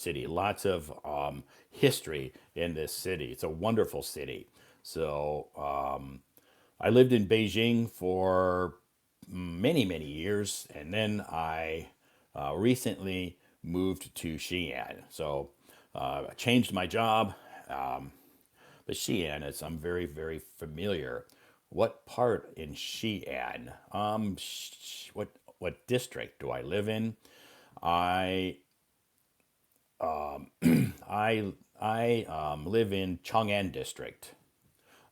city, lots of history in this city. It's a wonderful city. So I lived in Beijing for many, many years, and then I recently moved to Xi'an. So I changed my job, but Xi'an is I'm very, very familiar. What part in Xi'an? What district do I live in? I I live in Chang'an district.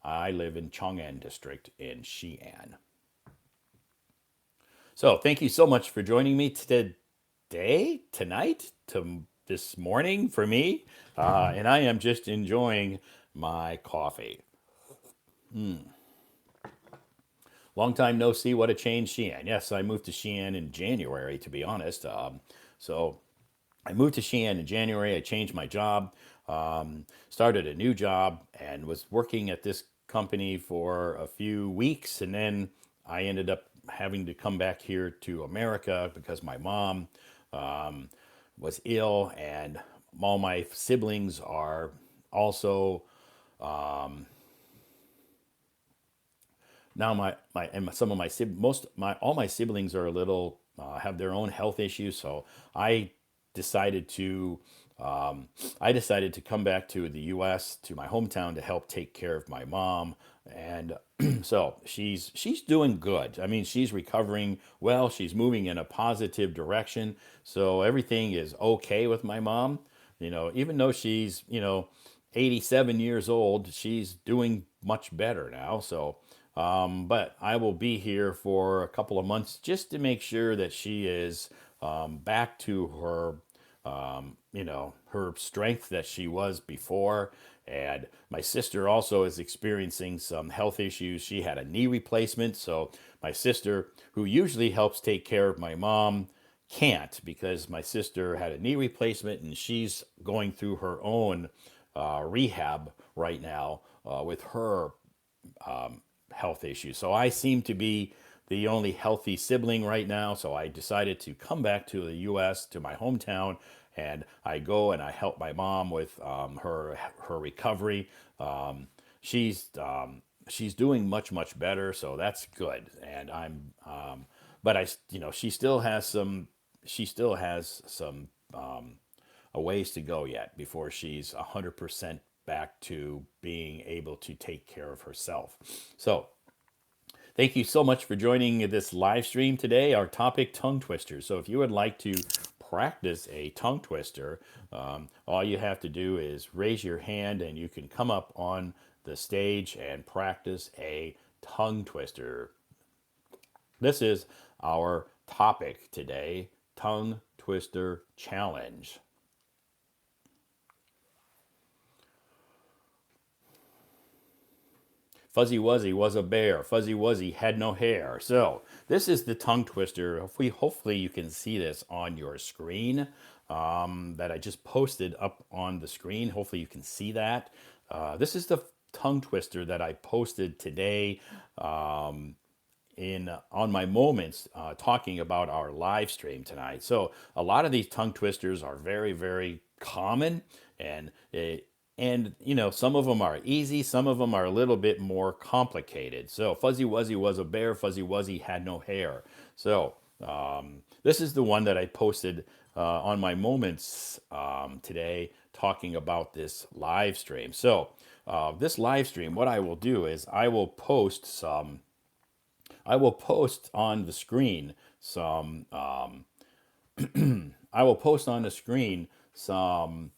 I live in Chang'an district in Xi'an. So thank you so much for joining me today, tonight, to this morning for me, and I am just enjoying my coffee. Long time no see. What a change, Xi'an. Yes, I moved to Xi'an in January, to be honest. So I moved to Xi'an in January. I changed my job, started a new job, and was working at this company for a few weeks. And then I ended up having to come back here to America because my mom was ill, and all my siblings are also now some of my most my all my siblings are a little have their own health issues. So I decided to I decided to come back to the U.S. to my hometown to help take care of my mom, and so she's doing good. I mean, she's recovering well. She's moving in a positive direction. So everything is okay with my mom. Even though she's 87 years old, she's doing much better now. So but I will be here for a couple of months just to make sure that she is back to her, her strength that she was before. And my sister also is experiencing some health issues. She had a knee replacement. So my sister, who usually helps take care of my mom, can't because my sister had a knee replacement and she's going through her own rehab right now with her health issues. So I seem to be the only healthy sibling right now. So I decided to come back to the U.S. to my hometown, and I go and I help my mom with her recovery. She's doing much better, so that's good. And but she still has some a ways to go yet before she's 100% back to being able to take care of herself. So, thank you so much for joining this live stream today. Our topic, tongue twisters. So, if you would like to practice a tongue twister, all you have to do is raise your hand and you can come up on the stage and practice a tongue twister. This is our topic today, tongue twister challenge. Fuzzy Wuzzy was a bear. Fuzzy Wuzzy had no hair. So this is the tongue twister. Hopefully you can see this on your screen that I just posted up on the screen. Hopefully you can see that. This is the tongue twister that I posted today in on my moments talking about our live stream tonight. So a lot of these tongue twisters are very, very common, and some of them are easy, some of them are a little bit more complicated. So Fuzzy Wuzzy was a bear. Fuzzy Wuzzy had no hair. So this is the one that I posted on my moments today, talking about this live stream. So this live stream, what I will do is I will post on the screen some. I will post on the screen some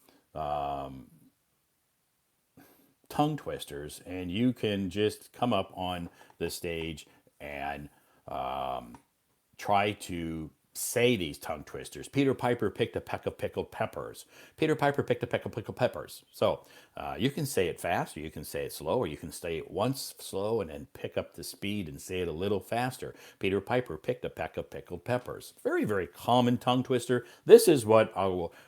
tongue twisters, and you can just come up on the stage and try to say these tongue twisters. Peter Piper picked a peck of pickled peppers. Peter Piper picked a peck of pickled peppers. So you can say it fast, or you can say it slow, or you can say it once slow and then pick up the speed and say it a little faster. Peter Piper picked a peck of pickled peppers. Very, very common tongue twister. This is what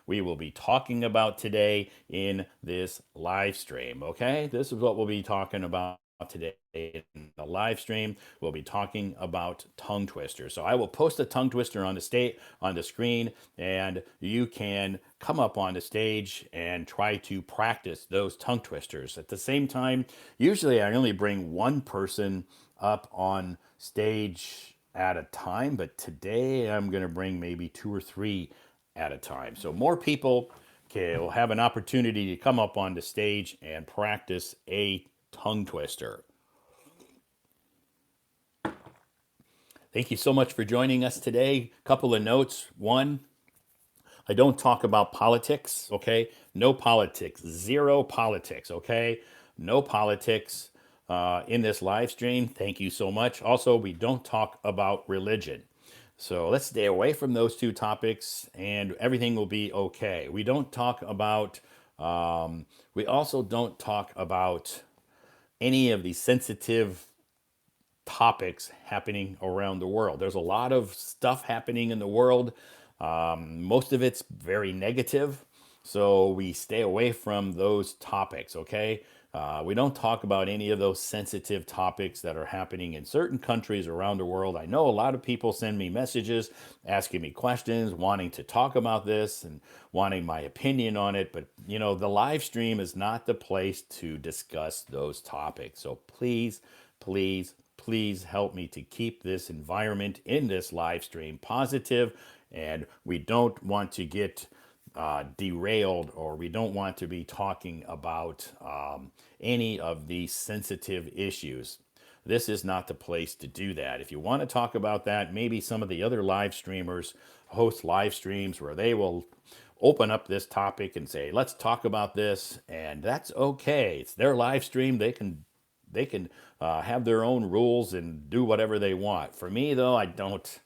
we will be talking about today in this live stream. Okay, this is what we'll be talking about today in the live stream. We'll be talking about tongue twisters. So I will post a tongue twister on the screen, and you can come up on the stage and try to practice those tongue twisters. At the same time, usually I only bring one person up on stage at a time, but today I'm going to bring maybe two or three at a time. So more people will have an opportunity to come up on the stage and practice a tongue twister. Thank you so much for joining us today. Couple of notes. One, I don't talk about politics, okay? No politics, zero politics, okay? No politics in this live stream. Thank you so much. Also, we don't talk about religion. So let's stay away from those two topics and everything will be okay. We don't talk about, we also don't talk about any of the sensitive topics happening around the world. There's a lot of stuff happening in the world. Most of it's very negative. So we stay away from those topics, okay? We don't talk about any of those sensitive topics that are happening in certain countries around the world. I know a lot of people send me messages asking me questions, wanting to talk about this and wanting my opinion on it. But, the live stream is not the place to discuss those topics. So please, please, please help me to keep this environment in this live stream positive, and we don't want to get derailed, or we don't want to be talking about any of these sensitive issues. This is not the place to do that. If you want to talk about that, maybe some of the other live streamers host live streams where they will open up this topic and say, let's talk about this, and that's okay. It's their live stream. They can have their own rules and do whatever they want. For me, though, I don't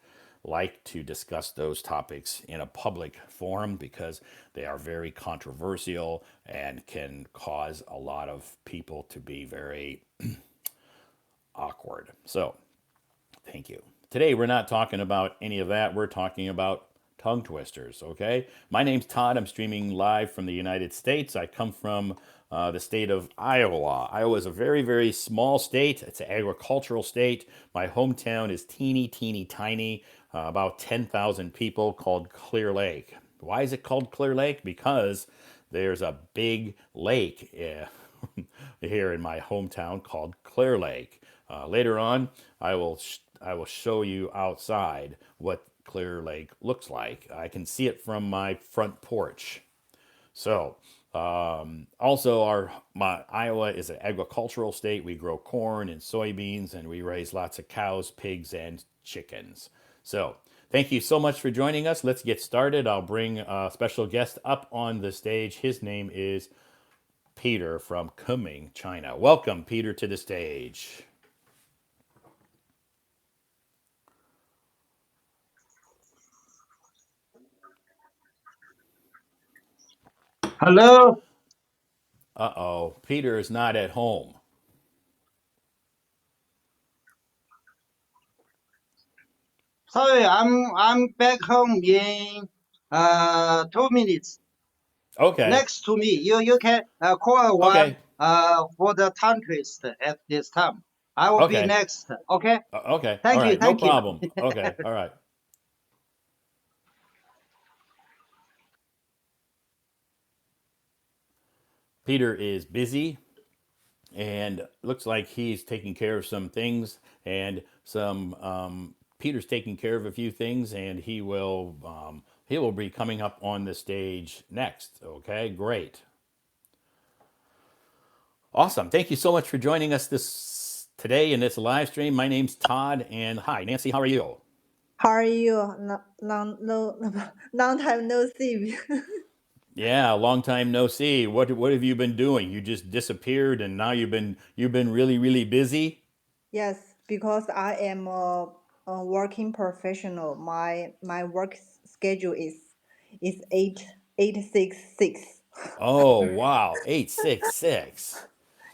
like to discuss those topics in a public forum because they are very controversial and can cause a lot of people to be very awkward. So, thank you. Today, we're not talking about any of that. We're talking about tongue twisters, okay? My name's Todd. I'm streaming live from the United States. I come from the state of Iowa. Iowa is a very, very small state. It's an agricultural state. My hometown is teeny, teeny, tiny, about 10,000 people, called Clear Lake. Why is it called Clear Lake? Because there's a big lake here in my hometown called Clear Lake. Later on, I will show you outside what Clear Lake looks like. I can see it from my front porch. So, also my Iowa is an agricultural state. We grow corn and soybeans, and we raise lots of cows, pigs, and chickens. So, thank you so much for joining us. Let's get started. I'll bring a special guest up on the stage. His name is Peter from Kunming, China. Welcome, Peter, to the stage. Hello. Uh-oh, Peter is not at home. Sorry, I'm back home in 2 minutes. Okay, Next to me, you can call one okay, for the tongue twist at this time. I will be okay, next. Okay. okay. All Thank you. right, no Thank you. problem. Okay, all right. Peter is busy and looks like he's taking care of some things, and some Peter's taking care of a few things, and he will be coming up on the stage next. Okay, great, awesome. Thank you so much for joining us this today in this live stream. My name's Todd, and hi, Nancy. How are you? How are you? Long, no, long time no see. Yeah, long time no see. What have you been doing? You just disappeared, and now you've been really really busy. Yes, because I am a working professional. My work schedule is 8 6 6. Oh wow, 866.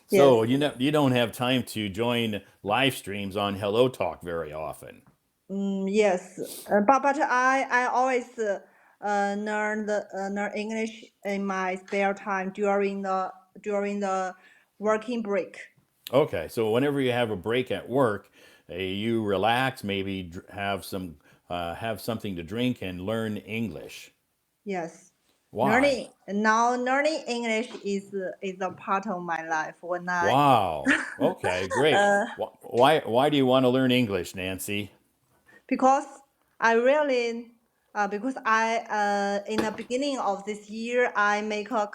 So Yes. you don't have time to join live streams on Hello Talk very often. Yes. But I always learn English in my spare time during the working break. Okay, so whenever you have a break at work, you relax, maybe have something to drink and learn English. Yes. Why? Learning English is a part of my life. When I Wow. Okay, great. uh, Why do you want to learn English, Nancy? because I really because I in the beginning of this year I make a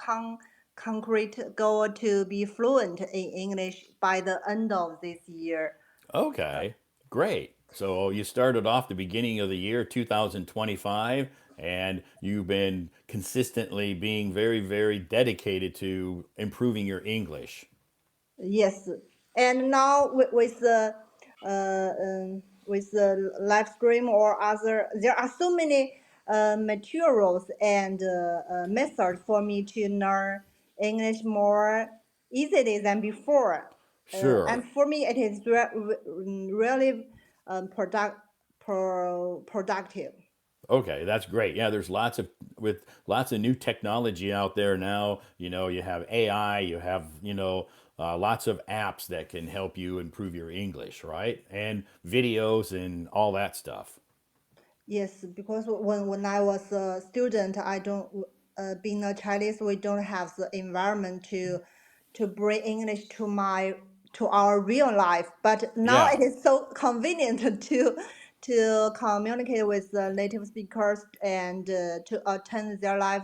concrete goal to be fluent in English by the end of this year. Okay, great. So you started off the beginning of the year 2025, and you've been consistently being very, very dedicated to improving your English. Yes, and now with the live stream or other, there are so many materials and methods for me to learn English more easily than before. And Sure. for me, it is really productive. Okay, that's great. Yeah, there's lots of new technology out there now. You have AI, you have, lots of apps that can help you improve your English, right? And videos and all that stuff. Yes, because when I was a student, I don't being a Chinese, we don't have the environment to bring English to our real life. But now Yeah, it is so convenient to communicate with the native speakers and to attend their live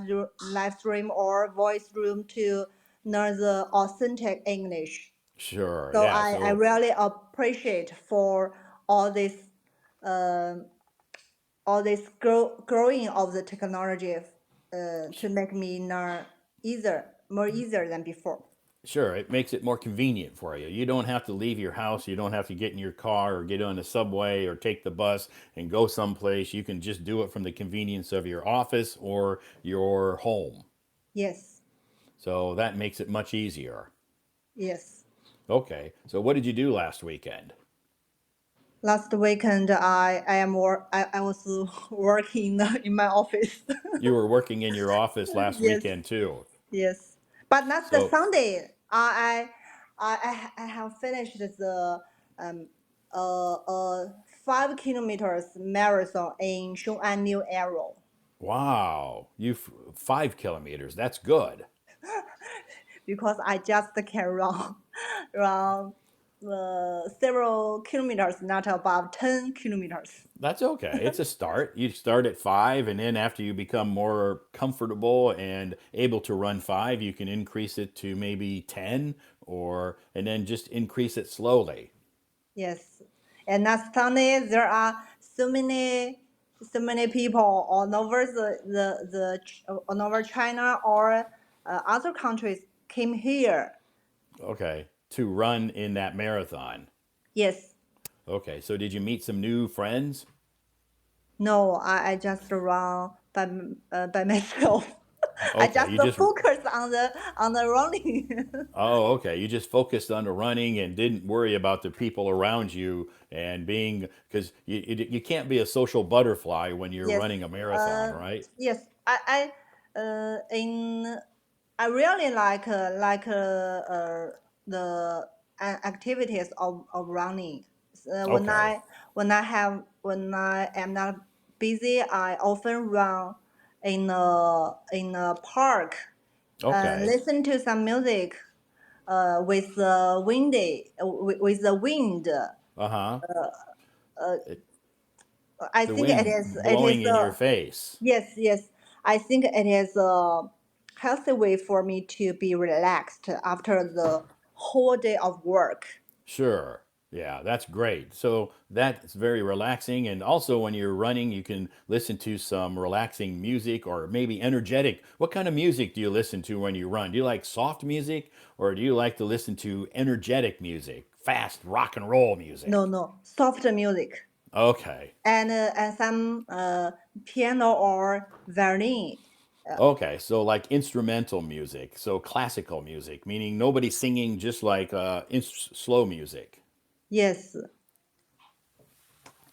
stream or voice room to learn the authentic English. sure. So Yeah. I So really appreciate for all this growing of the technology to make me learn more easier than before. sure, it makes it more convenient for you. You don't have to leave your house. You don't have to get in your car or get on the subway or take the bus and go someplace. You can just do it from the convenience of your office or your home. Yes, So that makes it much easier. yes. Okay. So what did you do last weekend? Last weekend, I was working in my office. You were working in your office last Yes, weekend too. yes. But not the So, Sunday. I have finished the um 5 kilometers marathon in Xiong'an New Arrow. wow, 5 kilometers. That's good. Because I just can run run several kilometers, not above 10 kilometers. That's okay. It's a start. You start at 5, and then after you become more comfortable and able to run 5, you can increase it to maybe 10 and then just increase it slowly. Yes, and last Sunday there are so many people all over all over China or other countries came here. Okay. To run in that marathon. Yes, Okay. So did you meet some new friends? no, I just run by myself. I Okay. just focus on the running. Okay. You just focused on the running and didn't worry about the people around you and because you can't be a social butterfly when you're Yes, running a marathon, uh, right? yes. In I really the activities of running. Okay. When I am not busy, I often run in a park and Okay. listen to some music with the wind. Uh huh. I The think wind it is blowing in your face. yes, yes. I think it is a healthy way for me to be relaxed after the whole day of work. Sure. Yeah, that's great. So that's very relaxing. And also, when you're running, you can listen to some relaxing music or maybe energetic. What kind of music do you listen to when you run? Do you like soft music or do you like to listen to energetic music, fast rock and roll No, music? no, soft music Okay. and some piano or violin. Okay. So, like instrumental music. So, classical music, meaning nobody singing, just like slow music. Yes.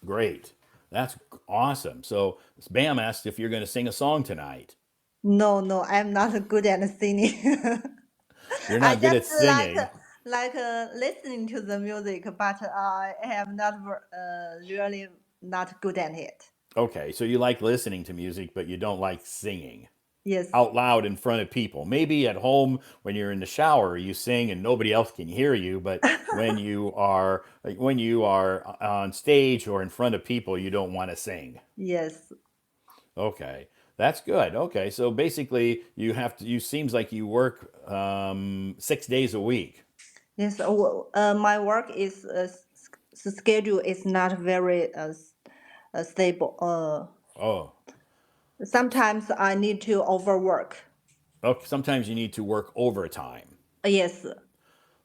Great. That's awesome. So Bam asked if you're going to sing a song tonight. No, no, I'm not good at singing. You're I not good just at singing. like listening to the music, but I have not really not good at it. Okay, so you like listening to music, but you don't like singing Yes, out loud in front of people. Maybe at home when you're in the shower, you sing and nobody else can hear you, but when you are on stage or in front of people, you don't want to sing. yes, Okay. That's good. Okay. So basically you seems like you work 6 days a week. yes. My work is schedule is not very stable. Oh. Sometimes I need to overwork. Okay. Sometimes you need to work overtime, Yes,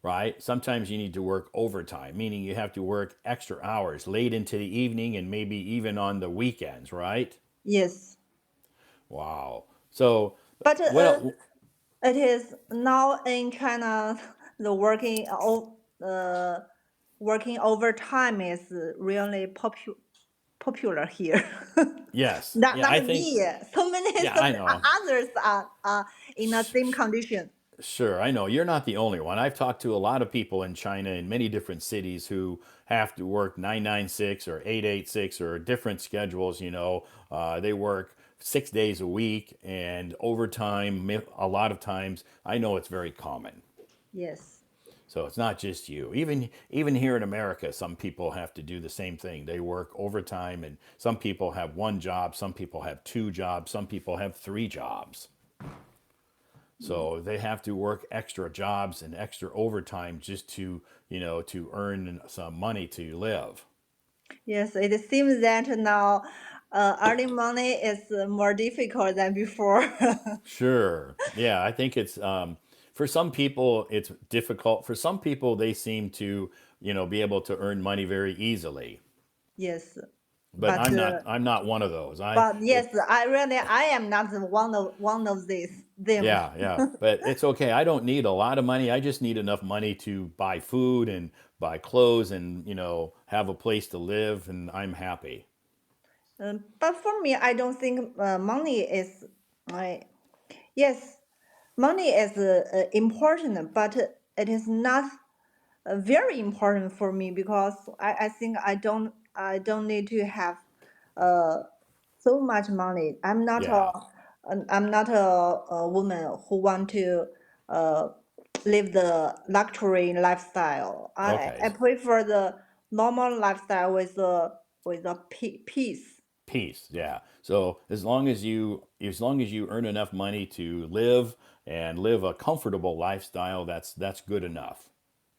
right? Sometimes you need to work overtime, meaning you have to work extra hours late into the evening and maybe even on the weekends, right? yes. Wow. So But what el- it is now in China, the working overtime is really popular here. yes. not Yeah, not I think me. yeah, So I many know. others are in the same condition. Sure, I know. You're not the only one. I've talked to a lot of people in China in many different cities who have to work 996 or 886 or different schedules. They work 6 days a week and overtime a lot of times. I know it's very common. Yes, So it's not just you. Even here in America, some people have to do the same thing. They work overtime and some people have one job, some people have two jobs, some people have three jobs. So they have to work extra jobs and extra overtime just to earn some money to live. yes. It seems that now earning money is more difficult than before. Sure. Yeah, I think it's for some people it's difficult. For some people they seem to be able to earn money very easily. Yes, But but I'm not one of those. yes, I am not one of these them. Yeah, yeah. But it's okay. I don't need a lot of money. I just need enough money to buy food and buy clothes and have a place to live and I'm happy. But for me, I don't think money is. I Yes, money is important, but it is not very important for me because I think I don't need to have uh, so much money. Yeah. I'm not a woman who want to uh, live the luxury lifestyle. I Okay. prefer the normal lifestyle with a peace. Peace. Yeah. So as long as you earn enough money to live and live a comfortable lifestyle, that's good enough.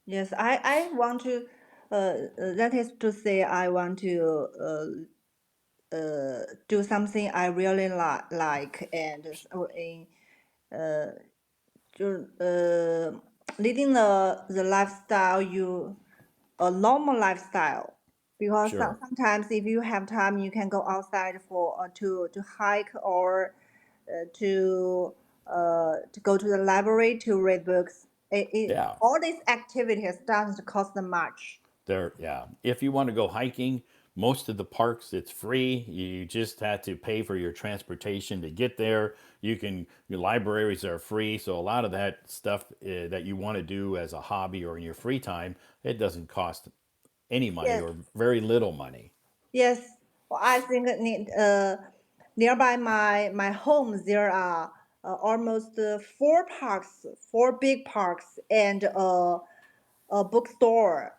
Yes, I want to. That is to say, I want to do something I really like and in就leading the lifestyle you a normal lifestyle because Sure. sometimes if you have time you can go outside for to hike or to go to the library to read books. Yeah. All these activities doesn't cost much. Yeah. If you want to go hiking, most of the parks it's free. You just have to pay for your transportation to get there. Your libraries are free, so a lot of that stuff that you want to do as a hobby or in your free time, it doesn't cost any money Yes, or very little money. yes. Well, I think nearby my home there are almost four big parks, and a bookstore,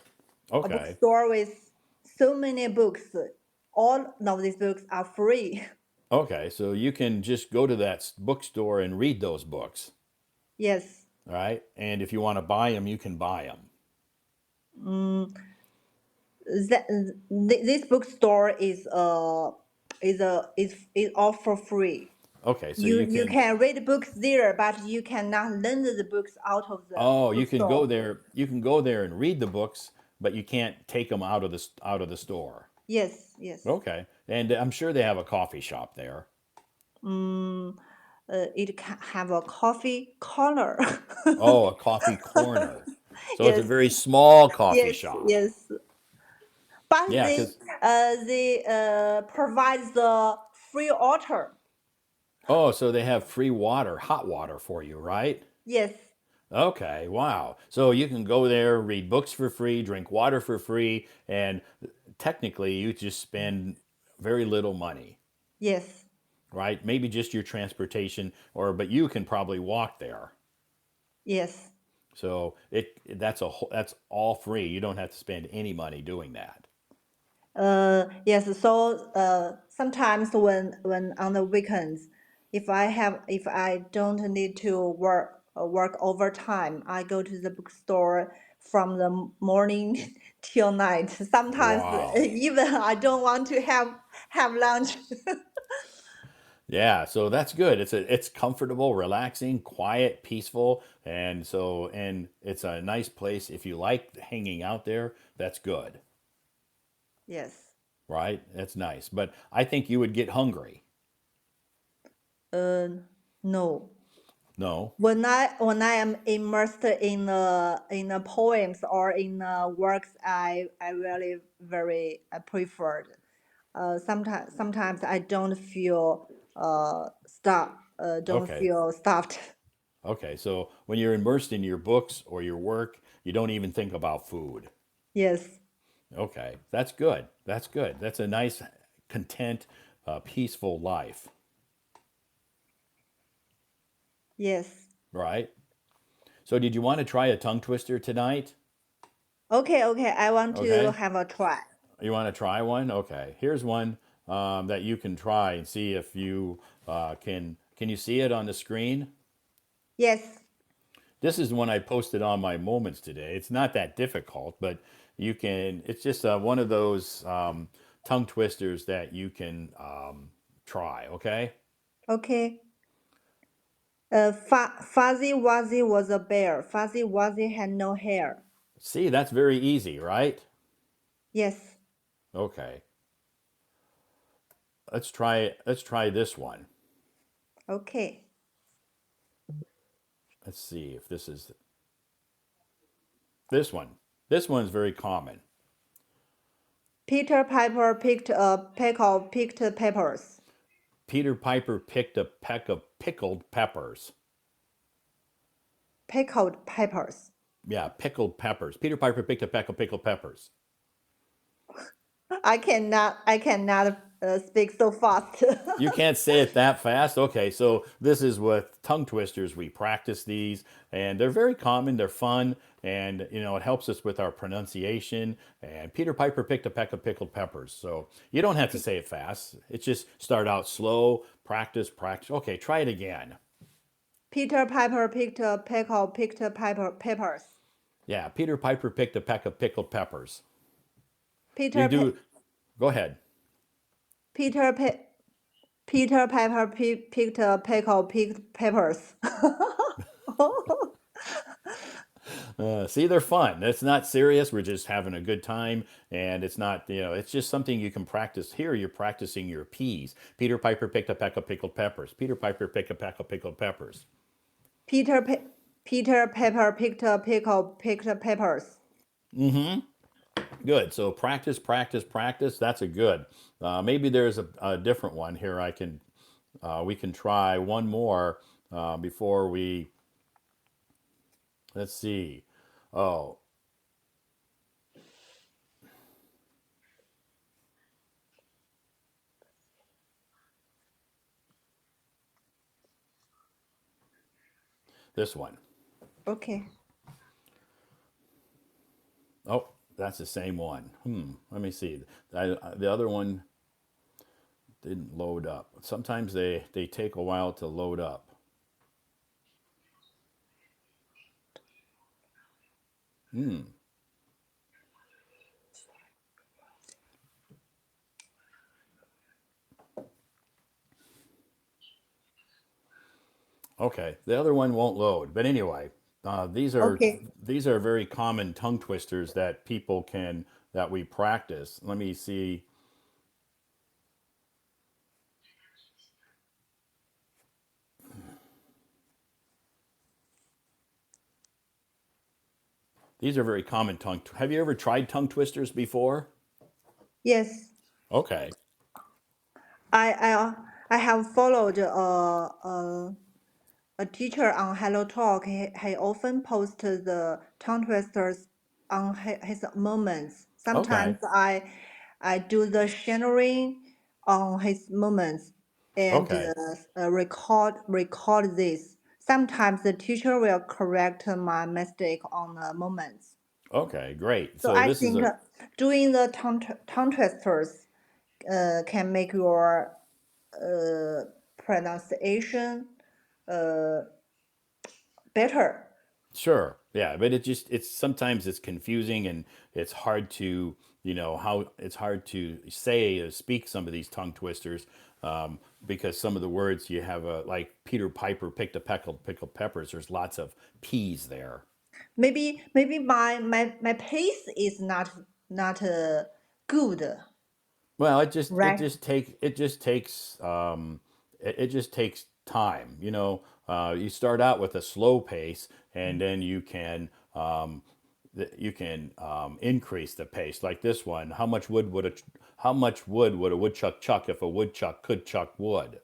a Okay. bookstore with so many books. All of these books are free. Okay, so you can just go to that bookstore and read those books, Yes. all right? And if you want to buy them, you can buy them. Mm, this bookstore is all for free. Okay, so You you you can can read books there, but you cannot lend the books out of the oh, you can go bookstore. there. You can go there and read the books, but you can't take them out of the store. Yes, yes. Okay, and I'm sure they have a coffee shop there. Mm, it can have a coffee corner. Oh, a coffee corner. So it's a Yes, very small coffee yes, shop. yes. But Yeah, they because provides the free water. oh, so they have free water, hot water for you, right? Yes, Okay, wow. So you can go there, read books for free, drink water for free, and technically you just spend very little money, Yes, right? Maybe just your transportation, or but you can probably walk there. yes. So that's all free. You don't have to spend any money doing that. Yes, so sometimes when on the weekends, if I don't need to work overtime, I go to the bookstore from the morning till night. Sometimes Wow. even I don't want to have lunch. Yeah, so that's good. It's comfortable, relaxing, quiet, peaceful, and it's a nice place. If you like hanging out there, that's good, Yes. right? That's nice. But I think you would get hungry. Uh, no. No. When I am immersed in the poems or in the works, I really very preferred. Sometimes I don't feel don't Okay. feel stuffed. Okay. So when you're immersed in your books or your work, you don't even think about food. Yes, Okay. That's good. That's good. That's a nice, content, peaceful life, yes. right? So did you want to try a tongue twister tonight? Okay, okay. I want to Okay. have a try. You want to try one? Okay. Here's one that you can try and see if you can. Can you see it on the screen? Yes. This is one I posted on my moments today. It's not that difficult, but you can. It's just one of those tongue twisters that you can try. Okay. Okay. Fuzzy Wuzzy was a bear. Fuzzy Wuzzy had no hair. See, that's very easy, right? Yes. Okay. Let's try. Let's try this one. Okay. Let's see if this is this one. This one's very common. Peter Piper picked a peck of picked peppers. Peter Piper picked a peck of pickled peppers. Pickled peppers. Yeah, pickled peppers. Peter Piper picked a peck of pickled peppers. I cannot speak so fast. You can't say it that fast. Okay, so this is with tongue twisters. We practice these, and they're very common. They're fun, and it helps us with our pronunciation. And Peter Piper picked a peck of pickled peppers. So you don't have to say it fast. It's just start out slow, practice, practice. Okay, try it again. Peter Piper picked a peck of picked peppers. Yeah, Peter Piper picked a peck of pickled peppers. You Peter Pe- do. Go ahead. Peter Pe- Peter Piper picked a peck of picked peppers. See, they're fun. It's not serious. We're just having a good time. And it's not, it's just something you can practice. Here, you're practicing your P's. Peter Piper picked a peck of pickled peppers. Peter Piper picked a peck of pickled peppers. Peter Pe- Peter Piper picked a peck of picked peppers. Good. So practice, practice, practice. That's a good. Maybe there's a different one here. We can try one more before we, let's see. Oh, this one. Okay. Oh, that's the same one. Let me see. The other one didn't load up. Sometimes they take a while to load up. Okay, the other one won't load. But anyway, these are Okay. these are very common tongue twisters that people can that we practice. Let me see. These are very common tongue. Have you ever tried tongue twisters before? Yes. Okay. I I I have followed a teacher on Hello Talk, he often posts the tongue twisters on his moments. Sometimes Okay. I do the sharing on his moments and Okay. record this. Sometimes the teacher will correct my mistake on the moments. Okay. Great. So So I this is think a doing the tongue twisters can make your pronunciation uh, better. sure. Yeah, but it's sometimes it's confusing and it's hard to, how it's hard to say or speak some of these tongue twisters because some of the words you have like Peter Piper picked a pickled peppers. There's lots of P's there. Maybe my pace is not good, Well, right? it just takes time. You start out with a slow pace, and then you can increase the pace. Like this one, how much wood would a woodchuck chuck if a woodchuck could chuck wood?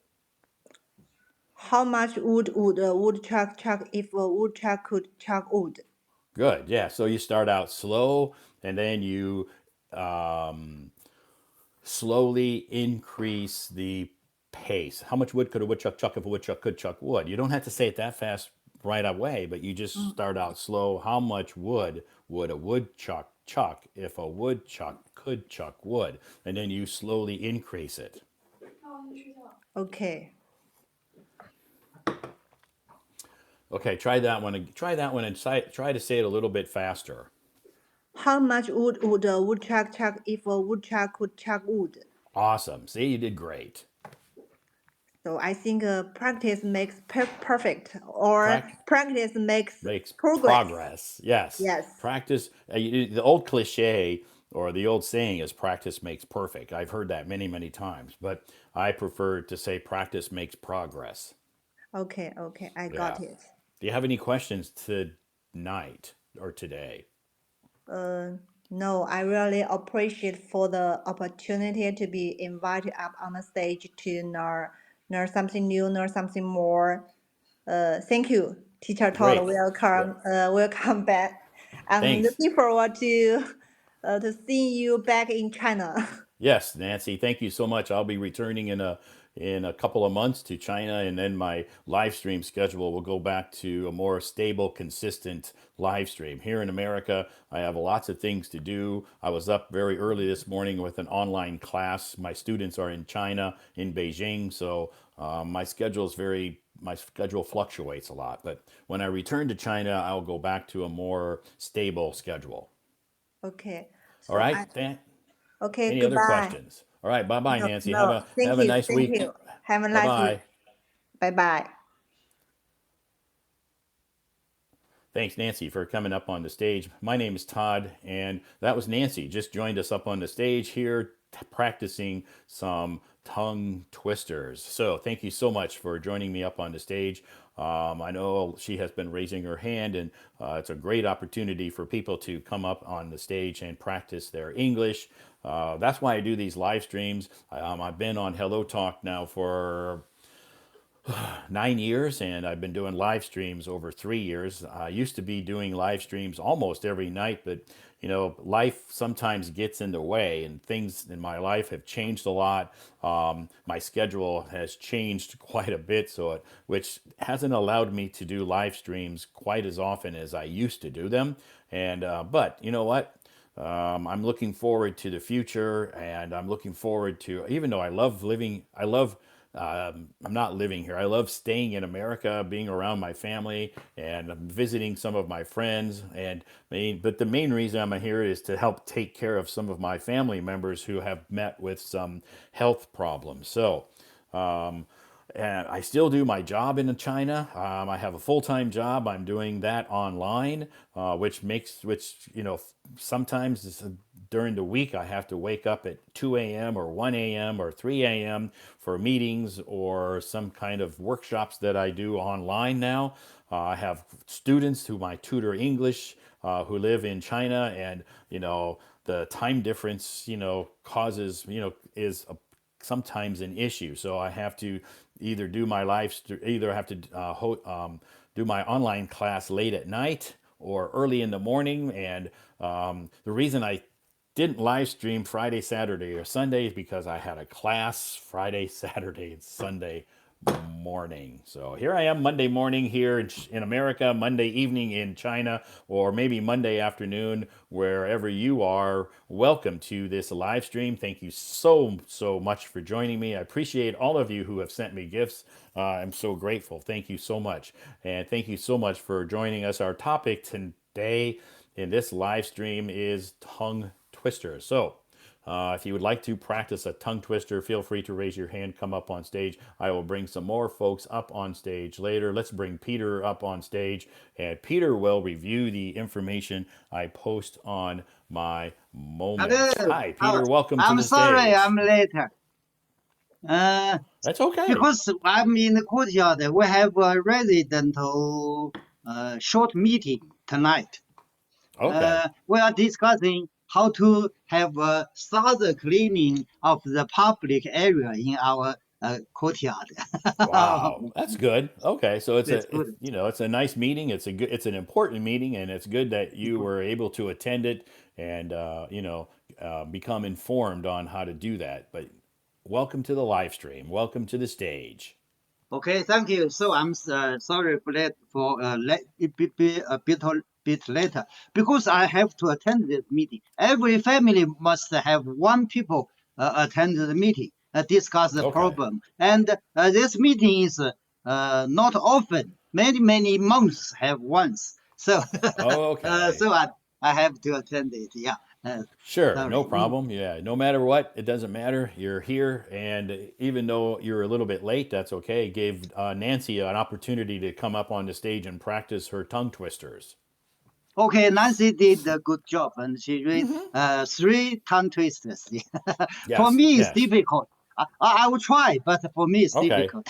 How much wood would a woodchuck chuck if a woodchuck could chuck wood? Good, yeah. So you start out slow, and then you um, slowly increase the pace. How much wood could a woodchuck chuck if a woodchuck could chuck wood? You don't have to say it that fast right away, but you just Mm. start out slow. How much wood would a woodchuck chuck if a woodchuck could chuck wood? And then you slowly increase it. Okay. Okay, try that one. Try that one and try to say it a little bit faster. How much wood would a woodchuck chuck if a woodchuck could chuck wood? Awesome. See, you did great. So I think practice makes perfect, or Prac practice makes makes progress. progress. Yes. Yes. Practice, the old cliche or the old saying is practice makes perfect. I've heard that many, many times, but I prefer to say practice makes progress. Okay. Okay. I got Yeah. it. Do you have any questions tonight or today? Uh, no, I really appreciate for the opportunity to be invited up on the stage to learn something new, learn something more. Thank you, Teacher Todd. Great. Well, Welcome back. I'm thanks. looking forward to seeing you back in China. Yes, Nancy, thank you so much. I'll be returning in a couple of months to China, and then my live stream schedule will go back to a more stable, consistent live stream. Here in America, I have lots of things to do. I was up very early this morning with an online class. My students are in China, in Beijing, so my schedule fluctuates a lot. But when I return to China, I'll go back to a more stable schedule. Okay. All So right, I Dan? okay. Any other Goodbye. questions? All right, bye bye, No, Nancy. no. Have Thank a you. nice Thank week. you. Have a Bye nice week. bye. Bye bye. Thanks, Nancy, for coming up on the stage. My name is Todd, and that was Nancy. Just joined us up on the stage here, practicing some tongue twisters. So, thank you so much for joining me up on the stage. I know she has been raising her hand, and it's a great opportunity for people to come up on the stage and practice their English. That's why I do these live streams. I've been on Hello Talk now for 9 years, and I've been doing live streams over 3 years. I used to be doing live streams almost every night, but life sometimes gets in the way, and things in my life have changed a lot. My schedule has changed quite a bit, which hasn't allowed me to do live streams quite as often as I used to do them. And but you know what? I'm looking forward to the future, and I'm looking forward to, even though I'm not living here. I love staying in America, being around my family, and visiting some of my friends. But the main reason I'm here is to help take care of some of my family members who have met with some health problems. So, um, and I still do my job in China. I have a full-time job. I'm doing that online, which sometimes during the week I have to wake up at 2 a.m. or 1 a.m. or 3 a.m. for meetings or some kind of workshops that I do online now. I have students who I tutor English who live in China, and the time difference causes is sometimes an issue. So I have to either do my either have to do my online class late at night or early in the morning. And the reason I didn't live stream Friday, Saturday, or Sunday is because I had a class Friday, Saturday, and Sunday morning. So here I am Monday morning here in America, Monday evening in China, or maybe Monday afternoon wherever you are. Welcome to this live stream. Thank you so much for joining me. I appreciate all of you who have sent me gifts. I'm so grateful. Thank you so much. And thank you so much for joining us. Our topic today in this live stream is tongue twister. So if you would like to practice a tongue twister, feel free to raise your hand, come up on stage. I will bring some more folks up on stage later. Let's bring Peter up on stage, and Peter will review the information I post on my moments. Hello. Hi, Peter. Welcome to I'm the sorry stage. I'm later. Uh, That's okay. because I'm in the courtyard, we have a resident short meeting tonight. Okay. We are discussing how to have a thorough cleaning of the public area in our courtyard. Wow, that's good. Okay, so That's good. it's a nice meeting. It's an important meeting, and it's good that you were able to attend it and become informed on how to do that. But welcome to the live stream. Welcome to the stage. Okay, thank you. So I'm sorry for that for a bit later because I have to attend this meeting. Every family must have one people attend the meeting, discuss the Okay. problem, and this meeting is not often. Many months have once. So Okay. so I have to attend it. Yeah. Sure, no Sorry. problem. Yeah, no matter what, it doesn't matter. You're here, and even though you're a little bit late, that's okay. It gave Nancy an opportunity to come up on the stage and practice her tongue twisters. Okay, Nancy did a good job, and she read three tongue twisters. For Yes, me, it's yes. difficult. I will try, but for me, it's Okay, difficult.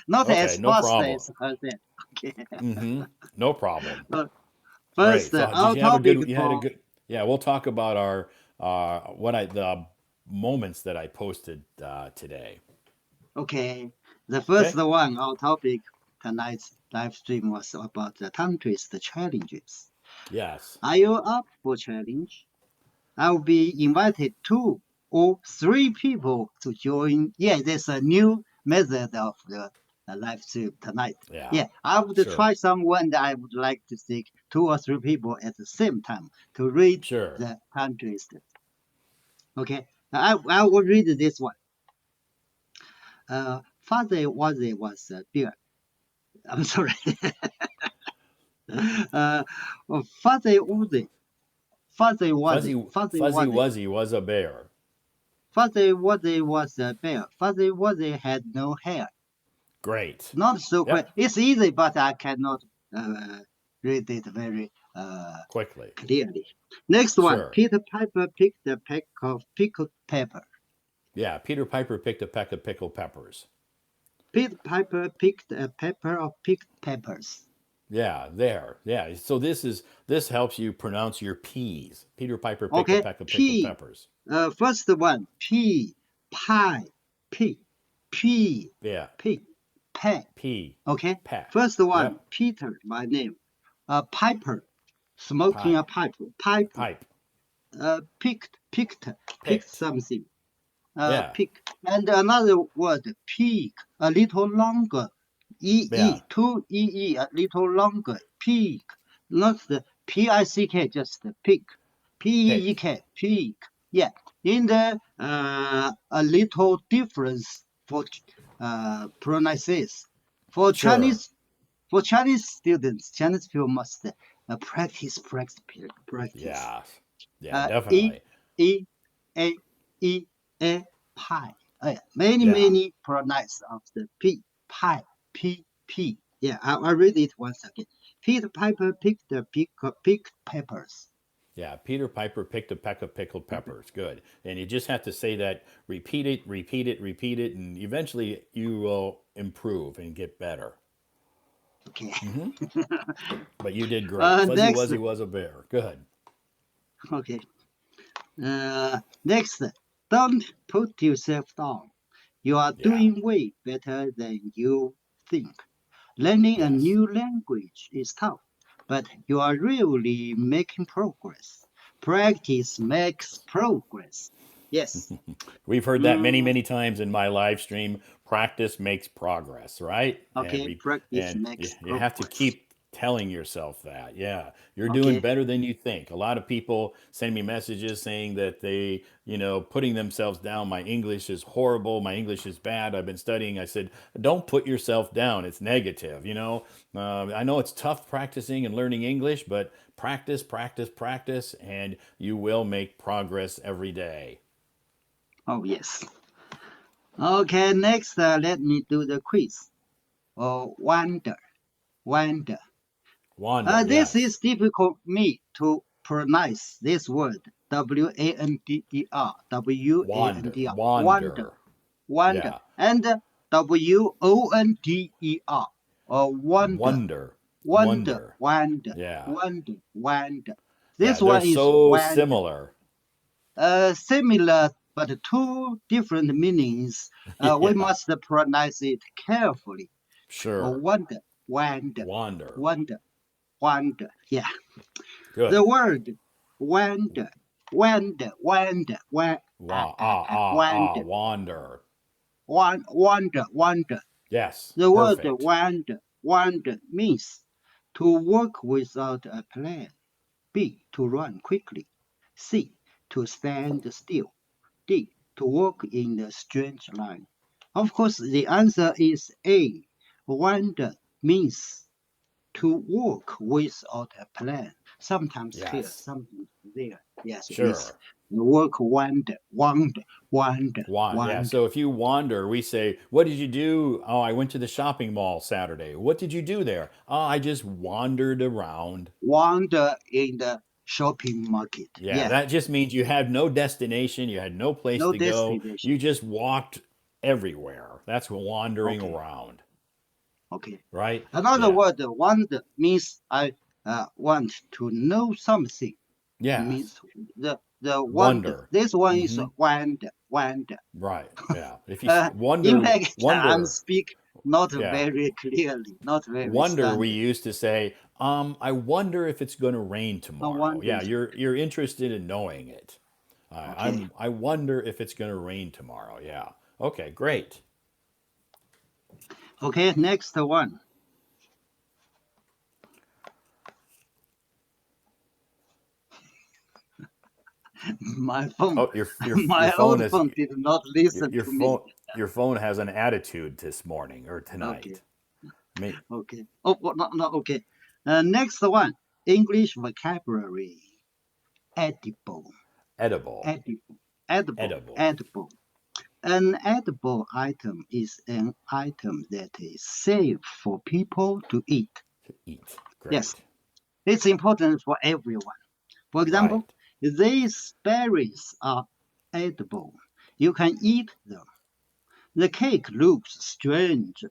Not okay, as no fast problem. as her then. Okay. No problem. Uh, Great. First, So did our you have a topic good? You had a for good. Yeah, we'll talk about our the moments that I posted today. okay. The first Okay. one, our topic tonight's live stream was about the tongue twist challenges. Yes. Are you up for challenge? I'll be invited two or three people to join. Yeah, there's a new method of the live stream tonight. Yeah. Yeah, I would Sure. try someone that I would like to seek two or three people at the same time to read Sure. the tongue twister. Okay, I will read this one. Father was a bear. I'm sorry. uh, Father was Fuzzy Wuzzy was a bear. Father was a bear. Father had no hair. Great. Not so quick. Yep. It's easy, but I cannot read it very Quickly. clearly. Next one. Sure. Peter Piper picked a peck of pickled pepper. Yeah. Peter Piper picked a peck of pickled peppers. Peter Piper picked a pepper of picked peppers. Yeah. There. Yeah. So this helps you pronounce your P's. Peter Piper picked a Okay. peck of pickled P. peppers. First one. P. Pie. P. P. Yeah. P. Pie. P. Okay. Pat. First one. Yep. Peter. My name. Piper. Smoking a Pie. pipe. Piper. Pipe. Picked Picked. something. Yeah. Pick. And another word, peak, a little longer. Yeah. Two a little longer. Peak, not the P-I-C-K, just the peak. Pick. P-E-E-K, peak. Yeah. In the a little difference for pronunciation. For Sure. Chinese students, Chinese people must practice. Yeah. Yeah. E Definitely. E A E A pie. Many Yeah. pronounce of the P pie P P. Yeah, I read it once again. Peter Piper picked the picked peppers. Yeah, Peter Piper picked a peck of pickled peppers. Good. And you just have to say that, repeat it, repeat it, repeat it, and eventually you will improve and get better. Okay. But you did great. Fuzzy Next. Wuzzy was a bear. Good. Okay. Next. Don't put yourself down. You are Yeah. doing way better than you think. Learning a Yes. new language is tough, but you are really making progress. Practice makes progress. Yes. We've heard that many, Mm, many times in my live stream. Practice makes progress, right? And okay, practice makes you have to progress. keep telling yourself that. Yeah, you're doing Okay. better than you think. A lot of people send me messages saying that they, putting themselves down. My English is horrible. My English is bad. I've been studying. I said, don't put yourself down. It's negative. I know it's tough practicing and learning English, but practice, practice, practice, and you will make progress every day. Oh, yes. Okay, next, let me do the quiz. Oh, wonder, wonder. Wander, This yes. is difficult me to pronounce this word. Wander, Wander, W-A-N-D-R, wonder, wander. wonder, Yeah. and W-O-N-D-E-R, or wonder, Wonder, wonder, wonder. wonder, Yeah. wonder, wonder. Yeah, This they're one is so wonder. similar. Similar but two different meanings. We Yeah, must pronounce it carefully. Oh, sure. wonder, wonder, Wander. wonder, wonder. Yeah. The Good. word wonder, wonder, wonder, wonder, Wander. wonder, wonder. Yes, The word perfect. wonder, wonder means to walk without a plan. B. To run quickly. C. To stand still. D. To walk in a strange line. Of course, the answer is A. Wonder means to walk without a plan. Sometimes here, Yes, sometimes there. Yes, it's sure. work wander, wander, wander, Yeah, wander, so if you wander, we say, what did you do? Oh, I went to the shopping mall Saturday. What did you do there? Oh, I just wandered around. wander in the shopping market. Yeah, Yeah, that just means you had no destination, you had no place no to go, destination. you just walked everywhere. That's wandering Okay, around, okay. right? Another Yeah. word, wander, means I want to know something. Yes. Means the wonder. Wonder. This one is Hmm. wander, wander. Right. Yeah. If you In wonder, fact, I'm speak not yeah, very clearly, not very wonder. We standard. used to say, I wonder if it's going to rain I tomorrow. wonder. Yeah, you're interested in knowing it. Okay. I wonder if it's going to rain tomorrow. Yeah. Okay. Great. Okay, next one. My phone, Oh, your my phone old is phone did not listen your to me. your phone has an attitude this morning or Okay, tonight. May, okay. Oh, no, okay. Next one. English vocabulary. Edible, edible. edible, edible, Edible. edible. An edible item is an item that is safe for people to eat. To eat. Yes, Great. it's important for everyone. For example, Right. these berries are edible. You can eat them. The cake looks strange,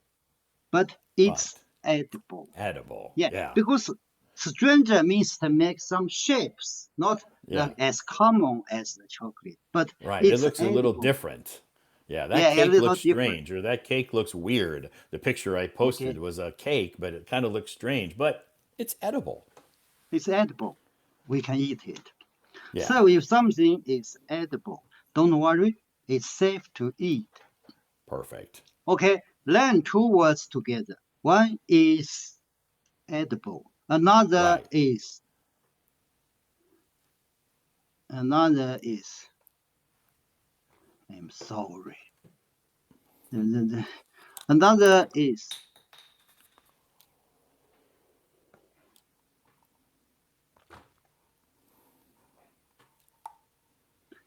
but it's But edible. edible. Yeah, Yeah. because stranger means to make some shapes, not Yeah. as common as the chocolate, but Right. It it's looks a little edible. different. Yeah, that Yeah, a cake little looks different. strange, or that cake looks weird. The picture I posted Okay, was a cake, but it kind of looks strange, but it's edible. it's edible. We can eat it. Yeah, So if something is edible, don't worry, it's safe to eat. perfect. Okay, learn two words together. One is edible. Another Right. is another is I'm sorry.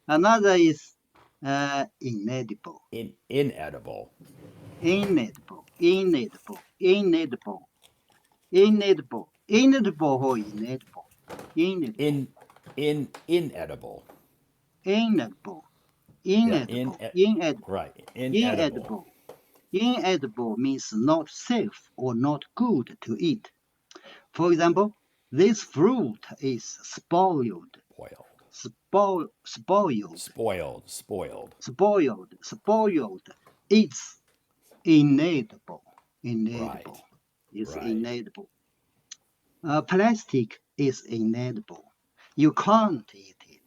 Another is inedible. Inedible. Inedible. Inedible. Inedible. Inedible. Inedible or inedible. Inedible. In inedible. Inedible. Yeah, Inedible. Inedible. right. Inedible. Inedible. Inedible means not safe or not good to eat. For example, this fruit is spoiled. Spoiled. Spoiled. Spoiled. Spoiled. Spoiled. Spoiled. It's inedible. Right. Inedible. It's Right. inedible. Plastic is inedible. You can't eat it.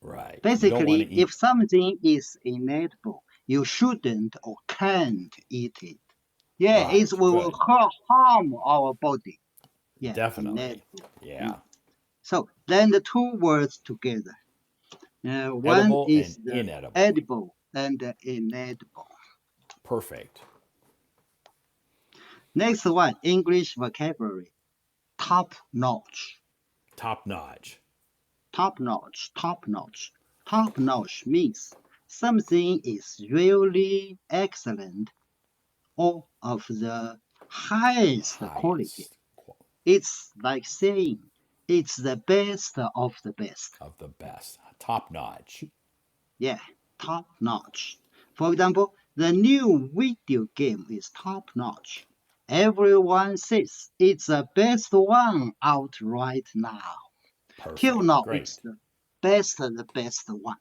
Right. You don't want to Basically, eat. if something is inedible, you shouldn't or can't eat it. Yeah, it Right. will Good. harm our body. Yeah, Definitely. inedible. Mm. Yeah. So then the two words together. One Edible is and the inedible. edible and the inedible. Perfect. Next one, English vocabulary. Top notch. Top notch. Top notch. Top notch. Top notch means something is really excellent or of the highest quality. Highest It's like saying it's the best of the best. of the best. Top notch. Yeah, top notch. For example, the new video game is top notch. Everyone says it's the best one out right now. Till Perfect. now, it's Great. the best one.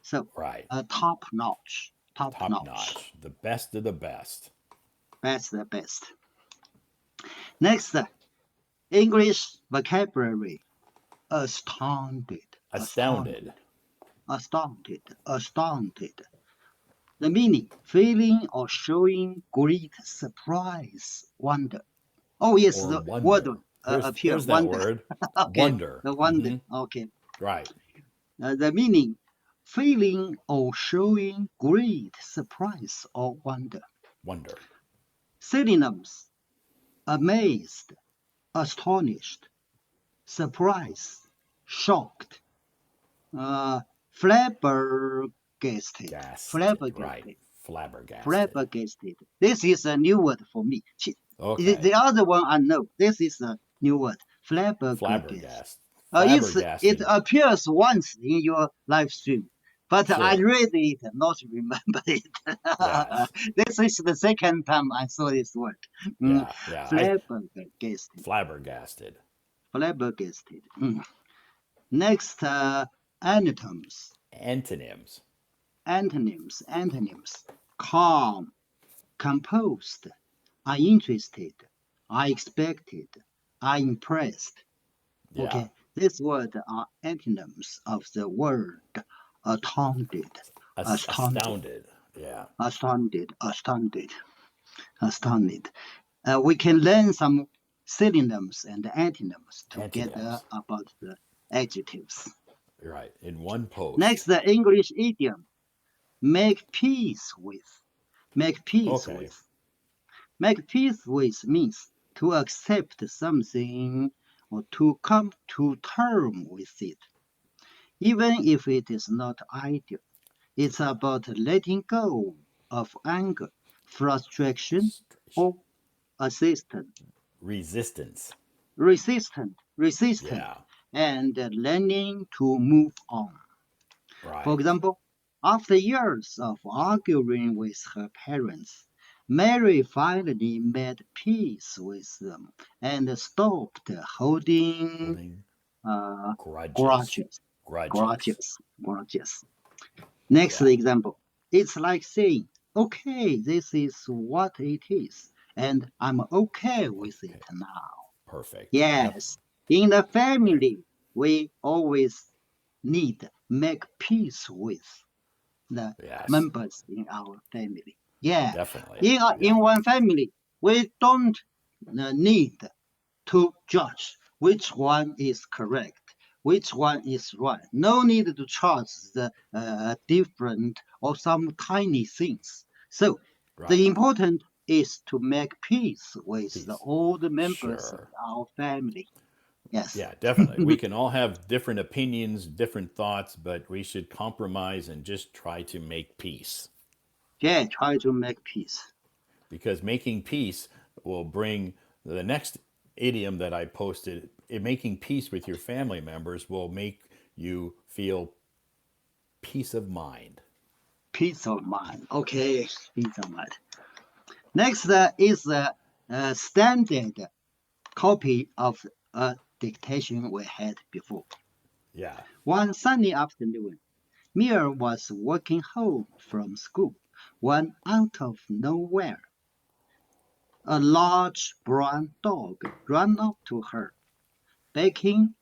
So, Right. top notch, top Top notch, notch. The best of the best. best, the best. Next, English vocabulary. Astounded, Astounded. astounded, astounded, astounded. The meaning, feeling or showing great surprise, wonder. Oh, yes, Or the word wonder. There's appear, there's that wonder. word. Okay, Wonder. the wonder. Okay. Right. The meaning, feeling or showing great surprise or wonder. Wonder. Synonyms, amazed, astonished, surprised, shocked, uh, flabbergasted, Gasted. Right. flabbergasted, Flabbergasted. flabbergasted. This is a new word for me. Okay. The other one I know. This is a new word, flabbergasted. Flabbergast. It Flabbergasted. appears once in your live stream, but I Sure. read it, not remember it. Yes. This is the second time I saw this word. Mm, Yeah. Yeah. I flabbergasted. flabbergasted. Flabbergasted. Next, antonyms. Antonyms. Antonyms. Calm, composed, uninterested, unexpected, unimpressed. Yeah. Okay, these words are antonyms of the word astounded, astounded, Astounded. Yeah. astounded, astounded, astounded. We can learn some synonyms and antonyms together Antonyms. about the adjectives. Right. In one Next, post. the English idiom, make peace with. Make peace Okay. with. Make peace with means to accept something or to come to terms with it, even if it is not ideal. It's about letting go of anger, frustration, Frustration. or assistance, Resistance. resistant, Yeah. and learning to move on. For Right. example, after years of arguing with her parents, Mary finally made peace with them and stopped holding Holding uh, grudges. grudges. Grudges. Grudges. Next Yeah. example. It's like saying, okay, this is what it is, and I'm okay with it Okay. now. Perfect. Yep. Yes, in the Great. family, we always need make peace with the Yes. members in our family. Yeah, Definitely. in Yeah. one family, we don't need to judge which one is correct, which one is right. No need to trust the different or some tiny things. So the Right. important is to make peace with the Peace. old members of Sure. our family. Yes. Yeah, definitely. We can all have different opinions, different thoughts, but we should compromise and just try to make peace. Yeah, try to make peace. Because making peace will bring the next idiom that I posted. Making peace with your family members will make you feel peace of mind. Peace of mind. Okay, peace of mind. Next is the standard copy of a dictation we had before. Yeah. One sunny afternoon, Mia was walking home from school when out of nowhere a large brown dog ran up to her, barking,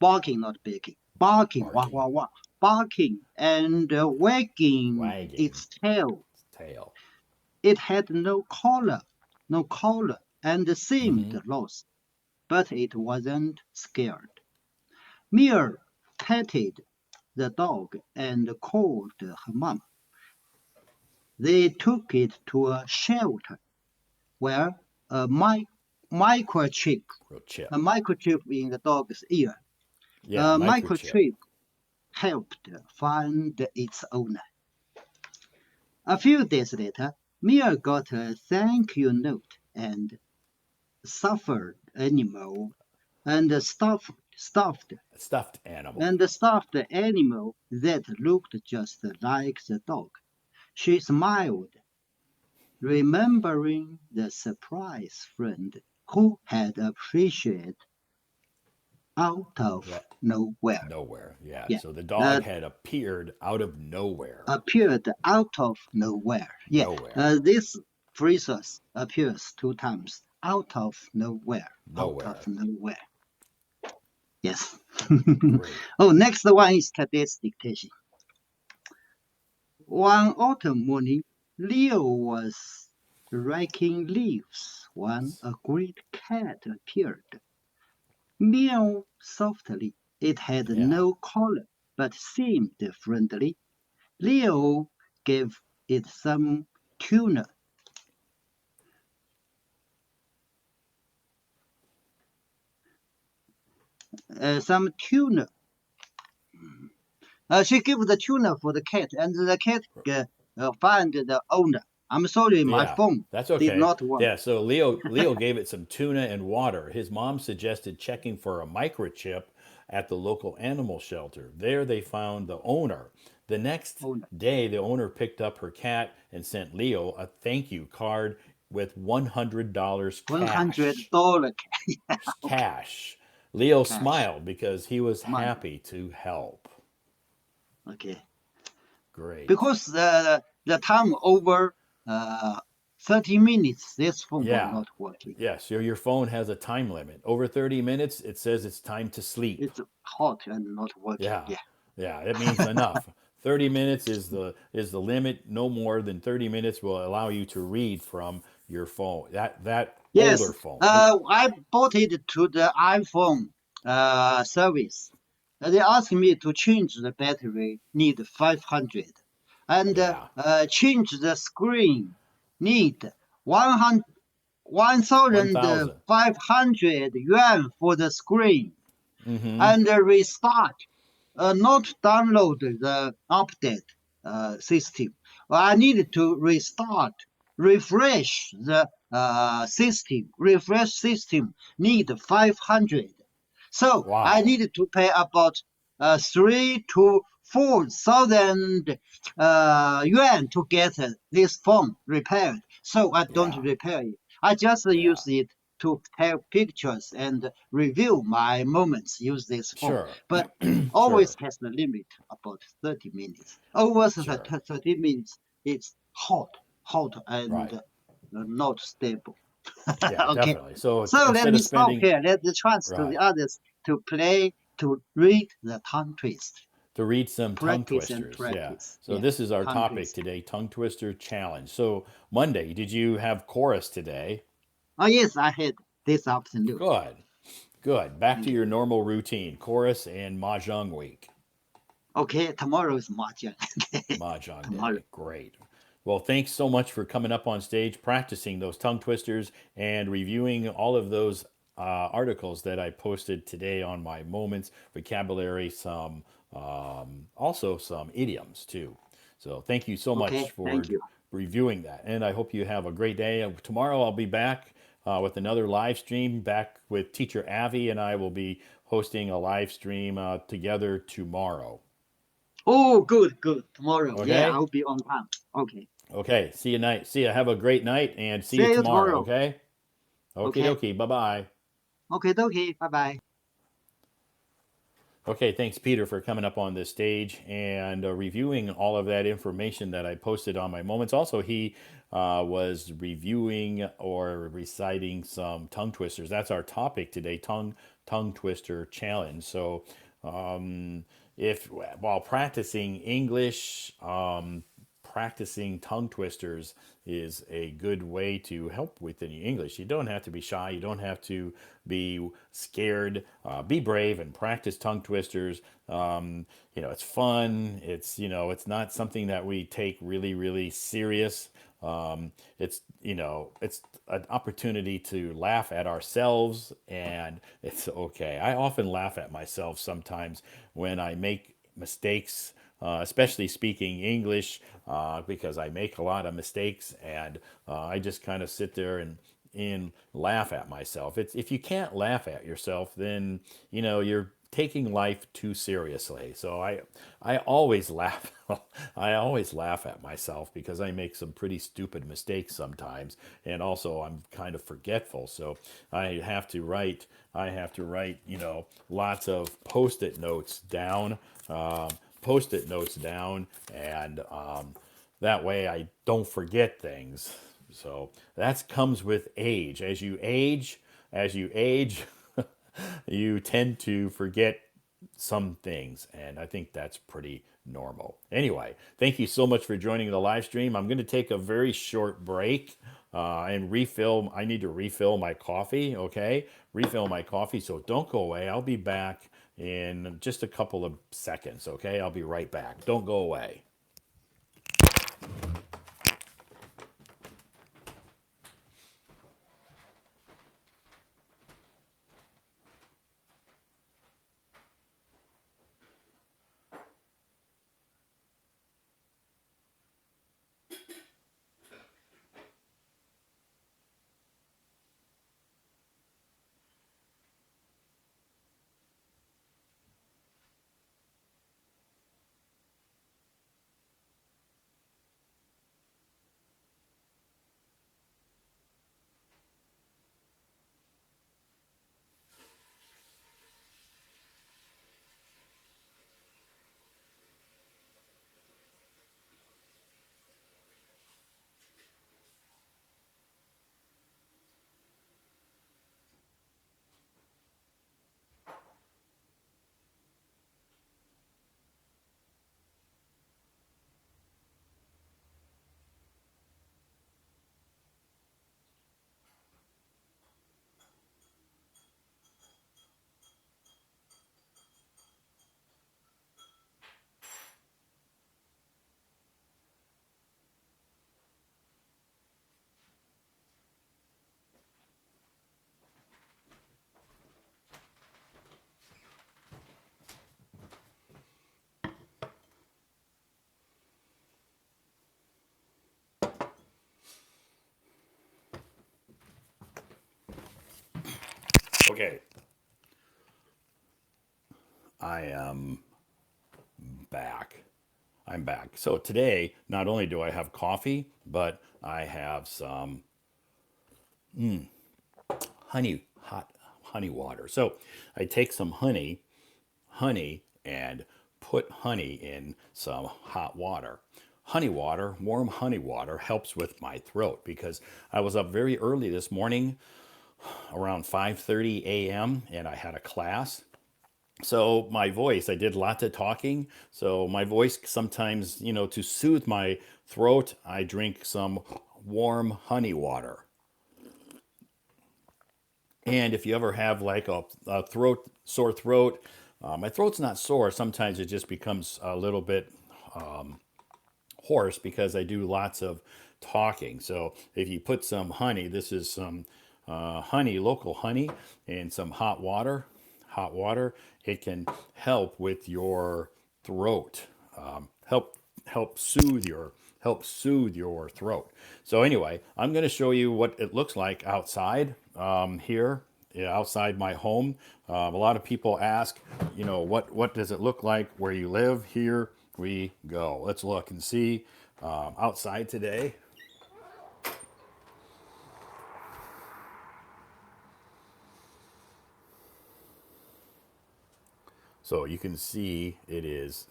barking, not barking, barking, wah, Barking, wah, wah, barking and wagging wagging its tail. its tail. It had no collar, and seemed Hmm. lost, but it wasn't scared. Mia petted the dog and called her mom. They took it to a shelter where a microchip, Real chip. a microchip in the dog's ear, Yeah, a microchip. microchip helped find its owner. A few days later, Mia got a thank you note and suffered animal and Stuffed animal. and stuffed animal that looked just like the dog. She smiled, remembering the surprise friend who had appreciated out of That nowhere. nowhere. Yeah. Yeah, So the dog uh, had appeared out of nowhere. appeared out of nowhere. Yeah, Nowhere. this phrase appears two times. Out of nowhere. Out of Nowhere. nowhere. Yes. Great. Oh, next one is today's dictation. One autumn morning, Leo was raking leaves when a great cat appeared. Meow softly. It had Yeah. no collar, but seemed friendly. Leo gave it some tuna. She gave the tuna for the cat, and the cat found the owner. I'm sorry, my Yeah. phone That's did okay. not work. Yeah. So Leo gave it some tuna and water. His mom suggested checking for a microchip at the local animal shelter. There they found the owner. The next Owner. day, the owner picked up her cat and sent Leo a thank you card with $100 cash. $100. Okay, Cash. Leo cash. smiled because he was Money. happy to help. Okay. Great. Because the time over 30 minutes, this phone will Yeah. not working. Yeah. So your phone has a time limit. Over 30 minutes, it says it's time to sleep. It's hot and not working. Yeah. Yeah. Yeah. It means enough. 30 minutes is the limit. No more than 30 minutes will allow you to read from your phone. That Yes. older phone. New. I bought it to the iPhone service. They asked me to change the battery, need 500, and Yeah. change the screen, need 100, 1,000. 1,500 yuan for the screen, Mm-hmm. and restart, not download the update system. I need to restart, refresh the system. Refresh system need 500. So I Wow. needed to pay about 3 to 4 thousand yuan to get this phone repaired. So I don't Yeah. repair it. I just Yeah. use it to take pictures and review my moments. Use this phone, Sure. but always Sure. has the limit about 30 minutes. Over Sure. 30 minutes, it's hot and Right. not stable. Yeah, Okay. definitely. So So let instead me of stop spending, here. Let the chance to the right, others to play, to read the tongue twist. to read some tongue Practice and twisters. Yeah. practice. So Yeah, this is our tongue topic twist. today, tongue twister challenge. So Monday, did you have chorus today? Oh, yes, I had this afternoon. Good. Good. Back to Thank you. your normal routine, chorus and mahjong week. Okay, tomorrow is mahjong. Mahjong Tomorrow. day. Great. Well, thanks so much for coming up on stage, practicing those tongue twisters, and reviewing all of those articles that I posted today on my moments, vocabulary, some also some idioms too. So thank you so Okay, much for thank you. reviewing that, and I hope you have a great day. Tomorrow I'll be back with another live stream. Back with Teacher Avi, and I will be hosting a live stream together tomorrow. Oh, good, good. Tomorrow. Yeah, Okay. I'll be on time. Okay. Okay. See you night. See you. Have a great night and see you See you tomorrow. tomorrow. Okay. Okie Okay. dokie. Bye bye. Okay, okay. Bye bye. Okay, thanks, Peter, for coming up on this stage and reviewing all of that information that I posted on my moments. Also, he was reviewing or reciting some tongue twisters. That's our topic today, tongue twister challenge. So, if while practicing English, practicing tongue twisters is a good way to help with any English. You don't have to be shy. You don't have to be scared. Be brave and practice tongue twisters. It's fun. It's not something that we take really, really serious. It's an opportunity to laugh at ourselves, and it's okay. I often laugh at myself sometimes when I make mistakes, especially speaking English, because I make a lot of mistakes, and I just kind of sit there and laugh at myself. If you can't laugh at yourself, then you're taking life too seriously. So I always laugh. I always laugh at myself because I make some pretty stupid mistakes sometimes, and also I'm kind of forgetful. So I have to write lots of post-it notes down. Post-it notes down, and that way I don't forget things. So that comes with age. As you age, you tend to forget some things, and I think that's pretty normal. Anyway, thank you so much for joining the live stream. I'm going to take a very short break and refill. I need to refill my coffee, okay? Refill my coffee, so don't go away. I'll be back in just a couple of seconds, okay? I'll be right back. Don't go away. Okay, I am back. I'm back. So today, not only do I have coffee, but I have some hot honey water. So I take some honey, and put honey in some hot water. Honey water, warm honey water helps with my throat because I was up very early this morning, around 5:30 a.m., and I had a class. So my voice, I did lots of talking. So my voice sometimes, to soothe my throat, I drink some warm honey water. And if you ever have like a sore throat, my throat's not sore. Sometimes it just becomes a little bit hoarse because I do lots of talking. So if you put some honey, this is some honey, local honey, and some hot water, it can help with your throat. Help help soothe your throat. So anyway, I'm going to show you what it looks like outside here, yeah, outside my home. A lot of people ask, what does it look like where you live? Here we go. Let's look and see outside today. So you can see it is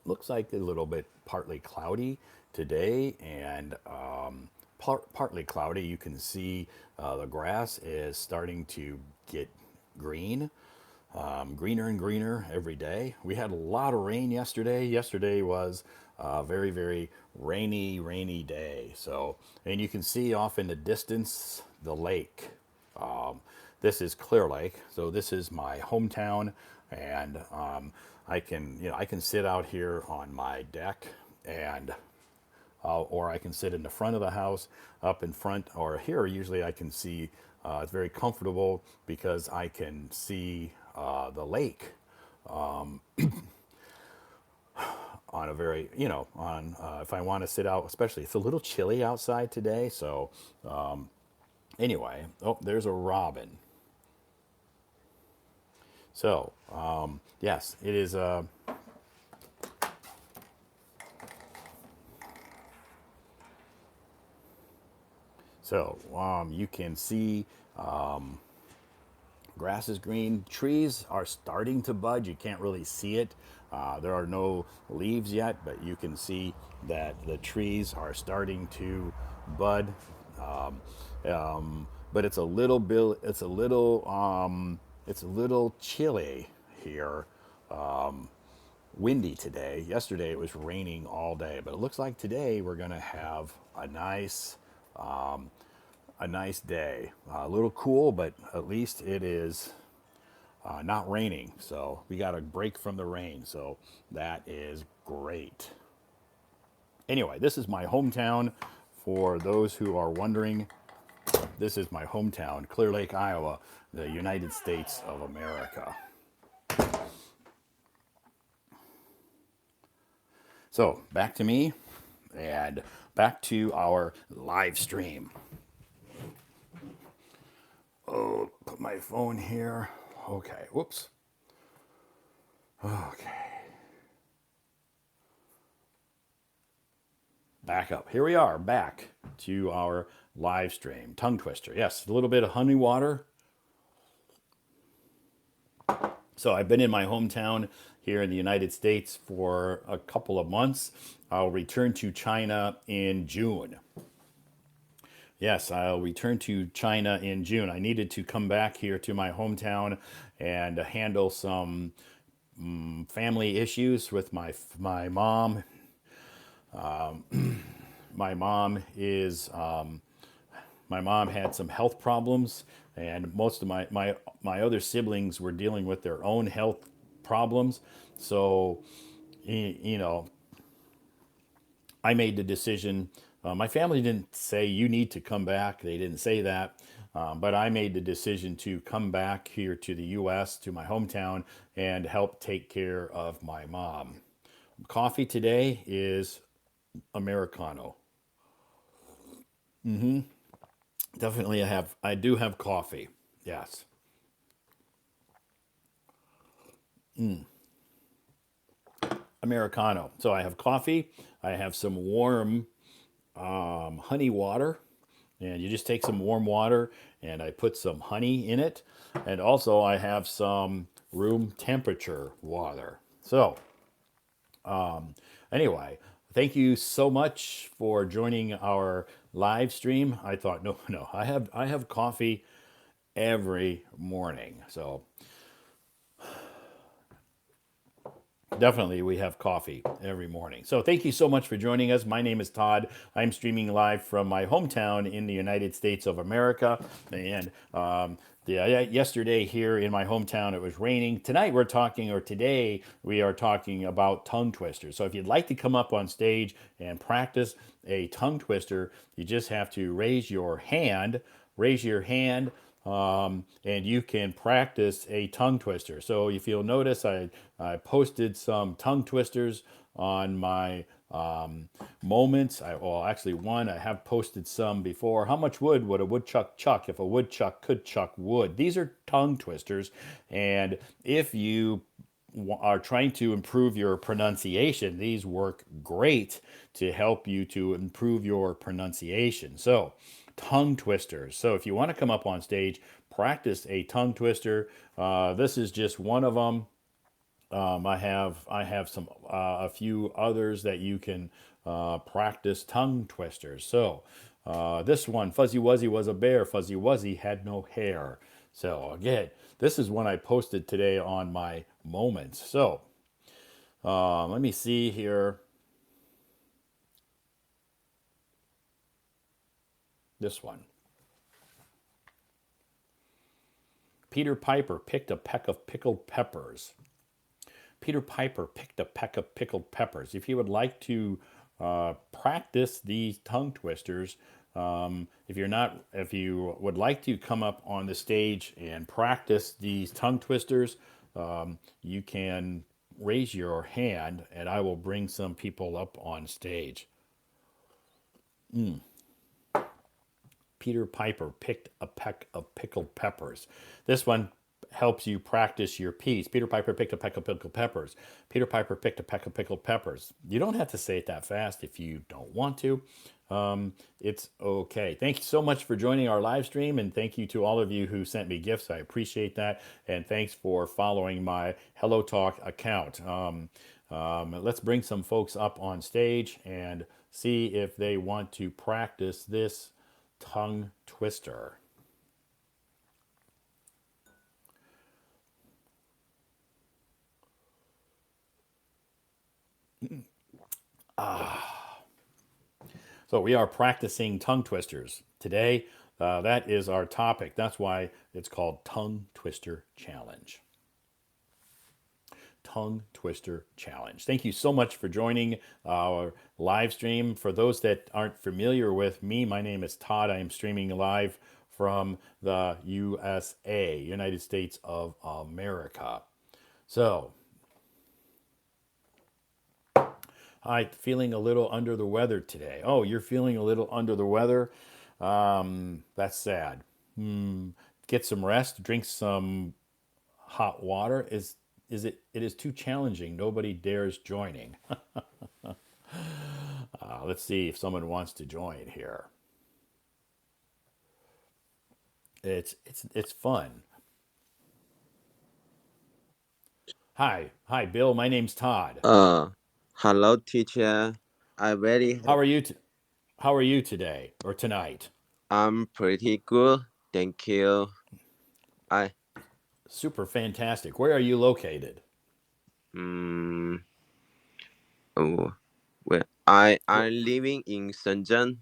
looks like a little bit partly cloudy today, and partly cloudy. You can see the grass is starting to get green, greener and greener every day. We had a lot of rain yesterday. Yesterday was a very, very rainy day. So, and you can see off in the distance the lake. Um, this is Clear Lake, so this is my hometown, and I can sit out here on my deck, and or I can sit in the front of the house, up in front, or here usually I can see. It's very comfortable because I can see the lake on a very, on if I want to sit out, especially it's a little chilly outside today. So anyway, oh, there's a robin. So yes, it is. You can see grass is green. Trees are starting to bud. You can't really see it. There are no leaves yet, but you can see that the trees are starting to bud. But it's a little bit. It's a little chilly here. Windy today. Yesterday it was raining all day, but it looks like today we're going to have a nice day. A little cool, but at least it is not raining. So we got a break from the rain. So that is great. Anyway, this is my hometown. For those who are wondering, this is my hometown, Clear Lake, Iowa, the United States of America. So back to me and back to our live stream. Oh, put my phone here. Okay, whoops. Okay. Back up. Here we are, back to our live stream. Tongue twister. Yes, a little bit of honey water. So I've been in my hometown here in the United States for a couple of months. I'll return to China in June. Yes, I'll return to China in June. I needed to come back here to my hometown and handle some family issues with my mom. My mom is my mom had some health problems, and most of my other siblings were dealing with their own health problems. So, you know, I made the decision. My family didn't say you need to come back. They didn't say that. But I made the decision to come back here to the U.S., to my hometown, and help take care of my mom. Coffee today is Americano. Definitely I do have coffee. Yes. Americano. So I have coffee. I have some warm honey water, and you just take some warm water and I put some honey in it, and also I have some room temperature water. So anyway, thank you so much for joining our live stream. I thought, no, I have coffee every morning. So definitely, we have coffee every morning. So thank you so much for joining us. My name is Todd. I'm streaming live from my hometown in the United States of America. And yesterday here in my hometown, it was raining. Tonight we're talking, or today we are talking about tongue twisters. So if you'd like to come up on stage and practice a tongue twister, you just have to raise your hand. And you can practice a tongue twister. So if you'll notice, I posted some tongue twisters on my moments. Well, actually, one, I have posted some before. How much wood would a woodchuck chuck if a woodchuck could chuck wood? These are tongue twisters. And if you are trying to improve your pronunciation, these work great to help you to improve your pronunciation. So, tongue twisters. So, if you want to come up on stage, practice a tongue twister. This is just one of them. I have some a few others that you can practice tongue twisters. So this one, Fuzzy Wuzzy was a bear. Fuzzy Wuzzy had no hair. So again, this is one I posted today on my moments. So let me see here. This one. Peter Piper picked a peck of pickled peppers. Peter Piper picked a peck of pickled peppers. If you would like to practice these tongue twisters, if you would like to come up on the stage and practice these tongue twisters, you can raise your hand, and I will bring some people up on stage. Peter Piper picked a peck of pickled peppers. This one helps you practice your piece. Peter Piper picked a peck of pickled peppers. Peter Piper picked a peck of pickled peppers. You don't have to say it that fast if you don't want to. It's okay. Thank you so much for joining our live stream, and thank you to all of you who sent me gifts. I appreciate that, and thanks for following my Hello Talk account. Let's bring some folks up on stage and see if they want to practice this tongue twister. So we are practicing tongue twisters today. That is our topic. That's why it's called Tongue Twister Challenge. Tongue Twister Challenge. Thank you so much for joining our live stream. For those that aren't familiar with me, my name is Todd. I am streaming live from the USA, United States of America. So, hi, feeling a little under the weather today. Oh, you're feeling a little under the weather? That's sad. Get some rest, drink some hot water. It is too challenging. Nobody dares joining. Let's see if someone wants to join here. It's fun. Hi, Bill. My name's Todd. Uh, Hello, teacher. I very, How are you? How are you today or tonight? I'm pretty good. Thank you. I, Super fantastic. Where are you located? mm, oh, well, Wh- I'm living in Shenzhen.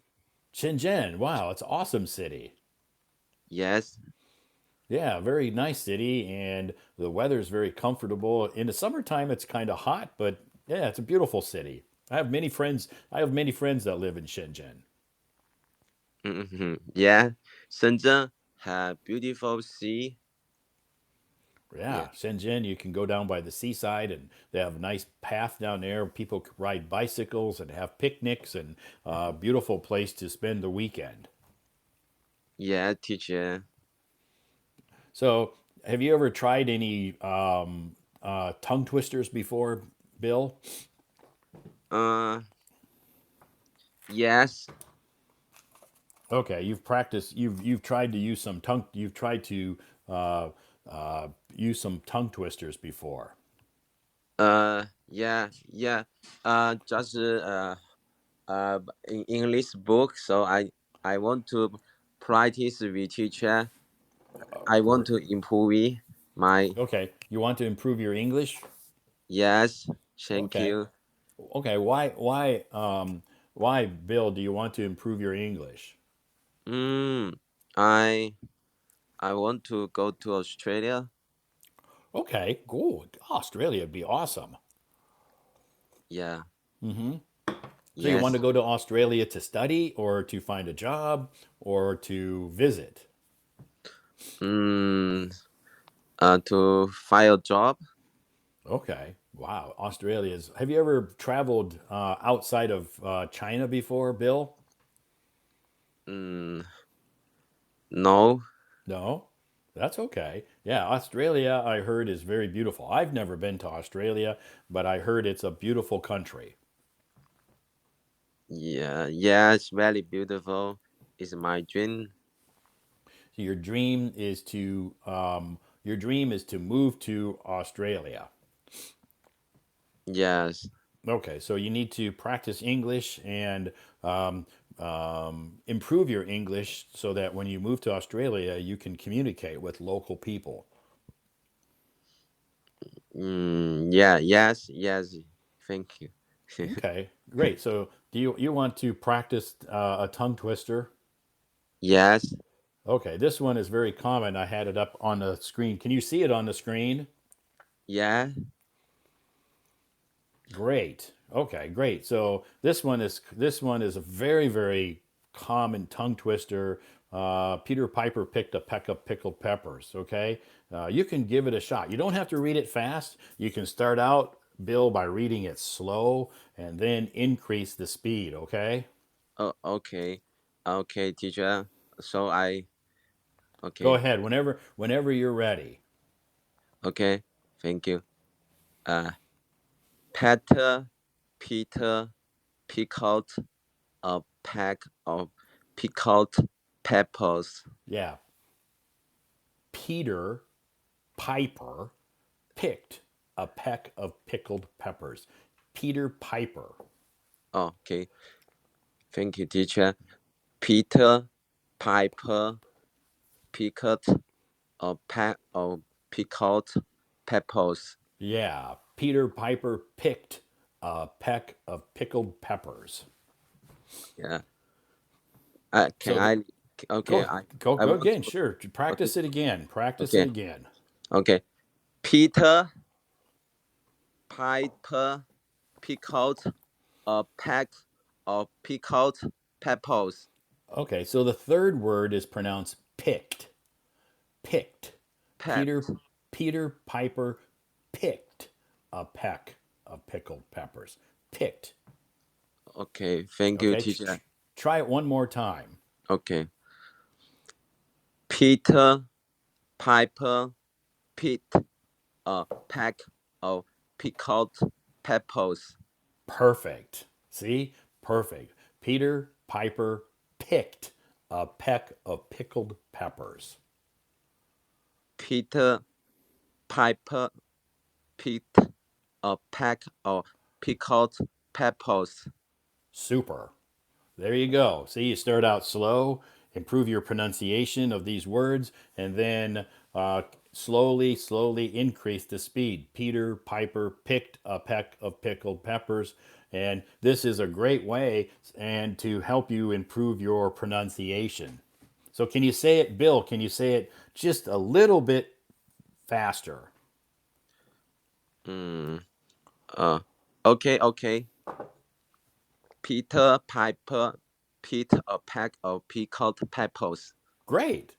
Shenzhen. Wow, it's an awesome city. Yes, Yeah, very nice city, and the weather's very comfortable. In the summertime, it's kind of hot, but yeah, it's a beautiful city. I have many friends. I have many friends that live in Shenzhen. yeah. Shenzhen have beautiful sea. Yeah, Yeah, Shenzhen, you can go down by the seaside, and they have a nice path down there. People can ride bicycles and have picnics, and beautiful place to spend the weekend. yeah, teacher. So, have you ever tried any tongue twisters before, Bill? Uh, yes. Okay, you've practiced. You've tried to use some tongue. You've tried to uh, use some tongue twisters before. Yeah. Just in English book. So I want to practice with teacher. I want to improve my. Okay, you want to improve your English? Yes, thank Okay, you. okay. Why, Bill? Do you want to improve your English? Mm, I I want to go to Australia. Okay, cool. Australia would be awesome. Yeah, So you want to yes. go to Australia to study, or to find a job, or to visit? Mm, to find a job. Okay. Wow. Australia's. Have you ever traveled outside of China before, Bill? Mm, no. No. That's okay. Yeah, Australia, I heard, is very beautiful. I've never been to Australia, but I heard it's a beautiful country. Yeah, it's very beautiful. It's my dream. So your dream is to move to Australia. Yes. Okay, so you need to practice English and um, improve your English so that when you move to Australia, you can communicate with local people. Yeah. Yes. Yes. Thank you. Okay, great. So do you want to practice a tongue twister? Yes. Okay, this one is very common. I had it up on the screen. Can you see it on the screen? Yeah. Great. Okay, great. So this one is a very common tongue twister. Peter Piper picked a peck of pickled peppers. Okay, you can give it a shot. You don't have to read it fast. You can start out, Bill, by reading it slow and then increase the speed. Okay. Oh, okay. Okay, teacher. So I Go okay. ahead whenever you're ready. Okay. Thank you. Uh, Peter Peter picked out a pack of pickled peppers. Yeah. Peter Piper picked a peck of pickled peppers. Peter Piper. Oh, okay. Thank you, teacher. Peter Piper picked a pack of pickled peppers. Yeah, Peter Piper picked a peck of pickled peppers. Yeah. Can So the, I? Okay. go I go want again. to. Sure, Okay. practice it again. Practice it Okay. again. Okay. Peter Piper pickled a pack of pickled peppers. Okay, so the third word is pronounced picked. Picked. Peter Pepped. Peter Piper picked a peck of pickled peppers. Picked. Okay. Thank you, Okay, teacher. try it one more time. Okay. Peter Piper picked a pack of pickled peppers. Perfect. See? Perfect. Peter Piper picked a peck of pickled peppers. Peter Piper picked a pack of pickled peppers. Super. There you go. See, you start out slow, improve your pronunciation of these words, and then slowly increase the speed. Peter Piper picked a peck of pickled peppers. And this is a great way and to help you improve your pronunciation. So can you say it, Bill? Can you say it just a little bit faster? Mm, uh, okay. Peter Piper picked a pack of pickled peppers. Great.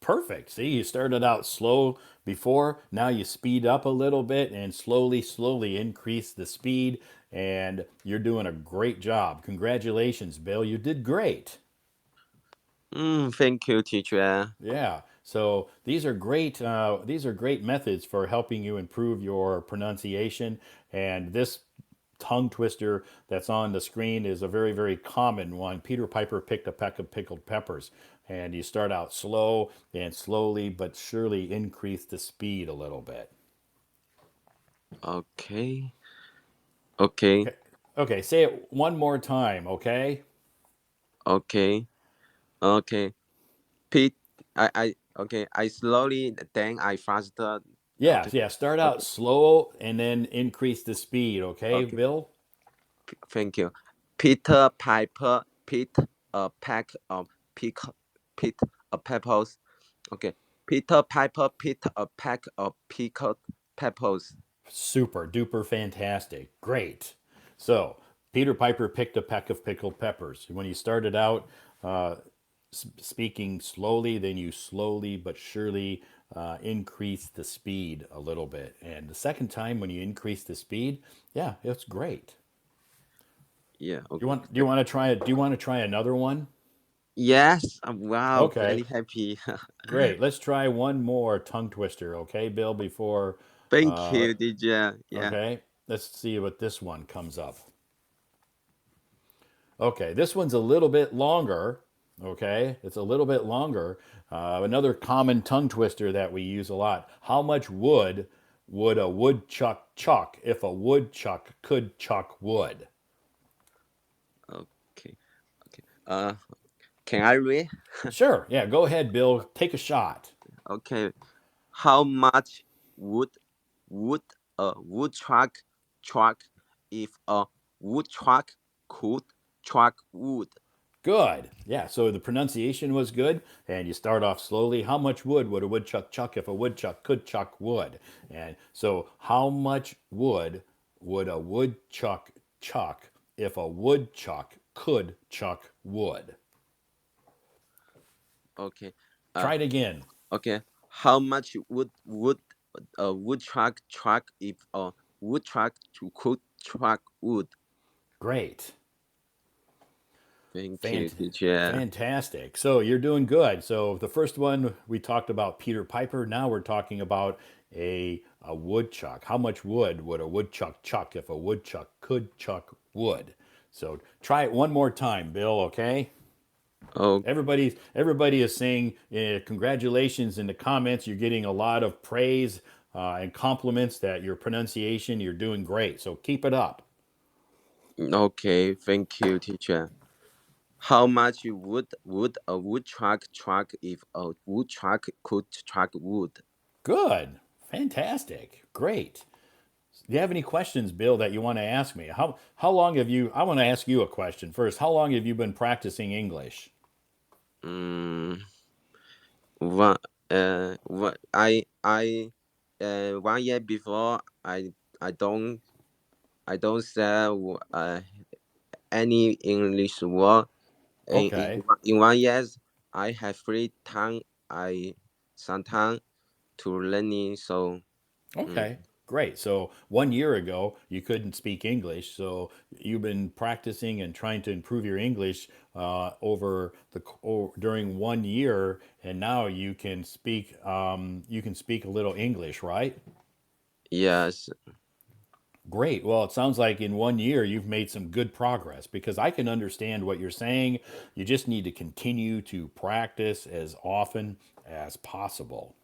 Perfect. See, you started out slow before. Now you speed up a little bit and slowly increase the speed. And you're doing a great job. Congratulations, Bill. You did great. Thank you, teacher. Yeah. So these are great. These are great methods for helping you improve your pronunciation. And this tongue twister that's on the screen is a very common one. Peter Piper picked a peck of pickled peppers. And you start out slow and slowly but surely increase the speed a little bit. Okay, okay, Okay. Okay. Say it one more time. Okay. okay, okay. Pete, okay. I slowly, then I faster. Yeah. Okay, Yeah. Start out okay, slow and then increase the speed. Okay, okay. Bill? Thank you. Peter Piper picked a pack of pick, picked a peppers. Okay. Peter Piper picked a pack of pickled peppers. Super duper fantastic. Great. So, Peter Piper picked a peck of pickled peppers. When you started out uh, speaking slowly, then you slowly but surely increase the speed a little bit. And the second time, when you increase the speed, yeah, it's great. Yeah. Do you want? Do you want to try it? Do you want to try another one? Yes. Wow. Okay, Very happy. great. Let's try one more tongue twister. Okay, Bill. Before, Thank uh, you, DJ. Yeah. okay, let's see what this one comes up. Okay, this one's a little bit longer. Okay, it's a little bit longer. Another common tongue twister that we use a lot. How much wood would a woodchuck chuck if a woodchuck could chuck wood? Okay. Okay. Can I read? Sure. Yeah, go ahead, Bill. Take a shot. Okay. How much would a woodchuck chuck if a woodchuck could chuck wood? Good. Yeah, so the pronunciation was good, and you start off slowly. How much wood would a woodchuck chuck if a woodchuck could chuck wood? And so, how much wood would a woodchuck chuck if a woodchuck could chuck wood? Okay. Try Uh. it again. Okay. How much would a woodchuck chuck if a woodchuck could chuck wood? Great. Thank you, Fant- teacher. Fantastic. So you're doing good. So the first one we talked about Peter Piper. Now we're talking about a woodchuck. How much wood would a woodchuck chuck if a woodchuck could chuck wood? So try it one more time, Bill. Okay. Oh, Everybody is saying congratulations in the comments. You're getting a lot of praise and compliments that your pronunciation. You're doing great. So keep it up. okay. Thank you, teacher. How much would a woodchuck chuck if a woodchuck could chuck wood? Good. Fantastic. Great. Do you have any questions, Bill, that you want to ask me? How long have you? I want to ask you a question first. How long have you been practicing English? Mm, one what I 1 year before I don't say any English word. Okay. In 1 year, I have free time. I sometimes to learning. So mm, Okay. Great. So 1 year ago, you couldn't speak English. So you've been practicing and trying to improve your English during 1 year, and now you can speak. You can speak a little English, right? yes, Great. Well, it sounds like in 1 year you've made some good progress because I can understand what you're saying. You just need to continue to practice as often as possible.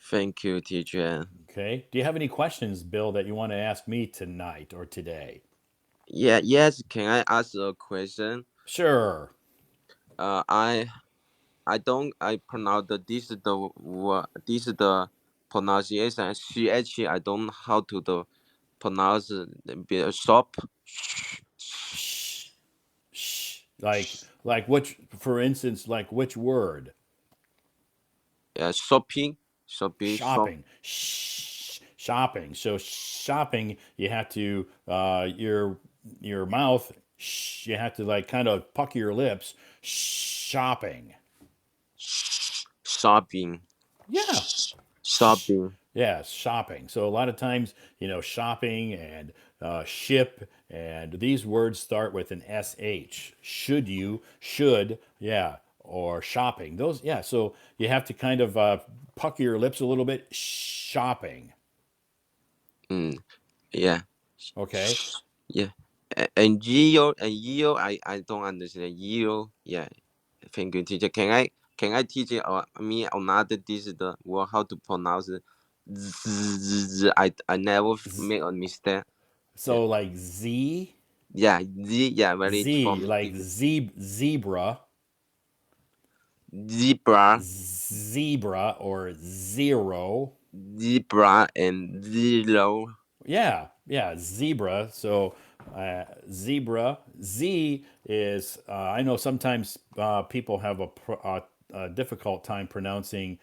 thank you, teacher. Okay. Do you have any questions, Bill, that you want to ask me tonight or today? Yeah, yes. Can I ask a question? Sure. Uh, I I pronounce the word this the pronunciation. I don't how to the pronounce the shop. Shh. Shh. Like which, for instance, like which word? Shopping, shop. Shopping. Shh. Shopping. So shopping, you have to your mouth. Shh, you have to like kind of pucker your lips. Shopping. Shopping, Yeah. Shh. shopping. Yeah, shopping. So a lot of times, shopping and ship and these words start with an sh. Should you? Should. Yeah. Or shopping. Those. Yeah. So you have to kind of pucker your lips a little bit. Shopping. Mm, yeah, Okay. yeah. And Geo, I don't understand Geo. Yeah, thank you, teacher. Can I teach you me another this the word how to pronounce it? I never Z- make a mistake. Yeah, so like z, yeah, yeah, very for z, me like difficult. zebra, Zebra, zebra or zero. zebra, and zero. Yeah, yeah, zebra. So zebra. Z is. I know sometimes people have a difficult time pronouncing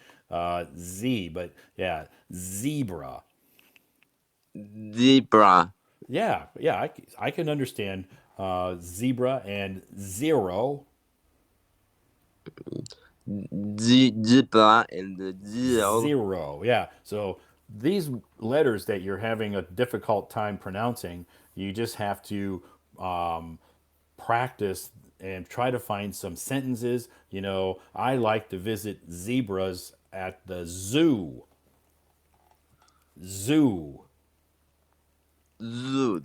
Z, but yeah, zebra. Zebra, Yeah, yeah, I can understand zebra and zero. zebra, and zero. Zero. Yeah. So these letters that you're having a difficult time pronouncing, you just have to um, practice and try to find some sentences. I like to visit zebras at the zoo. Zoo. Zoo,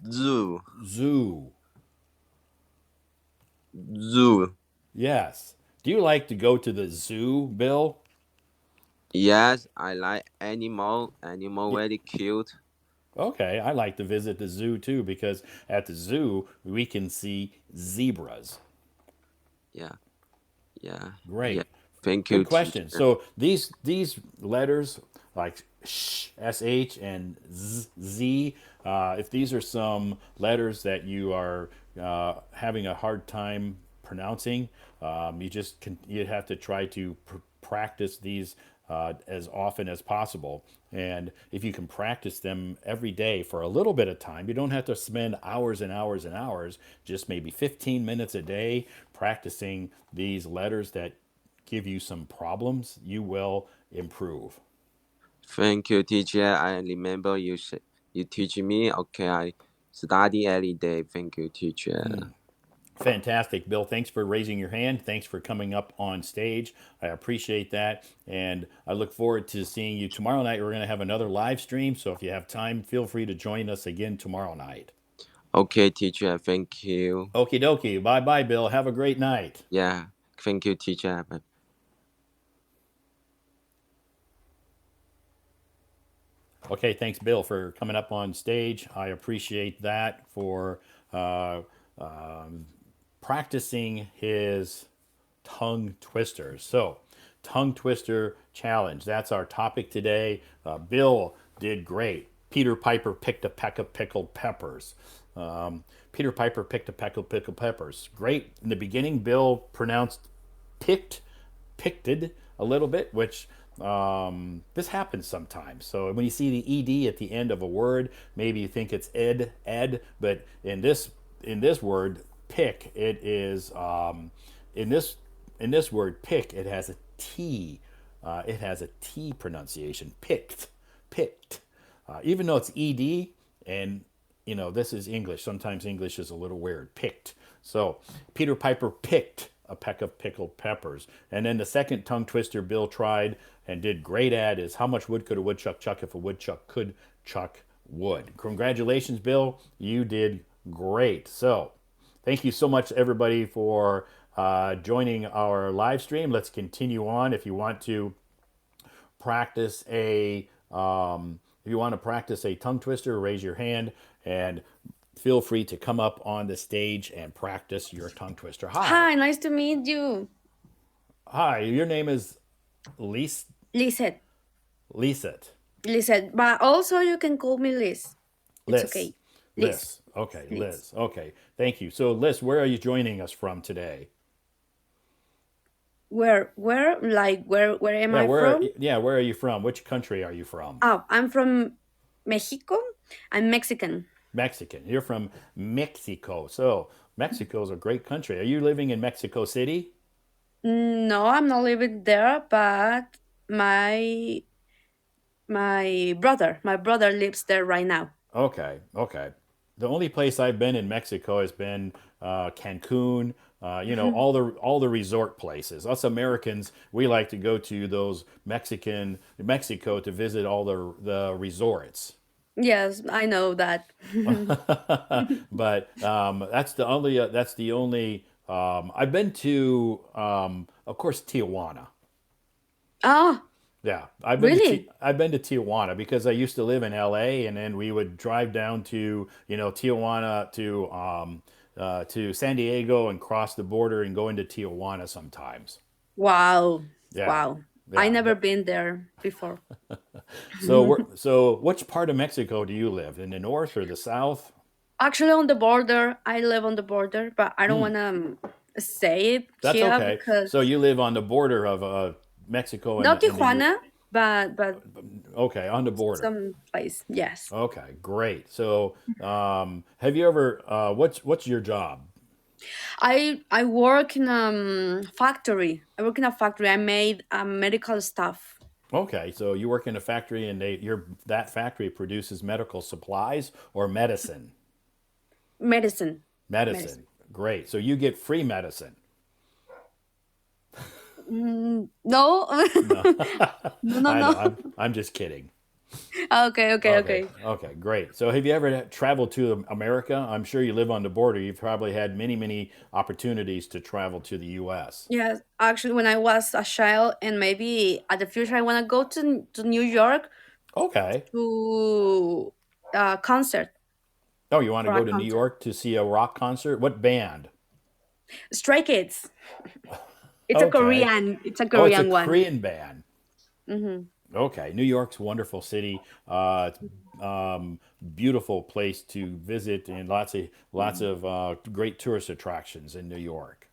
Zoo. zoo. Yes. Do you like to go to the zoo, Bill? Yes, I like animal. Animal Y- very cute. Okay, I like to visit the zoo too because at the zoo we can see zebras. Yeah, yeah, yeah. Great. Thank you, Good question. teacher. So these letters like sh, and z, if these are some letters that you are having a hard time pronouncing, you have to try to practice these as often as possible. And if you can practice them every day for a little bit of time, you don't have to spend hours and hours and hours, just maybe 15 minutes a day practicing these letters that give you some problems, you will improve. Thank you, teacher. I remember you teach me. Okay, I study every day. Thank you, teacher. Fantastic, Bill. Thanks for raising your hand. Thanks for coming up on stage. I appreciate that. And I look forward to seeing you tomorrow night. We're going to have another live stream. So if you have time, feel free to join us again tomorrow night. Okay, teacher. Thank you. Okie dokie. Bye bye, Bill. Have a great night. Yeah. Thank you, teacher. Bye. Okay, thanks, Bill, for coming up on stage. I appreciate that for uh, practicing his tongue twisters. So, tongue twister challenge. That's our topic today. Bill did great. Peter Piper picked a peck of pickled peppers. Peter Piper picked a peck of pickled peppers. Great. In the beginning, Bill pronounced picked, picked a little bit, which this happens sometimes. So when you see the ed at the end of a word, maybe you think it's ed, but in this word pick, it is in this word pick, it has a t. It has a t pronunciation. Picked. Even though it's ed, and this is English. Sometimes English is a little weird. Picked. So Peter Piper picked a peck of pickled peppers. And then the second tongue twister Bill tried and did great at is how much wood could a woodchuck chuck if a woodchuck could chuck wood? Congratulations, Bill. You did great. So thank you so much, everybody, for joining our live stream. Let's continue on. Practice a if you want to practice a tongue twister, raise your hand and feel free to come up on the stage and practice your tongue twister. Hi. Hi, nice to meet you. Hi, your name is Lise. Lisette. Lisette. Lisette. But also you can call me Liz. It's Liz. okay. Liz. Liz. Okay, Liz. Liz. Okay, thank you. So, Liz, where are you joining us from today? Where am I from? Where are you from? Which country are you from? Oh, I'm from Mexico. I'm Mexican. Mexican. You're from Mexico. So, Mexico is a great country. Are you living in Mexico City? No, I'm not living there, but my brother lives there right now. Okay, okay. The only place I've been in Mexico has been Cancun. All the resort places. Us Americans, we like to go to those Mexico to visit all the resorts. Yes, I know that. But that's the only. I've been to, of course, Tijuana. Oh, Yeah, I've been to really? I've been to Tijuana because I used to live in LA, and then we would drive down to Tijuana to San Diego and cross the border and go into Tijuana sometimes. Wow. Yeah, Wow. I yeah. never been there before. So which part of Mexico do you live? In the north or the south? Actually, on the border, I live on the border, but I don't want to say it That's here okay. So because you live on the border of Mexico and not the U. Tijuana, but Okay, on the border. some place. Yes, Okay, great. So have you ever? What's your job? I work in factory. I work in a factory. I made medical stuff, Okay, so you work in a factory, and that factory produces medical supplies or medicine. medicine, medicine. Medicine. Great. So you get free medicine. No, no, No, no, I know. no. I'm just kidding. Okay, okay, Okay, okay. okay, great. So have you ever traveled to America? I'm sure you live on the border. You've probably had many, many opportunities to travel to the U.S. Yes, actually, when I was a child, and maybe at the future, I want to go to New York Okay. to a concert Oh, you want to for a go to New concert. York to see a rock concert? What band? Stray Kids. It's a Okay. Korean. It's a Oh, it's a Korean one. Korean band. Hmm. Okay. New York's a wonderful city. It's beautiful place to visit and lots of great tourist attractions in New York.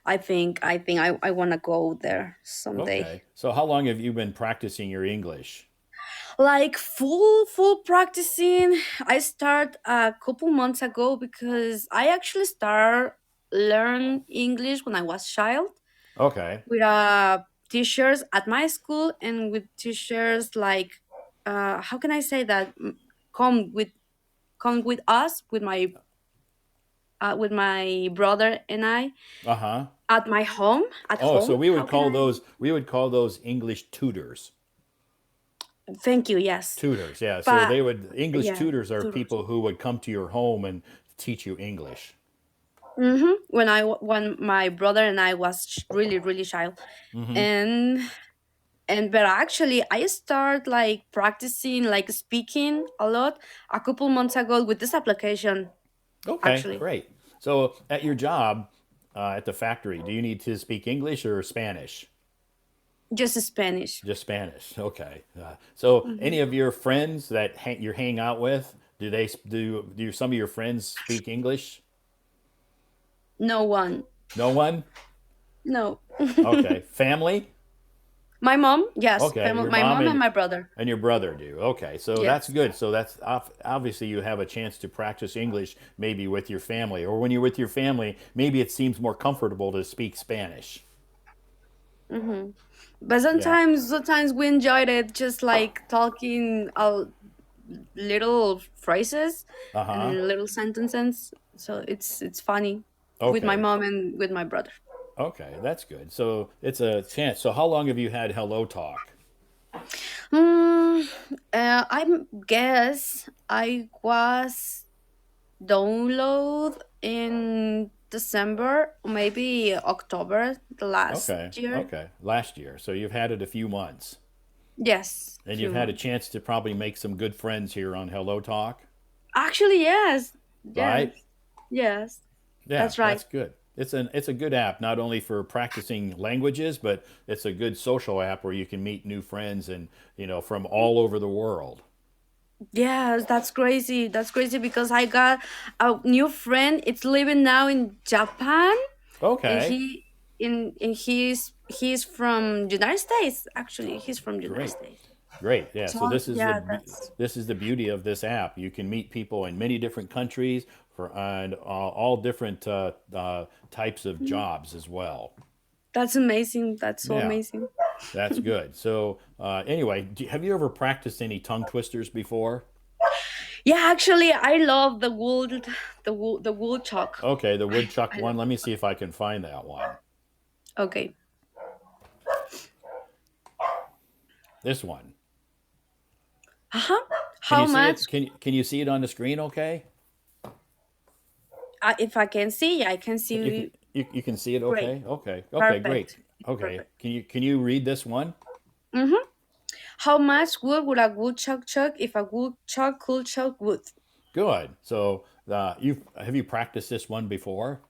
I think I want to go there someday. Okay. So how long have you been practicing your English? Like full practicing. I start a couple months ago because I actually start learn English when I was child Okay. with teachers at my school and with teachers like how can I say that come with come with us with my brother and I Uh-huh. at my home at Oh, home. so we How would can call I? those English tutors. Thank you. Yes, Tutors, yeah. So but they would English yeah, tutors are tutors. people who would come to your home and teach you English. When my brother and I was really child, Mm-hmm. and but actually I start like practicing like speaking a lot a couple months ago with this application. Okay, Actually, great. So at your job, at the factory, do you need to speak English or Spanish? just Spanish. Just Spanish. Okay. So any Hmm. of your friends that you hang out with, do some of your friends speak English? No one. No one? No. Okay. Family? My mom, yes, Okay, your my mom mom and my brother. and your brother do. Okay, so that's Yes. good. So that's obviously you have a chance to practice English maybe with your family, or when you're with your family, maybe it seems more comfortable to speak Spanish. Hmm. But Yeah. sometimes we enjoyed it, just like talking little phrases Uh huh. and little sentences. So it's funny with my Okay. mom and with my brother. Okay, that's good. So it's a chance. So how long have you had Hello Talk? Mm, I guess I was download in December, maybe October the last Okay. year. Okay. Last year. So you've had it a few months, Yes, and few you've had a months. chance to probably make some good friends here on Hello Talk, Actually, yes, yes, right? yes. Yeah, That's right. that's good. It's a good app not only for practicing languages, but it's a good social app where you can meet new friends and from all over the world. Yes, that's crazy. That's crazy because I got a new friend. It's living now in Japan, and Okay, he's from United States. Actually, he's from United great, States. great. Yeah, So so this is yeah, that's this is the beauty of this app. You can meet people in many different countries for and all different types of jobs as well. that's amazing. That's so Yeah, amazing. that's good. So anyway, have you ever practiced any tongue twisters before? Yeah, actually, I love the wool chalk. Okay, the woodchuck I one. love. Let me see if I can find that one. Okay. This one. Uh-huh. Can How you see much? it? Can you see it on the screen? Okay. If I can see, I can You can see. you can see it. Great. Okay. Okay. Okay. Great. Perfect. It's Okay. perfect. Can you read this one? Mm-hmm. How much wood would a woodchuck chuck if a woodchuck could chuck wood? Good. So you have you practiced this one before?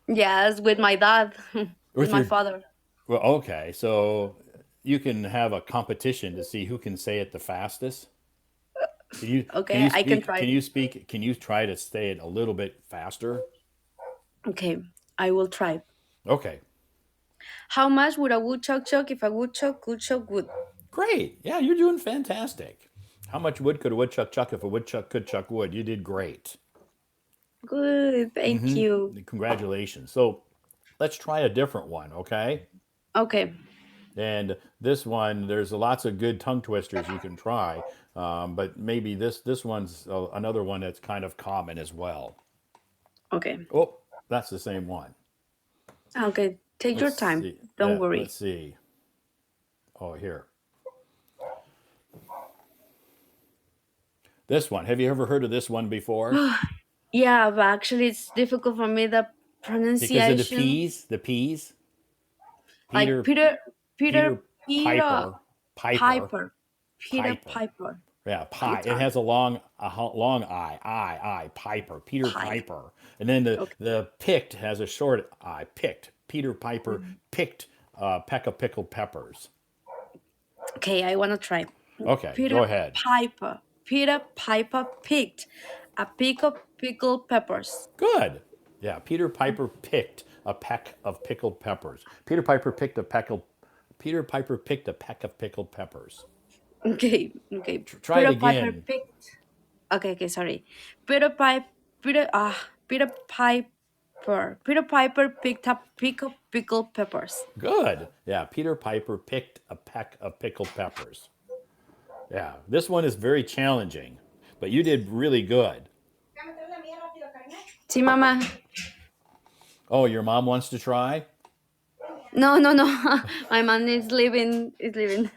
Yes, with my dad, with With my your father. well, okay. So you can have a competition to see who can say it the fastest. Can you can Okay, you I can speak? try. Can you speak? Can you try to say it a little bit faster? Okay, I will try. Okay. How much would a woodchuck chuck if a woodchuck could chuck wood? Great. Yeah, you're doing fantastic. How much wood could a woodchuck chuck if a woodchuck could chuck wood? You did great. Good, thank you. Congratulations. So let's try a different one, okay? Okay, And this one, there's lots of good tongue twisters you can try, but maybe this one's another one that's kind of common as well. okay, Oh, that's the same one. okay. Take your Let's time. see. Don't Let's worry. see. Oh, here. This one. Have you ever heard of this one before? Yeah, but actually it's difficult for me the Because of the pronunciation. P's, the P's. Like Peter Peter Peter Peter Piper, Piper, Piper. Peter Piper. Piper. Yeah, pie. It Peter has a long I. Piper, Peter Piper. Piper, and then Okay. the picked has a short I. Picked. Peter Piper Mm. picked a peck of pickled peppers. Okay, I wanna try. Okay, go Peter ahead. Piper. Peter Piper picked a peck of pickled peppers. Good. Yeah, Peter Piper picked a peck of pickled peppers. Peter Piper picked a peck of pickled peppers. Okay, okay. Try it Peter Piper again. picked. Okay, okay, sorry. Peter Piper. Peter Piper. Peter Piper picked up pickled peppers. Good. Yeah, Peter Piper picked a peck of pickled peppers. Yeah, this one is very challenging, but you did really good. Sí, mamá. Oh, your mom wants to try? No, no, no. My mom is leaving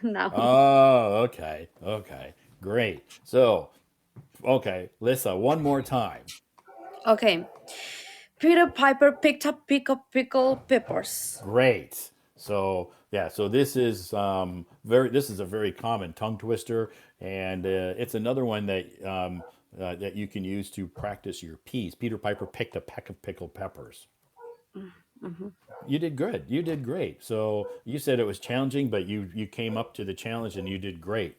now. Oh, okay. Okay. Great. So, okay, Lisa, one more time. Okay. Peter Piper picked up pickled peppers. Great. So, yeah, so this is a very common tongue twister, and it's another one that you can use to practice your P's. Peter Piper picked a peck of pickled peppers. Mm-hmm. You did good. You did great. So you said it was challenging, but you came up to the challenge and you did great.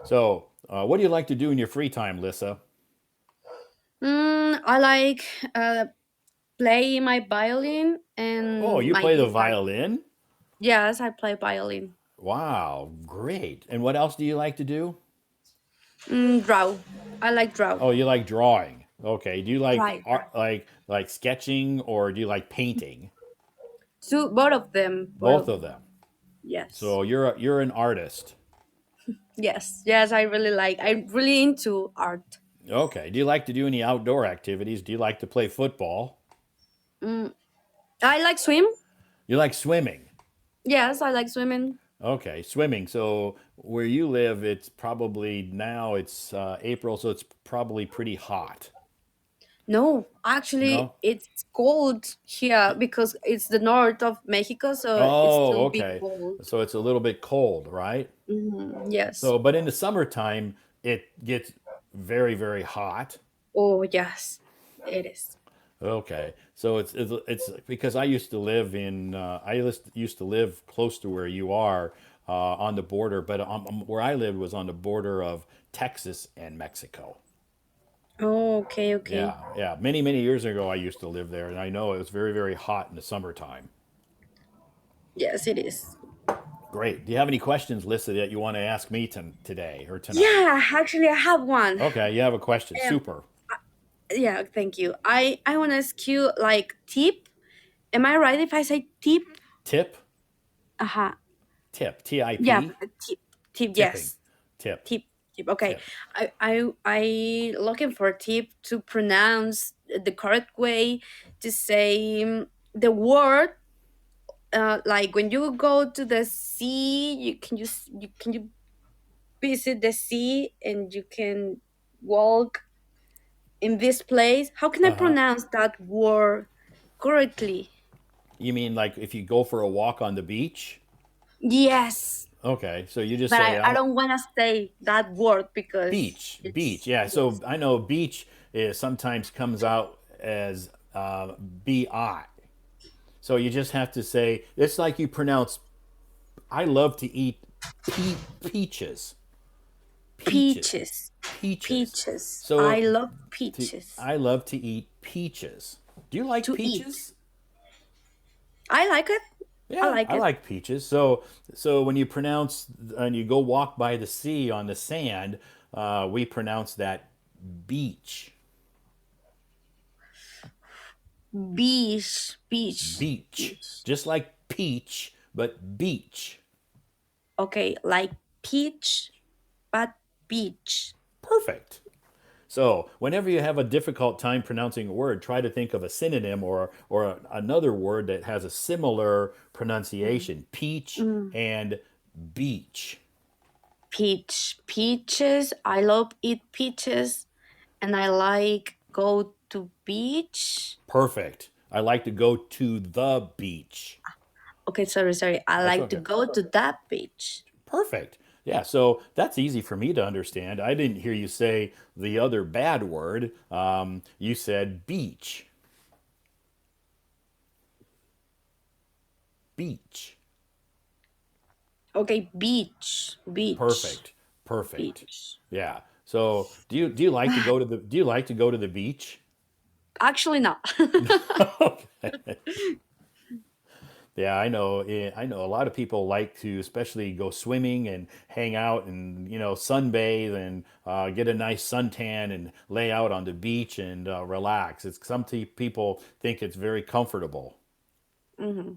So, what do you like to do in your free time, Lissa? I like play my violin Oh, and you my play the guitar. violin? Yes, I play violin. Wow, great. And what else do you like to do? Draw. I like draw. Oh, you like drawing. Okay. Do you like Right, art, right. like sketching, or do you like painting? So both of them. Both Both of of them. them. Yes. So you're an artist. Yes. Yes. I really like. I'm really into art. Okay. Do you like to do any outdoor activities? Do you like to play football? Mm, I like swim. You like swimming? Yes, I like swimming. Okay, swimming. So where you live, it's probably now it's April, so it's probably pretty hot. No, actually, No? it's cold here because it's the north of Mexico, so it's Oh, still be okay. cold. So it's a little bit cold, right? Yes. So, but in the summertime, it gets very, very hot. Oh, yes, it is. Okay, so it's because I used to live used to live close to where you are on the border, but where I lived was on the border of Texas and Mexico. Oh, okay, okay. Yeah, yeah. Many years ago, I used to live there, and I know it was very, very hot in the summertime. Yes, it is. Great. Do you have any questions, Lisa, that you want to ask me today or tonight? Yeah, actually, I have one. Okay, you have a question. Um, Super. yeah, thank you. I want to ask you like tip. Am I right if I say tip? Tip, Uh-huh. tip, Yeah, TIP, tip. Tip, tipping, yes. tip, Tip. Tip. Okay. tip. I looking for a tip to pronounce the correct way to say the word. Like when you go to the sea, you visit the sea and you can walk in this place. How can I Uh huh. pronounce that word correctly? You mean like if you go for a walk on the beach? Yes, Okay, so you just but say I don't want to say that word because beach, beach. it's Yeah, so yes, I know beach is sometimes comes out as bi. So you just have to say it's like you pronounce. I love to eat peaches, peaches, peaches. peaches. Peaches. I So love peaches. I love to eat peaches. Do you like To eat. peaches? I like it. I Yeah, like I it. like peaches. So when you pronounce and you go walk by the sea on the sand, we pronounce that beach, Beach. Beach. beach, Beach. just like peach, but beach. Okay, like peach, but beach. Perfect. So whenever you have a difficult time pronouncing a word, try to think of a synonym or another word that has a similar Mm. pronunciation. Peach Mm. and beach. peaches. I love eat peaches, and I like go to beach. Perfect. I like to go to the beach. Okay, sorry. I That's like to okay. go to that beach. Perfect. Yeah, so that's easy for me to understand. I didn't hear you say the other bad word. You said beach. Beach. Okay, beach, Perfect. Perfect. beach. Yeah. So do you like to go to the do you like to go to the beach? Actually, not. Okay. Yeah, I know. I know a lot of people like to, especially go swimming and hang out and sunbathe and get a nice suntan and lay out on the beach and relax. It's people think it's very comfortable. Hmm.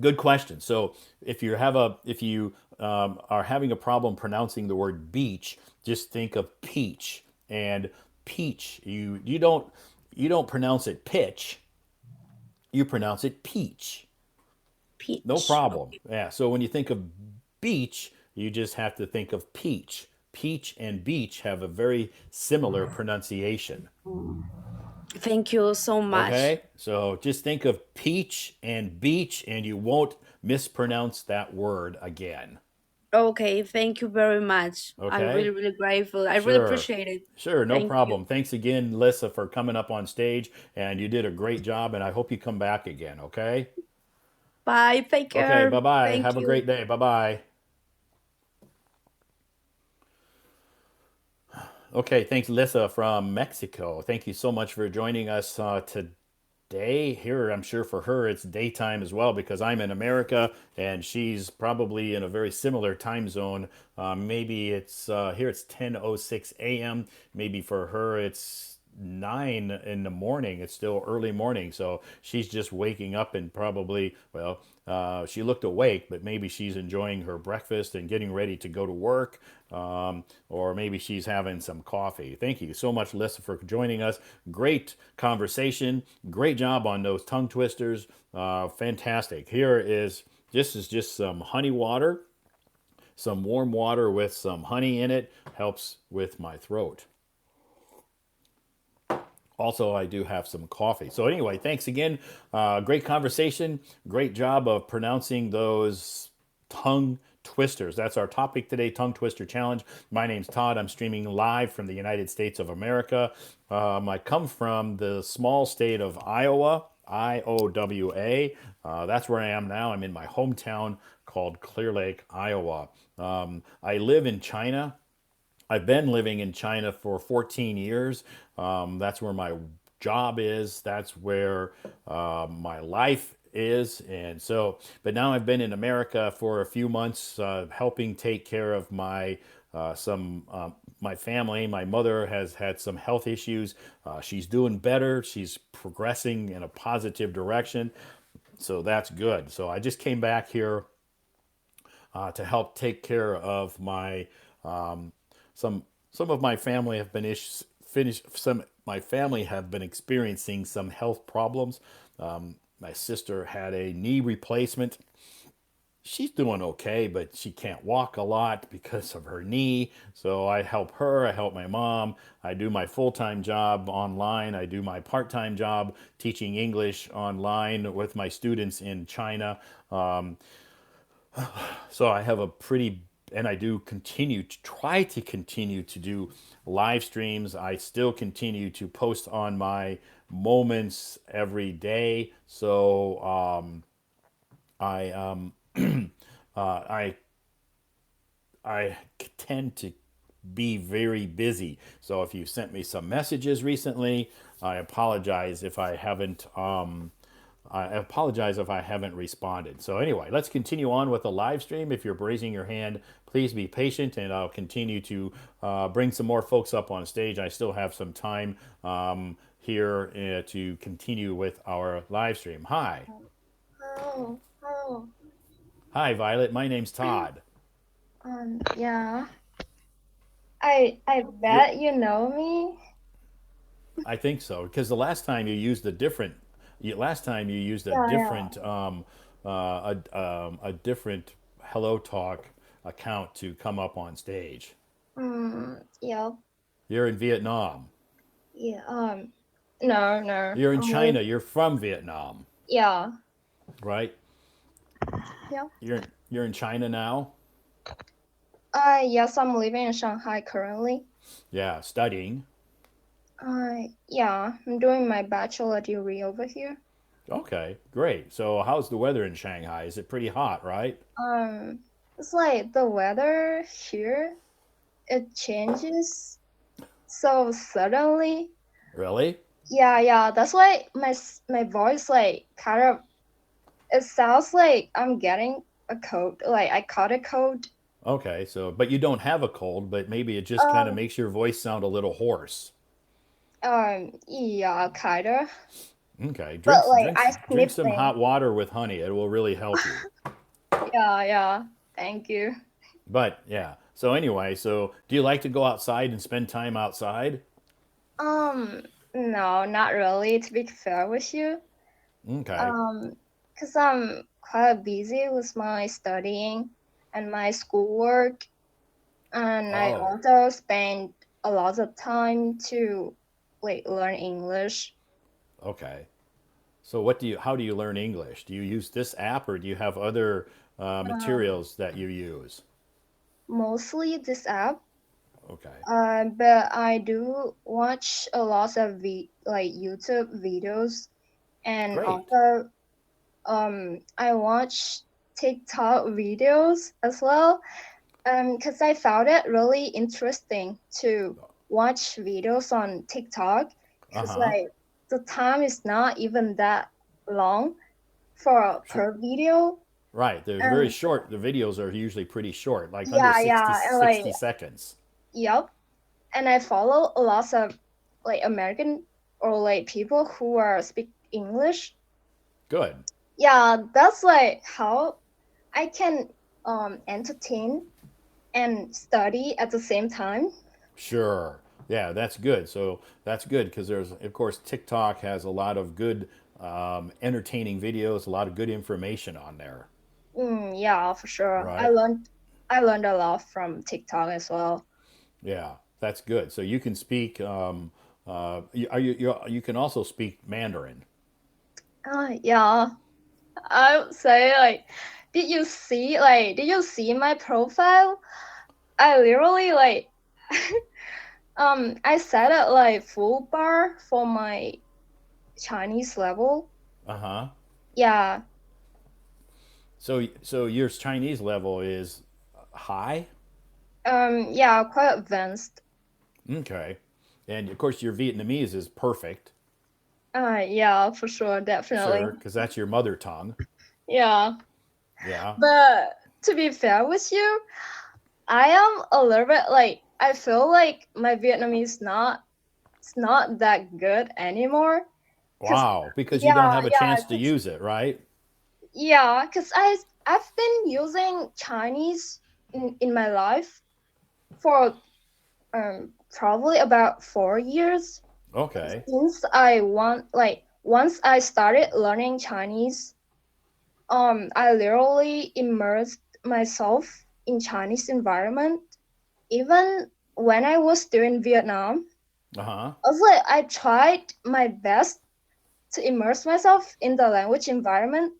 Good question. So if you are having a problem pronouncing the word beach, just think of peach and peach. You don't pronounce it pitch. You pronounce it peach. No Peach. problem. Yeah. So when you think of beach, you just have to think of peach. Peach and beach have a very similar pronunciation. Thank you so much. Okay? So just think of peach and beach and you won't mispronounce that word again. Okay, thank you very much. I'm Okay? really grateful. I really Sure. appreciate it. Sure, no Thank you. problem. Thanks again, Lissa, for coming up on stage and you did a great job and I hope you come back again, okay? Bye. Take Okay, care. bye-bye. Thank Have a you. great day. Bye-bye. Okay, thanks, Lissa from Mexico. Thank you so much for joining us today. Here, I'm sure for her it's daytime as well because I'm in America and she's probably in a very similar time zone. Maybe it's here it's 10:06 a.m. Maybe for her it's 9 in the morning. It's still early morning, so she's just waking up and probably she looked awake, but maybe she's enjoying her breakfast and getting ready to go to work, or maybe she's having some coffee. Thank you so much, Lissa, for joining us. Great conversation. Great job on those tongue twisters. Fantastic. This is just some honey water, some warm water with some honey in it. Helps with my throat. Also, I do have some coffee. So, anyway, thanks again. Great conversation. Great job of pronouncing those tongue twisters. That's our topic today, Tongue Twister Challenge. My name's Todd. I'm streaming live from the United States of America. I come from the small state of Iowa, Iowa. That's where I am now. I'm in my hometown called Clear Lake, Iowa. I live in China. I've been living in China for 14 years. That's where my job is. That's where my life is. And so, but now I've been in America for a few months, helping take care of my family. My mother has had some health issues. She's doing better. She's progressing in a positive direction. So that's good. So I just came back here to help take care of my some some of my family have been finished some my family have been experiencing some health problems. My sister had a knee replacement. She's doing okay, but she can't walk a lot because of her knee. So I help her, I help my mom. I do my full-time job online. I do my part-time job teaching English online with my students in China. So I have a pretty, and I do continue to try to continue to do live streams. I still continue to post on my moments every day. So I I tend to be very busy. So if you sent me some messages recently, I apologize if I haven't. I apologize if I haven't responded. So anyway, let's continue on with the live stream. If you're raising your hand, please be patient, and I'll continue to bring some more folks up on stage. I still have some time here to continue with our live stream. Hi, Oh, oh, hi, Violet. My name's Todd. yeah. I You're, bet you know me. I think so because the last time you used a different, last time you used a Yeah, yeah. different, a different Hello Talk account to come up on stage? Yeah. You're in Vietnam. Yeah. No, no. You're in I'm with, China. You're from Vietnam, yeah. right? Yeah. You're in China now. Yes, I'm living in Shanghai currently. Yeah, studying. Yeah, I'm doing my bachelor degree over here. Okay, great. So how's the weather in Shanghai? Is it pretty hot, right? Um, it's like the weather here, it changes so suddenly. Really? Yeah, yeah, that's why my voice like kind of it sounds like I'm getting a cold, like I caught a cold. Okay, so but you don't have a cold, but maybe it just kind of Um, makes your voice sound a little hoarse. yeah, kinda. Okay, But like I drink sleep some in. hot water with honey. It will really help you. Yeah, yeah. Thank you. But yeah. So anyway, so do you like to go outside and spend time outside? Um, no, not really, to be fair with you. Okay. Um, because I'm quite busy with my studying and my schoolwork, and I Oh, also spend a lot of time to like learn English. okay. So how do you learn English? Do you use this app or do you have other Um, materials that you use? Mostly this app. Okay. But I do watch a lot of like YouTube videos, and Great. also I watch TikTok videos as well. Because I found it really interesting to watch videos on TikTok. Because Uh-huh. like the time is not even that long for Sure. per video. Right. There's very And short. The videos are usually pretty short, like under yeah, yeah, and like 60 seconds. yep. And I follow a lot of like American or like people who are speak English. Good. Yeah, that's like how I can entertain and study at the same time. Sure. Yeah, that's good. So that's good because of course, TikTok has a lot of good, entertaining videos, a lot of good information on there. Yeah, for sure. Right. I learned a lot from TikTok as well. Yeah, that's good. So you can speak. Are you can also speak Mandarin. Yeah, I would say like, did you see my profile? I literally like I set it like full bar for my Chinese level. Uh huh. Yeah, So your Chinese level is high. yeah, quite advanced. Okay. And of course, your Vietnamese is perfect. Yeah, for sure, definitely. Sure, because that's your mother tongue. Yeah, Yeah. but to be fair with you, I am a little bit like I feel like my Vietnamese not it's not that good anymore. Cause Wow. Because you don't yeah, have a yeah, chance to use it, right? yeah, cause I've been using Chinese in my life for probably about 4 years. Okay. Since once I started learning Chinese, I literally immersed myself in Chinese environment. Even when I was still in Vietnam, Uh huh. I was like I tried my best to immerse myself in the language environment.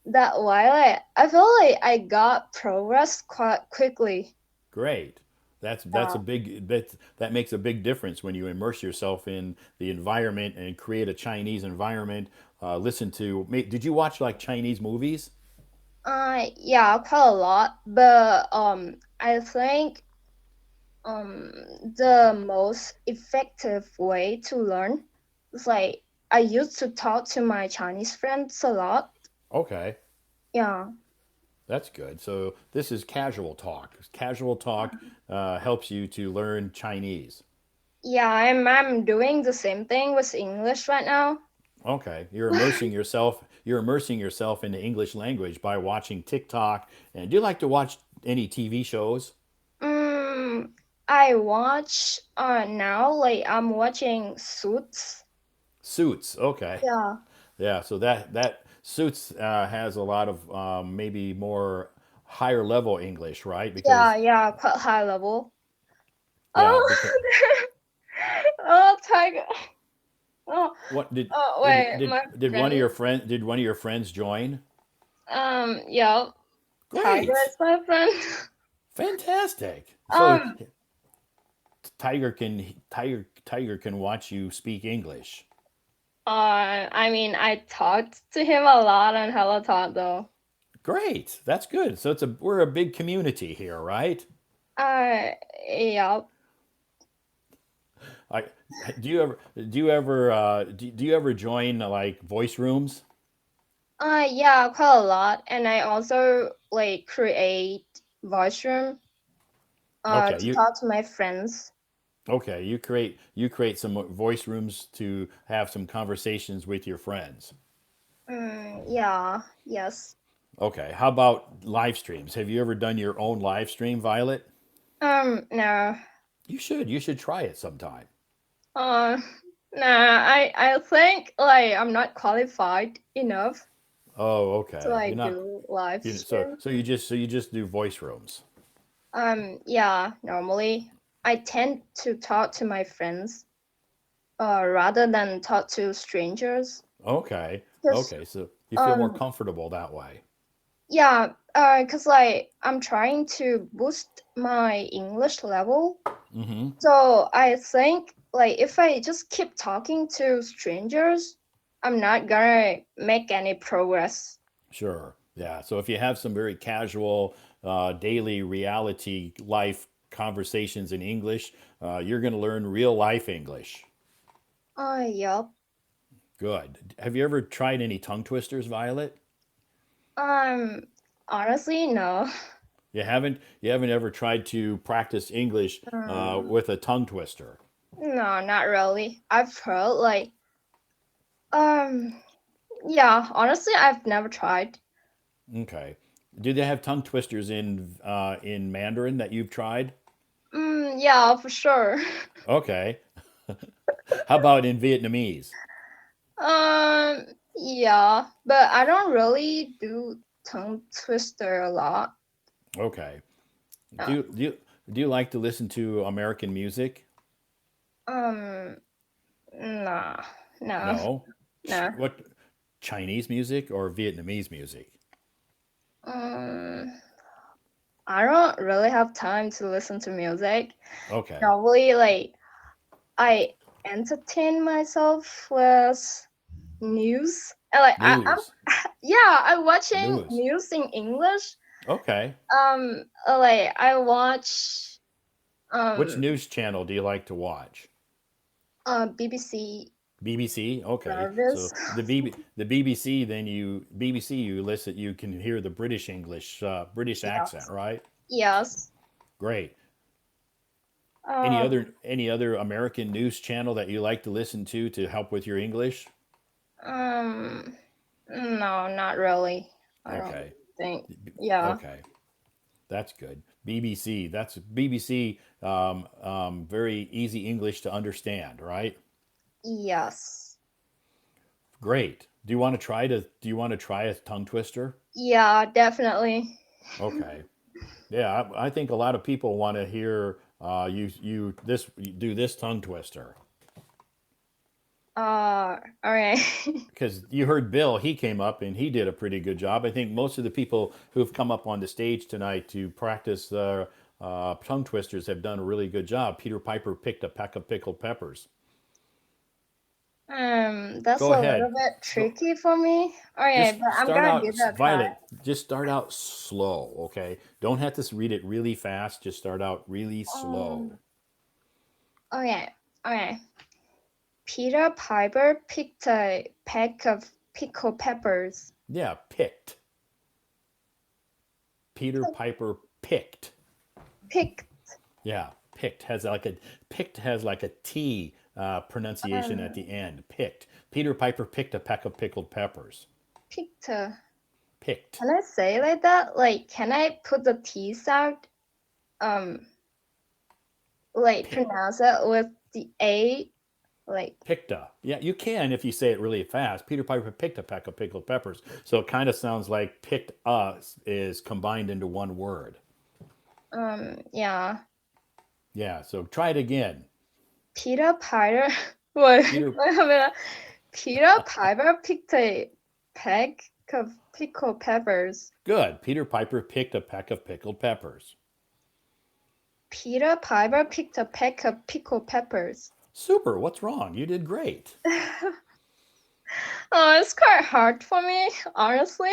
That while I feel like I got progress quite quickly. Great. That's Yeah. a big that makes a big difference when you immerse yourself in the environment and create a Chinese environment. Listen to. Did you watch like Chinese movies? Yeah, quite a lot. But I think um the most effective way to learn is like I used to talk to my Chinese friends a lot. Okay. Yeah. That's good. So this is casual talk. Casual talk helps you to learn Chinese. Yeah, I'm doing the same thing with English right now. Okay, you're immersing yourself. You're immersing yourself in the English language by watching TikTok. And do you like to watch any TV shows? Mm, I watch now like I'm watching Suits. Suits. Okay. Yeah. Yeah. So that Suits has a lot of maybe more higher level English, right? Yeah, Because yeah, quite high level. yeah, Oh, because oh, tiger. Oh, what did oh, did wait, did, my did one of friend. your friend did one of your friends join? Yeah, tiger Great. is my friend. Fantastic. So Um, Tiger can watch you speak English. I mean, I talked to him a lot on Hello Todd though. Great. That's good. So we're a big community here, right? Uh, yeah. I do you ever join like voice rooms? Yeah, quite a lot, and I also like create voice room. Okay, To talk to my friends. you create some voice rooms to have some conversations with your friends. Yeah, yes. Okay, how about live streams? Have you ever done your own live stream, Violet? No. You should try it sometime. Uh, nah. I think like I'm not qualified enough Oh, to okay. You're like not do live you, so stream. so you just do voice rooms. Yeah. Normally, I tend to talk to my friends, rather than talk to strangers. Okay. Cause Okay. So you feel more um, comfortable that way. yeah. Cause like I'm trying to boost my English level. Mm-hmm. So I think like if I just keep talking to strangers, I'm not gonna make any progress. Sure. Yeah. So if you have some very casual, daily reality life conversations in English, you're going to learn real life English. Yup. Good. Have you ever tried any tongue twisters, Violet? Um, honestly, no. You haven't ever tried to practice English Um, with a tongue twister. no, not really. I've heard like, um, yeah, honestly, I've never tried. Okay. Do they have tongue twisters in Mandarin that you've tried? Yeah, for sure. Okay. How about in Vietnamese? Um, yeah, but I don't really do tongue twister a lot. Okay. Do Uh, you, do you, do you like to listen to American music? um, nah, no, No. no. What Chinese music or Vietnamese music? Um, I don't really have time to listen to music. Okay. Probably like I entertain myself with news. And like I'm News. yeah, I'm watching News. news in English. Okay. Like I watch Which um news channel do you like to watch? BBC BBC. Okay. service. So the BBC, then you listen. You can hear the British English, British accent, Yes. right? Yes. Great. Any Um other any other American news channel that you like to listen to help with your English? um no, not really. I don't Okay. think. Yeah. Okay. That's good. BBC. That's BBC. Very easy English to understand, right? Yes. Great. Do you want to try a tongue twister? Yeah, definitely. Okay. Yeah, I think a lot of people want to hear you do this tongue twister All right. because you heard Bill. He came up and he did a pretty good job. I think most of the people who've come up on the stage tonight to practice the tongue twisters have done a really good job. Peter Piper picked a peck of pickled peppers. That's Go a little ahead. bit Go. tricky for me. All right, but Just I'm start gonna out, give it a try. Violet. Just start out slow, okay? Don't have to read it really fast. Just start out really Um, slow. okay, okay. Peter Piper picked a peck of pickled peppers. Yeah, picked. Peter Piper picked. Picked. Yeah, picked has like a T pronunciation at Um, the end. Picked. Peter Piper picked a peck of pickled peppers. picked. Picked. Can I say it like that? Like, can I put the T sound? Um, like Pick. pronounce it with the A. Like, Picta. Yeah, you can if you say it really fast. Peter Piper picked a peck of pickled peppers. So it kind of sounds like picked us is combined into one word. yeah. Yeah, so try it again. Peter Piper. Wait, Peter, wait a minute. Peter Piper picked a peck of pickled peppers. good. Peter Piper picked a peck of pickled peppers. Peter Piper picked a peck of pickled peppers. Super. What's wrong? You did great. Oh, it's quite hard for me, honestly.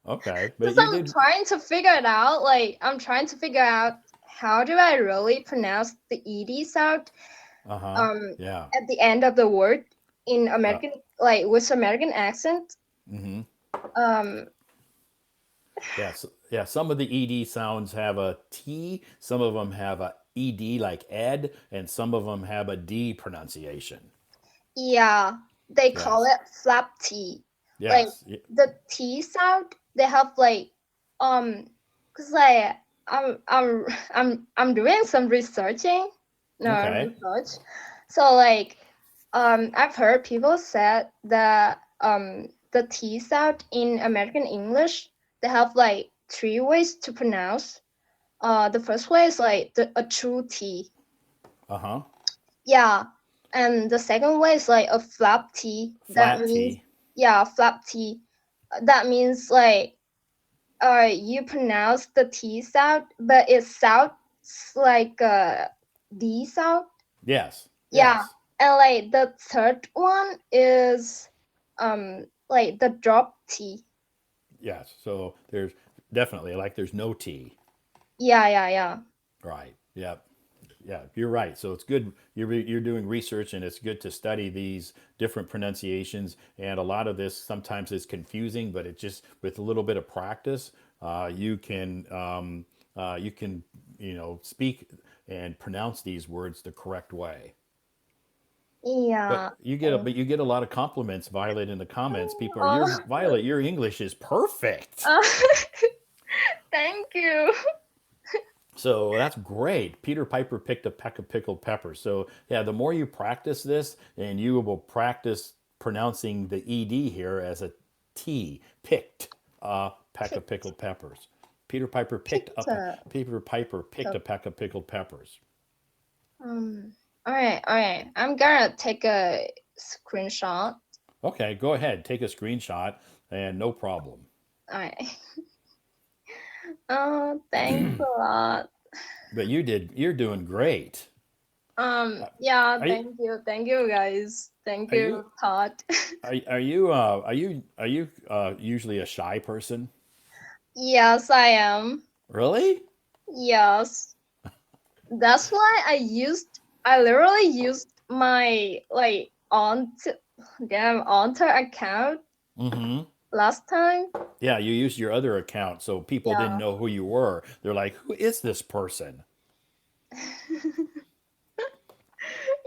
Okay, but Because you I'm did. trying to figure it out. Like, I'm trying to figure out how do I really pronounce the ed sound Uh huh. um Yeah. at the end of the word in Uh, American, like with American accent. mm-hmm. Um, Yes. Yeah. Some of the ed sounds have a t. Some of them have a ed like ed, and some of them have a d pronunciation. yeah, they call Yes. it flap T. Like Yes. the T sound, they have like cause like I'm I'm doing some researching, no Okay. research. So like I've heard people said that the T sound in American English, they have like three ways to pronounce. The first way is like a true T. Uh huh. Yeah, and the second way is like a flap T. That Flat means, t. yeah, flap T. That means like you pronounce the T sound, but it sounds like a D sound. Yes. Yeah, Yes. and like the third one is like the drop T. Yes. So there's definitely like there's no t. Yeah, yeah, yeah. Right. Yep. Yeah, you're right. So it's good. You're doing research, and it's good to study these different pronunciations. And a lot of this sometimes is confusing, but it just with a little bit of practice, you can speak and pronounce these words the correct way. Yeah. But you get a lot of compliments, Violet, in the comments. People are your Oh, Violet, your English is perfect. uh, thank you. So that's great. Peter Piper picked a peck of pickled peppers. So yeah, the more you practice this, and you will practice pronouncing the ed here as a t. Picked a peck of pickled peppers. Picked a Peter Piper picked a cup. peck of pickled peppers. All right, all right. I'm gonna take a screenshot. Okay, go ahead, take a screenshot, and no problem. All right. Oh, thanks a lot. But you're doing great. Yeah, Are you thank you, guys. Thank are you you, Todd. are you usually a shy person? Yes, I am. Really? Yes, that's why I literally used my like aunt account Mm-hmm. last time. Yeah, you used your other account, so people didn't Yeah. know who you were. They're like, "Who is this person?"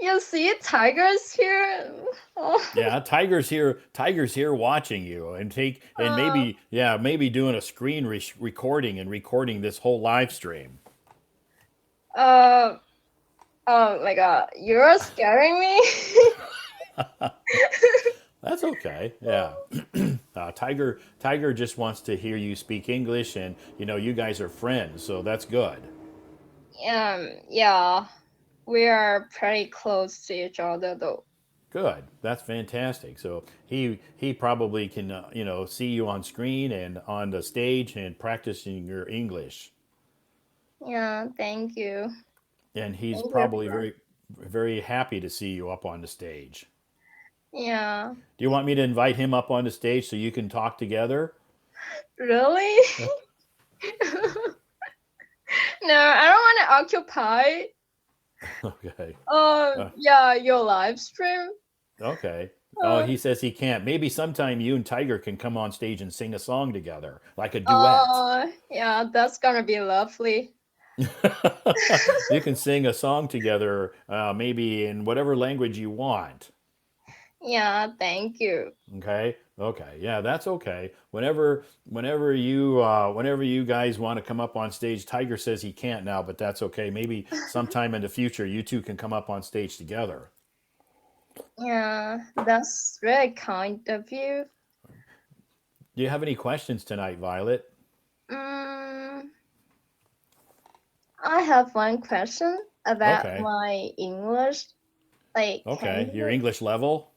You see, Tiger's here. Oh. Yeah, Tiger's here watching you, and Uh, maybe doing a screen recording and recording this whole live stream. uh, oh my God, you're scaring me. That's okay. Yeah, Tiger just wants to hear you speak English, and you guys are friends, so that's good. Yeah, we are pretty close to each other though. Good. That's fantastic. So he probably can see you on screen and on the stage and practicing your English. Yeah, thank you. And he's Thank you probably for, very happy to see you up on the stage. yeah. Do you want me to invite him up on the stage so you can talk together? Really? No, I don't want to occupy Okay. Uh, yeah, your live stream. okay. Oh, Uh, he says he can't. Maybe sometime you and Tiger can come on stage and sing a song together, like a duet. yeah, that's gonna be lovely. You can sing a song together, maybe in whatever language you want. Yeah, thank you. Okay. Okay. Yeah, that's okay. Whenever you guys want to come up on stage, Tiger says he can't now, but that's okay. Maybe sometime in the future, you two can come up on stage together. Yeah, that's really kind of you. Do you have any questions tonight, Violet? Mm, I have one question about Okay. my English. Like, can Okay. Your you? English level?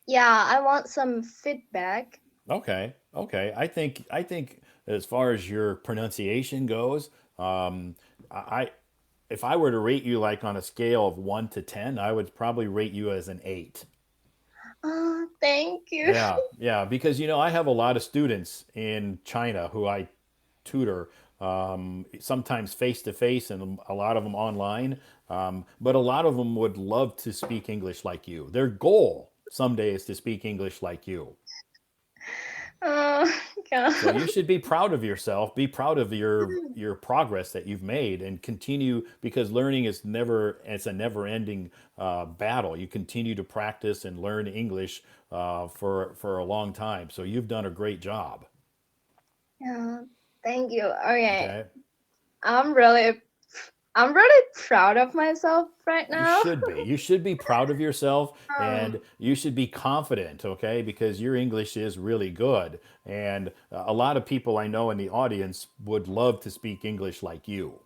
Yeah, I want some feedback. Okay. Okay. I think as far as your pronunciation goes, I if I were to rate you like on a scale of 1 to 10, I would probably rate you as an 8. Oh, thank you. Yeah, yeah, because I have a lot of students in China who I tutor, sometimes face to face, and a lot of them online. But a lot of them would love to speak English like you. Their goal someday is to speak English like you. Oh, God. So you should be proud of yourself. Be proud of your progress that you've made, and continue, because learning is never it's a never ending battle. You continue to practice and learn English for a long time. So you've done a great job. Yeah, thank you. Okay, Okay. I'm really, I'm really proud of myself right You now. should be. You should be proud of yourself, and Um, you should be confident, okay? Because your English is really good. And a lot of people I know in the audience would love to speak English like you.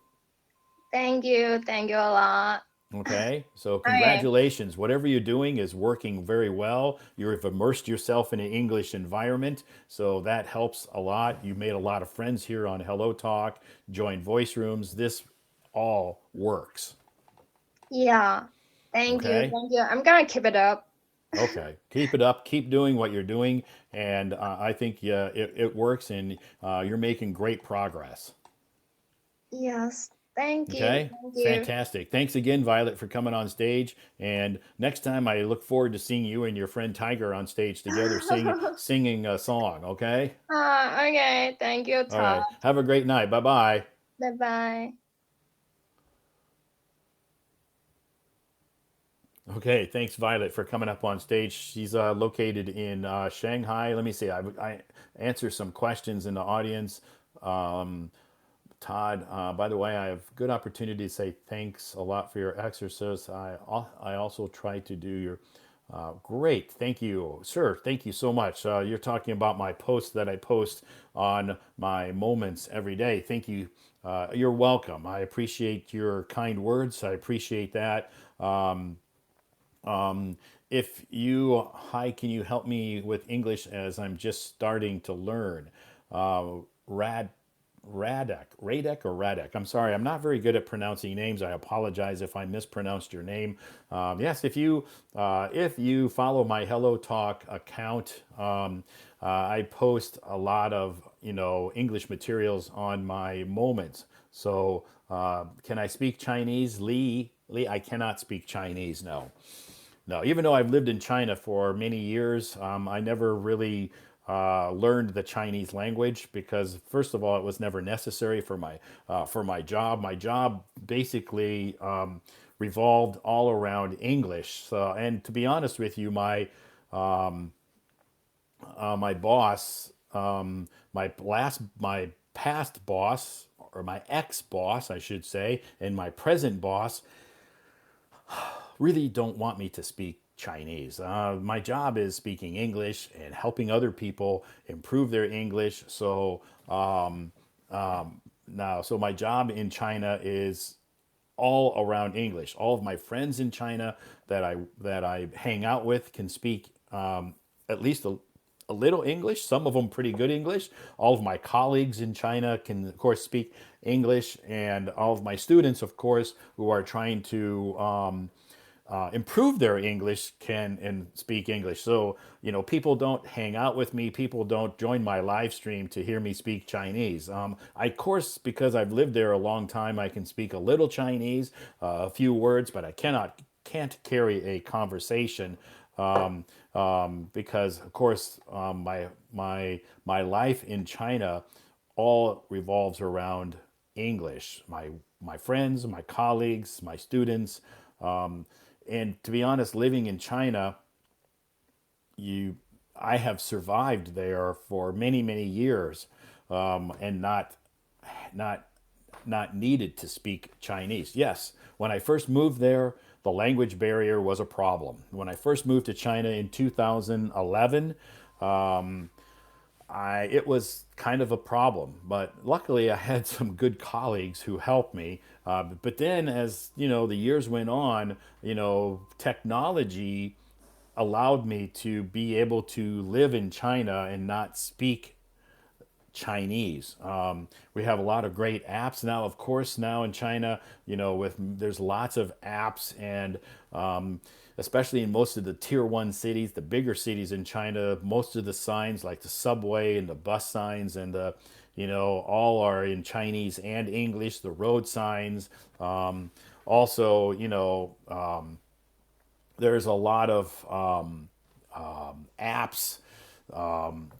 thank you a lot. Okay, so Okay, congratulations. Whatever you're doing is working very well. You've immersed yourself in an English environment, so that helps a lot. You made a lot of friends here on Hello Talk, joined voice rooms. This all works. yeah, Okay, thank you. I'm gonna keep it up. okay. Keep it up. Keep doing what you're doing, and I think yeah, it works, and you're making great progress. Yes, Okay, thank you. fantastic. Thanks again, Violet, for coming on stage. And next time, I look forward to seeing you and your friend Tiger on stage together, singing a song. Okay. Okay, thank you, All Todd. right. Have a great night. Bye bye. Bye bye. Okay. Thanks, Violet, for coming up on stage. She's located in Shanghai. Let me see. I answer some questions in the audience. Um, Todd, by the way, I have good opportunity to say thanks a lot for your exercise. I also try to do your great. Thank you, sir. Thank you so much. You're talking about my posts that I post on my moments every day. Thank you. You're welcome. I appreciate your kind words. I appreciate that. If you, hi, can you help me with English as I'm just starting to learn? Uh, Rad, Radek or Radek. I'm sorry, I'm not very good at pronouncing names. I apologize if I mispronounced your name. Yes, if you follow my Hello Talk account, I post a lot of English materials on my moments. So can I speak Chinese, Lee? Lee, I cannot speak Chinese. No. No, even though I've lived in China for many years, I never really learned the Chinese language because, first of all, it was never necessary for my job. My job basically revolved all around English. So, and to be honest with you, my boss, my past boss, or my ex boss, I should say, and my present boss really don't want me to speak Chinese. My job is speaking English and helping other people improve their English. So now, so my job in China is all around English. All of my friends in China that I hang out with can speak at least a little English. Some of them pretty good English. All of my colleagues in China can, of course, speak English, and all of my students, of course, who are trying to improve their English can and speak English. So, people don't hang out with me. People don't join my live stream to hear me speak Chinese. Of course, because I've lived there a long time, I can speak a little Chinese, a few words, but I can't carry a conversation because, of course, my life in China all revolves around English. My friends, my colleagues, my students. Um, and to be honest, living in China, you, I have survived there for many, many years, and not not needed to speak Chinese. Yes, when I first moved there, the language barrier was a problem. When I first moved to China in 2011, um, it was kind of a problem, but luckily I had some good colleagues who helped me. But then, as you know, the years went on, technology allowed me to be able to live in China and not speak Chinese. We have a lot of great apps now. Of course, now in China, with there's lots of apps, and especially in most of the tier one cities, the bigger cities in China, most of the signs like the subway and the bus signs and all are in Chinese and English. The road signs, also, there's a lot of apps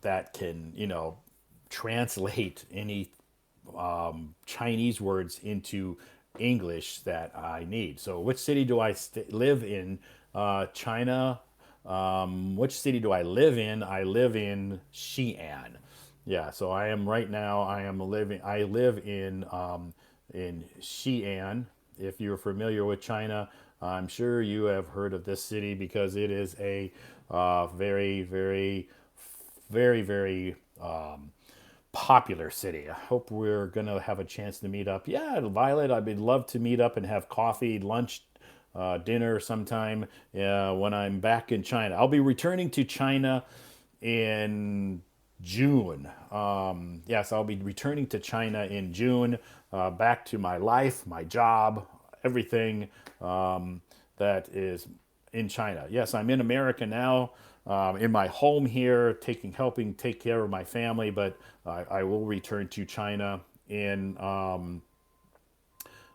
that can, translate any Chinese words into English that I need. So, which city do I live in? China. Which city do I live in? I live in Xi'an. Yeah, so I am right now. I am living. I live in Xi'an. If you're familiar with China, I'm sure you have heard of this city because it is a very, very, very, very popular city. I hope we're going to have a chance to meet up. Yeah, Violet, I'd love to meet up and have coffee, lunch, dinner sometime when I'm back in China. I'll be returning to China in June. Yes, I'll be returning to China in June, back to my life, my job, everything that is in China. Yes, I'm in America now, in my home here, helping take care of my family, but I will return to China in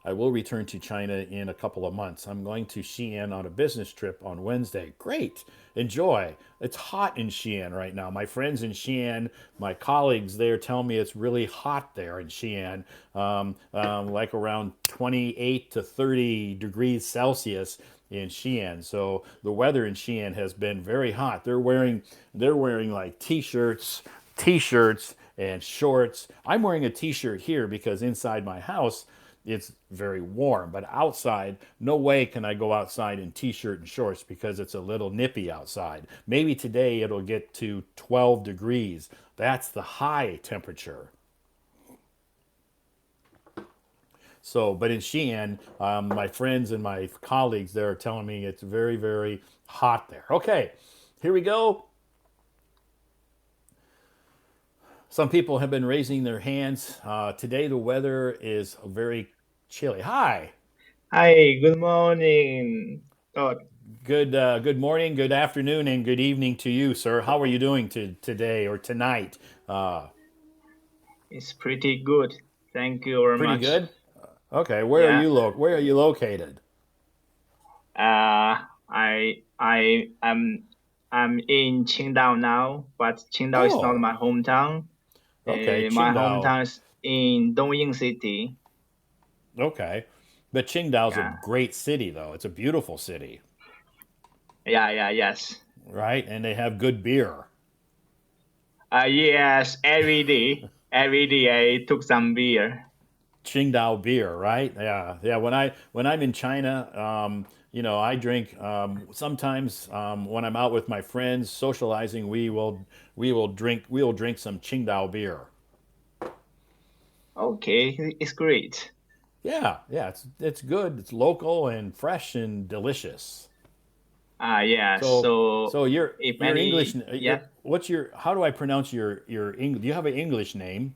I will return to China in a couple of months. I'm going to Xi'an on a business trip on Wednesday. Great. Enjoy. It's hot in Xi'an right now. My friends in Xi'an, my colleagues there tell me it's really hot there in Xi'an, like around 28 to 30 degrees Celsius in Xi'an. So the weather in Xi'an has been very hot. They're wearing like t-shirts and shorts. I'm wearing a t-shirt here because inside my house it's very warm, but outside, no way can I go outside in t-shirt and shorts because it's a little nippy outside. Maybe today it'll get to 12 degrees. That's the high temperature. So, but in Xi'an, my friends and my colleagues there are telling me it's very, very hot there. Okay, here we go. Some people have been raising their hands. Today the weather is very chilly. Hi. Hi, good morning, Todd. Good morning, good afternoon, and good evening to you, sir. How are you doing today or tonight? Uh, It's pretty good. Thank you very Pretty much. good. Okay, Yeah. where are you located? I'm in Qingdao now, but Qingdao is not Oh, my hometown. okay, My Qingdao. hometown is in Dongying City. Okay, but Qingdao's a Yeah. great city, though. It's a beautiful city, Yes. right? And they have good beer. Yes, every day I took some beer. Qingdao beer, right? Yeah, yeah. When I'm in China, I drink. Sometimes when I'm out with my friends socializing, we will drink some Qingdao beer. Okay, it's great. Yeah, yeah. It's good. It's local and fresh and delicious. Yeah. So So so your if your English. any, yeah. What's your? How do I pronounce your English? Do you have an English name?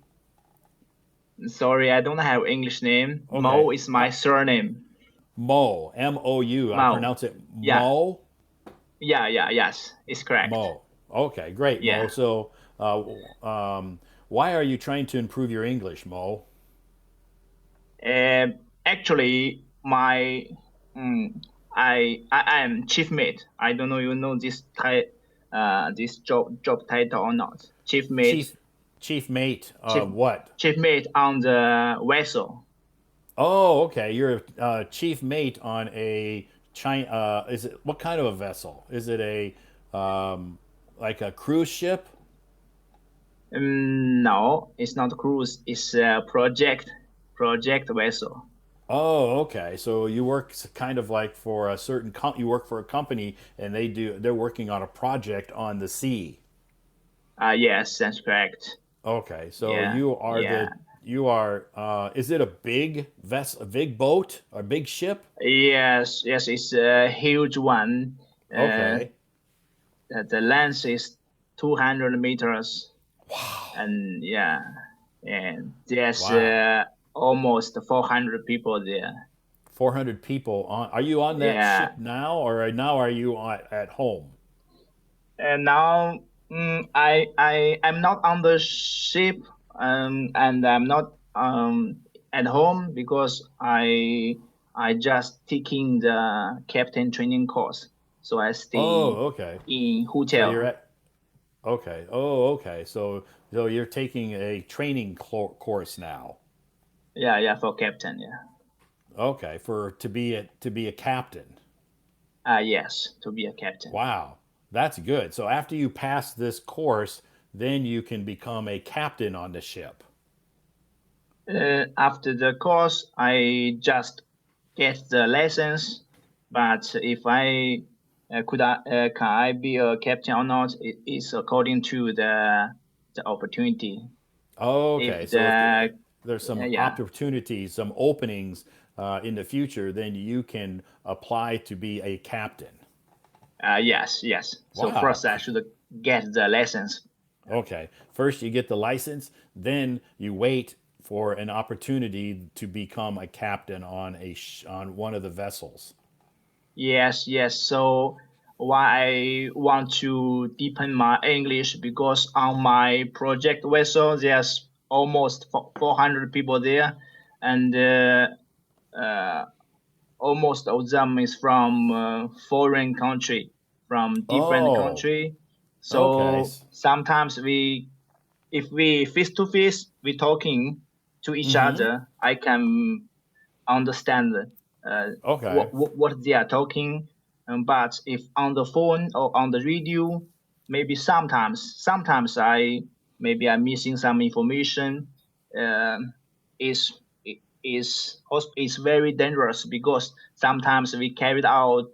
Sorry, I don't have English name. Okay. Mo is my surname. Mo, Mou. I Mao. pronounce it Yeah. Mo. Yes. It's correct. Mo. Okay, great, Mo. Yeah. So, why are you trying to improve your English, Mo? Actually, my I am chief mate. I don't know you know this job title or not. Chief, chief mate Chief of what? chief mate on the vessel. Oh, okay. You're a chief mate on a China. Is it what kind of a vessel? Is it like a cruise ship? No, it's not cruise. It's a project vessel. Oh, okay. So you work kind of like for a certain you work for a company and they're working on a project on the sea. Yes, that's correct. Okay. So Yeah, yeah. you are is it a big boat, a big ship? Yes, yes, it's a huge one. Uh, Okay. the length is 200 meters, and yeah, and there's Wow. almost 400 people there. 400 people on. Are you on that Yeah, ship now or now are you at home? and now I'm not on the ship, and I'm not at home because I just taking the captain training course, so I stay Oh, okay. in So you're hotel. at okay. Oh, okay. So you're taking a training course now. Yeah, yeah, for captain. Yeah. Okay, for to be a captain. Yes, to be a captain. Wow, that's good. So after you pass this course, then you can become a captain on the ship. After the course, I just get the lessons. But if I can I be a captain or not? It is according to the opportunity. If Okay, so if there's some yeah, opportunities, some openings in the future, then you can apply to be a captain. yes, yes. So Wow. first I should get the lessons. Okay. First, you get the license, then you wait for an opportunity to become a captain on on one of the vessels. Yes, yes. So why I want to deepen my English because on my project vessel there's almost 400 people there, and uh, almost all of them is from foreign country, from different Oh, country. okay. So sometimes if we face to face, we talking to each Mm-hmm. other. I can understand Okay. what they are talking. But if on the phone or on the radio, maybe sometimes I'm missing some information. Um is is very dangerous because sometimes we carried out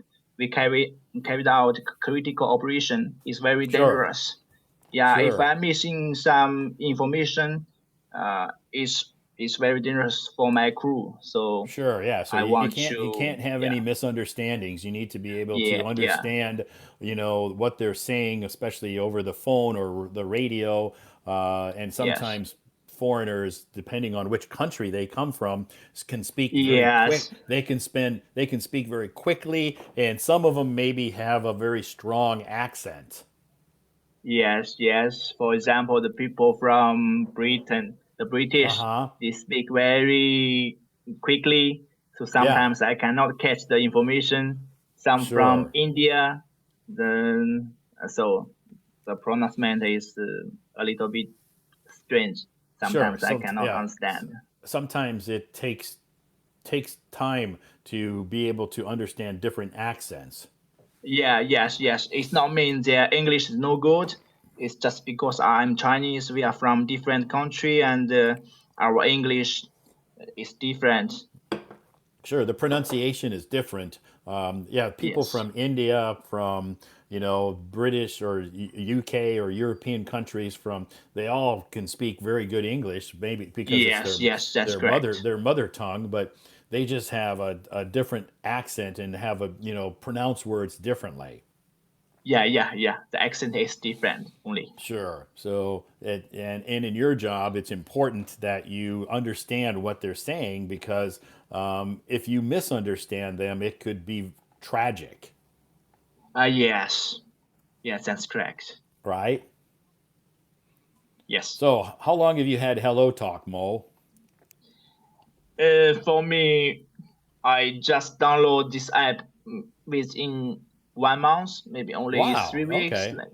critical operation is very Sure. dangerous. Yeah, if Sure. I'm missing some information, it's very dangerous for my crew. So Sure, yeah. So I want you to, can't have yeah, any misunderstandings. You need to be able yeah, to yeah, understand, what they're saying, especially over the phone or the radio. And yes, sometimes foreigners, depending on which country they come from, can speak very quick. yes, They can speak very quickly, and some of them maybe have a very strong accent. yes, yes. For example, the people from Britain, the Uh British, huh. they speak very quickly. So Yeah. sometimes I cannot catch the information. Some from Sure. India, then so the pronouncement is a little bit strange. Sure. Sometimes I cannot understand. Sometimes it takes time to be able to understand different accents. Yeah, yes, yes. It's not mean their English is no good. It's just because I'm Chinese. We are from different country, and our English is different. Sure, the pronunciation is different. Yeah, people Yes, from India, from British or UK or European countries, they all can speak very good English, maybe because it's yes, yes. That's correct. their mother tongue, but they just have a different accent and have a pronounce words differently. Yeah, yeah, yeah. The accent is different only. Sure. So, and in your job, it's important that you understand what they're saying because if you misunderstand them, it could be tragic, Yes, yes, that's correct. right? Yes. So, how long have you had Hello Talk, Mo? For me, I just download this app within 1 month, maybe only Wow. 3 weeks. Okay. Like,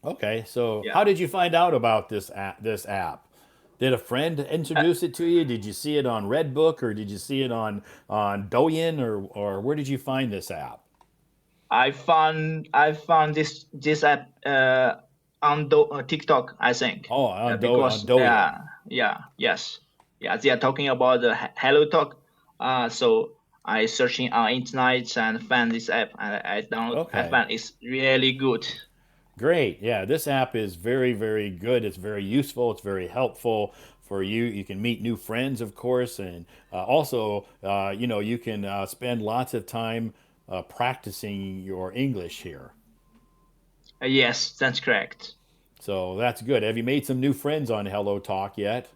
Okay. So, how yeah. did you find out about this app? Did a friend Uh, introduce it to you? Did you see it on Redbook or did you see it on Douyin or where did you find this app? I found this app on TikTok, I think, Oh, on because Douyin. yeah, yes, yeah, they are talking about the Hello Talk. So I searching on internet and found this app, and I Okay. found it's really good. Great. Yeah, this app is very, very good. It's very useful. It's very helpful for you. You can meet new friends, of course, and also, you can spend lots of time practicing your English here. Yes, that's correct. So that's good. Have you made some new friends on Hello Talk yet?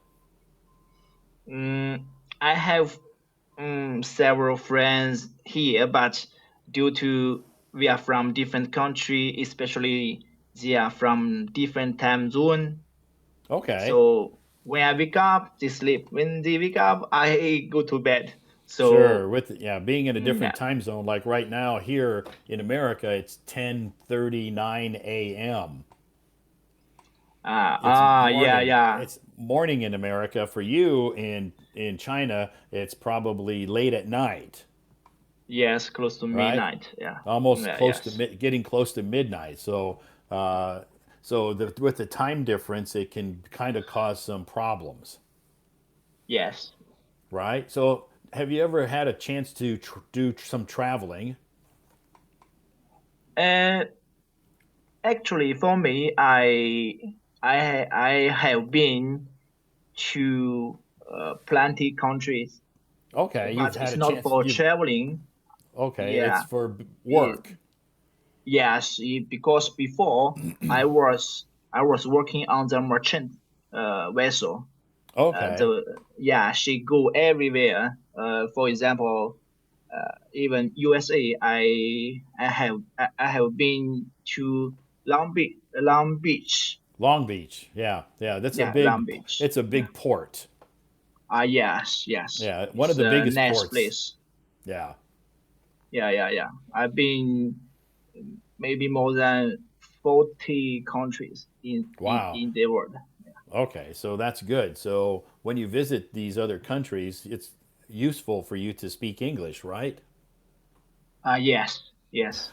Mm, I have several friends here, but due to we are from different country, especially they are from different time zone. Okay. So when I wake up, they sleep. When they wake up, I go to bed. Sure. So With being in a different yeah. time zone, like right now here in America, it's 10:39 a.m. It's Yeah, morning. yeah. It's morning in America. For you in China, it's probably late at night, Yes, close to right? midnight. Yeah. Almost Yeah, close to yes. getting close to midnight. Uh, with the time difference, it can kind of cause some problems, Yes. right? So, have you ever had a chance to do some traveling? And actually, for me, I have been to plenty countries, Okay, you've but had it's a not chance. for You've traveling. Okay, it's Yeah. for It, work. yes, because before I was working on the merchant vessel. Okay, She go everywhere. For example, even USA. I have been to Long Beach. Long Beach. Yeah, yeah. That's a Yeah, Long big. Beach. It's a Yeah. big port. Yes, yes. Yeah, one of It's the a biggest nice ports. place. Yeah. Yeah, yeah, yeah. I've been maybe more than 40 countries Wow. in the world. Okay, so that's good. So when you visit these other countries, it's useful for you to speak English, right? Yes, yes.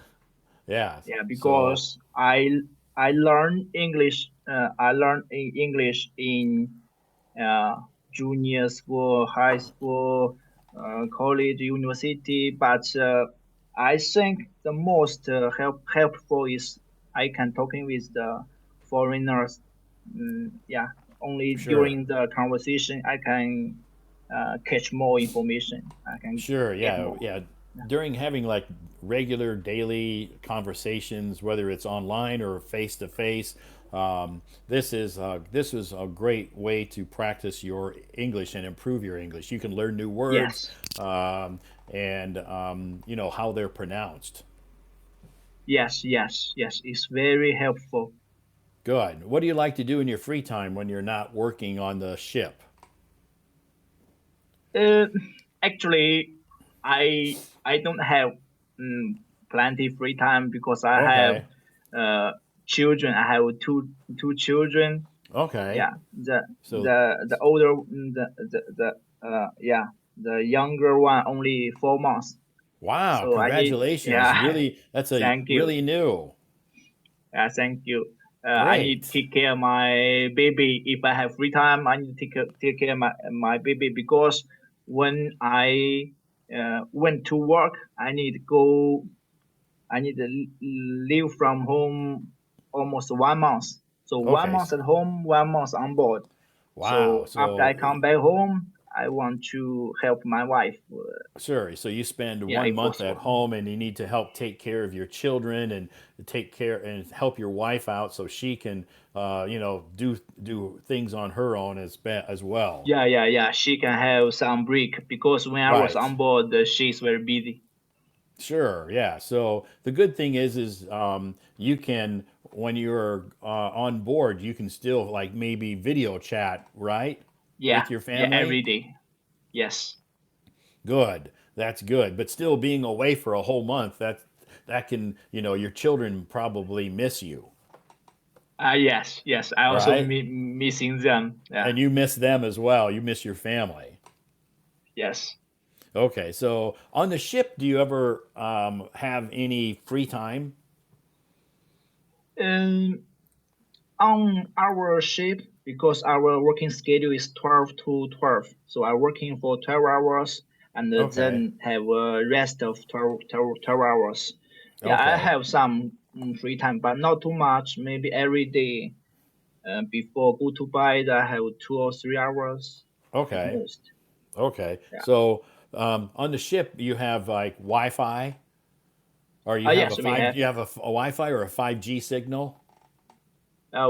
Yeah. Yeah, So because I learned English. I learned English in uh, junior school, high school, college, university. But I think the most helpful is I can talking with the foreigners. Yeah, only sure. during the conversation I can catch more information. I can Sure, get yeah, more. yeah. Yeah. During having like regular daily conversations, whether it's online or face to face, this is a great way to practice your English and improve your English. You can learn new words, Yes, and how they're pronounced. yes, yes, yes. It's very helpful. Good. What do you like to do in your free time when you're not working on the ship? Uh, Actually, I don't have um, plenty free time because I have Okay. uh, children. I have two children. Okay. Yeah, So, the older the younger one only 4 months. wow, So I need congratulations. yeah. Really, that's a Thank you. really new. Thank you. I need to Great. take care of my baby. If I have free time, I need to take care of my baby because when I went to work, I need to leave from home almost 1 month. So one Okay. month at home, 1 month on board. Wow. So after I come back home, I want to help my wife. Sure. So you spend Yeah, one if month at possible. home and you need to help take care of your children and take care and help your wife out so she can, do things on her own as well. Yeah, yeah, yeah. She can have some break because when I was Right. on board, she's very busy. Sure. Yeah. So the good thing is you can when you're on board, you can still like maybe video chat, right, Yeah, with your yeah, family. every day. Yes. Good. That's good. But still being away for a whole month, that can, your children probably miss you, Yes, yes. I also right? missing them. Yeah. And you miss them as well. You miss your family. Yes. Okay. So on the ship, do you ever have any free time? Um, on our ship, because our working schedule is 12 to 12, so I'm working for 12 hours. and Okay. then have a rest of 12 hours. Yeah, I Okay. have some free time, but not too much. Maybe every day before go to bed, I have 2 or 3 hours at Okay. most. Okay. Yeah. So on the ship, you have like Wi-Fi, or you have a Yes, we five. have. You have a Wi-Fi or a 5G signal.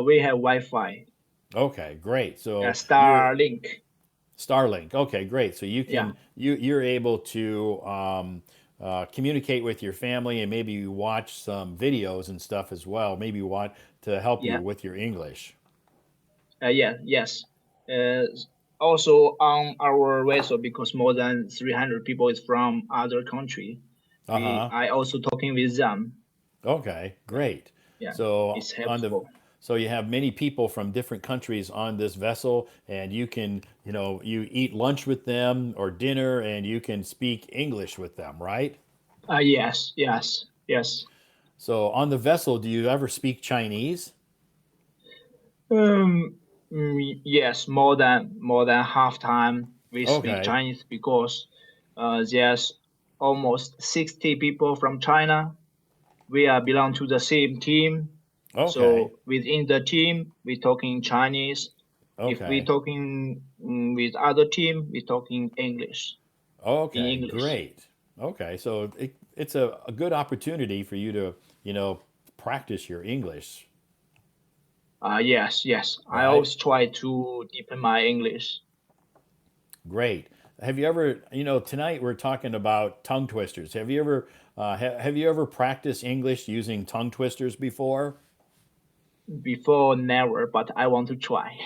We have Wi-Fi. Okay, great. So you're Starlink. Starlink. Okay, great. So Yeah. you're able to communicate with your family and maybe you watch some videos and stuff as well. Maybe you want to help you Yeah. with your English. Yeah. Yes. Uh, Also on our vessel, because more than 300 people is from other country, Uh huh. I also talking with them. Okay, great. Yeah, So it's on the helpful. so you have many people from different countries on this vessel, and you can you eat lunch with them or dinner, and you can speak English with them, right? Yes, yes, yes. So on the vessel, do you ever speak Chinese? Um, yes, more than half time we speak Okay. Chinese because there's almost 60 people from China. We are belong to the same team, Okay. so within the team we talking Chinese. If we Okay. talking with other team, we talking English in Okay. English. Great. Okay. So it's a good opportunity for you to, you know, practice your English, Yes, yes. I right? always try to deepen my English. Great. Have you ever, tonight we're talking about tongue twisters. Have you ever, have you ever practiced English using tongue twisters before? Before never, but I want to try.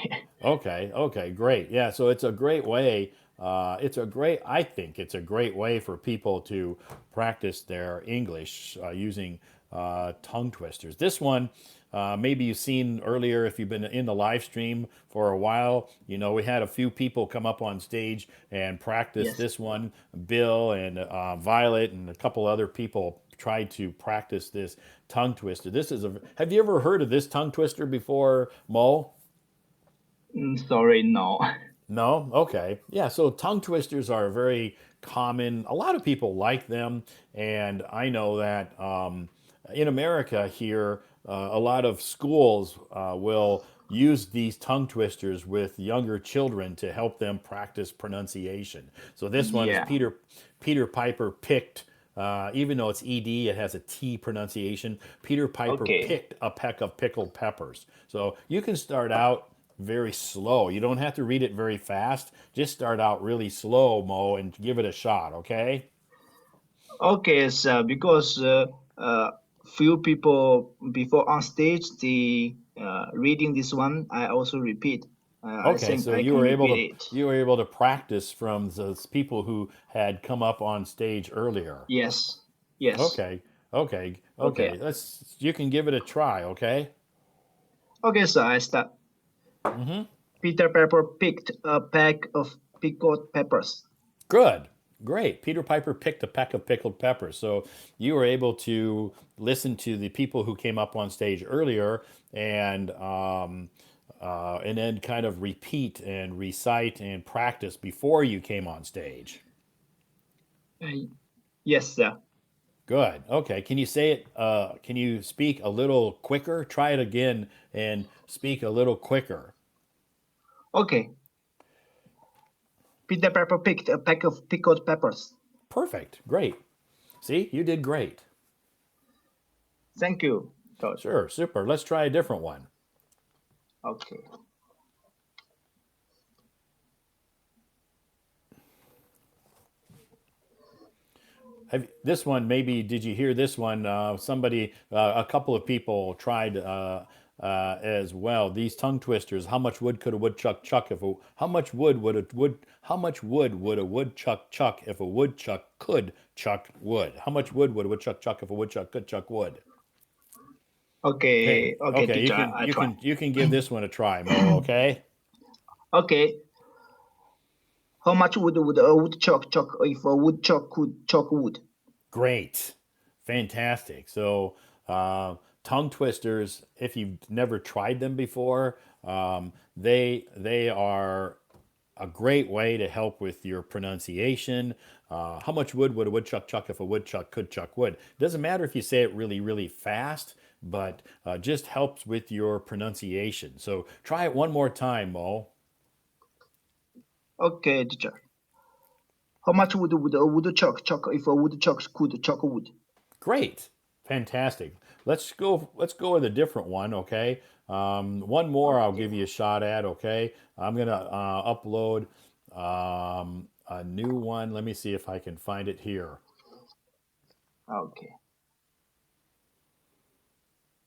Okay, okay, great. Yeah, so it's a great way. I think it's a great way for people to practice their English using tongue twisters. This one, maybe you've seen earlier if you've been in the live stream for a while. We had a few people come up on stage and practice Yes. this one. Bill and Violet and a couple other people tried to practice this tongue twister. Have you ever heard of this tongue twister before, Mo? Sorry, no. No? Okay. Yeah, so tongue twisters are very common. A lot of people like them. And I know that in America here, a lot of schools will use these tongue twisters with younger children to help them practice pronunciation. So this one is Yeah. Peter Piper picked. Even though it's ed, it has a T pronunciation. Peter Piper Okay. picked a peck of pickled peppers. So you can start out very slow. You don't have to read it very fast. Just start out really slow, Mo, and give it a shot, okay? Okay, so because uh, few people before on stage, the reading this one, I also repeat. I Okay, think so I can repeat it. you were able to practice from those people who had come up on stage earlier. Yes. Yes. Okay, okay, Okay. okay. You can give it a try, okay? Okay, so I start. Peter Pepper picked a pack of pickled peppers. Good. Great. Peter Piper picked a peck of pickled peppers. So you were able to listen to the people who came up on stage earlier and then kind of repeat and recite and practice before you came on stage. Uh, yes, sir. Good. Okay. Can you say it? Can you speak a little quicker? Try it again and speak a little quicker. Okay. Peter Pepper picked a pack of pickled peppers. Perfect. Great. See, you did great. Thank you, Todd. Sure. Super. Let's try a different one. Okay. This one, maybe, did you hear this one? A couple of people tried as well. These tongue twisters. How much wood could a woodchuck chuck if a? How much wood would a wood? How much wood would a woodchuck chuck if a woodchuck could chuck wood? How much wood would a woodchuck chuck if a woodchuck could chuck wood? Okay, Okay. Okay, okay. You teacher. can I you try. can you can give this one a try, Mo. Okay. Okay. How much would a woodchuck chuck if a woodchuck could chuck wood? Great. Fantastic. So, tongue twisters, if you've never tried them before, they are a great way to help with your pronunciation. How much wood would a woodchuck chuck if a woodchuck could chuck wood? It doesn't matter if you say it really, really fast, but just helps with your pronunciation. So try it one more time, Mo. Okay, teacher. How much would a woodchuck chuck if a woodchuck could chuck wood? Great, fantastic. Let's go. Let's go with a different one. Okay. One more. I'll Okay. give you a shot at. Okay. I'm gonna upload a new one. Let me see if I can find it here. Okay.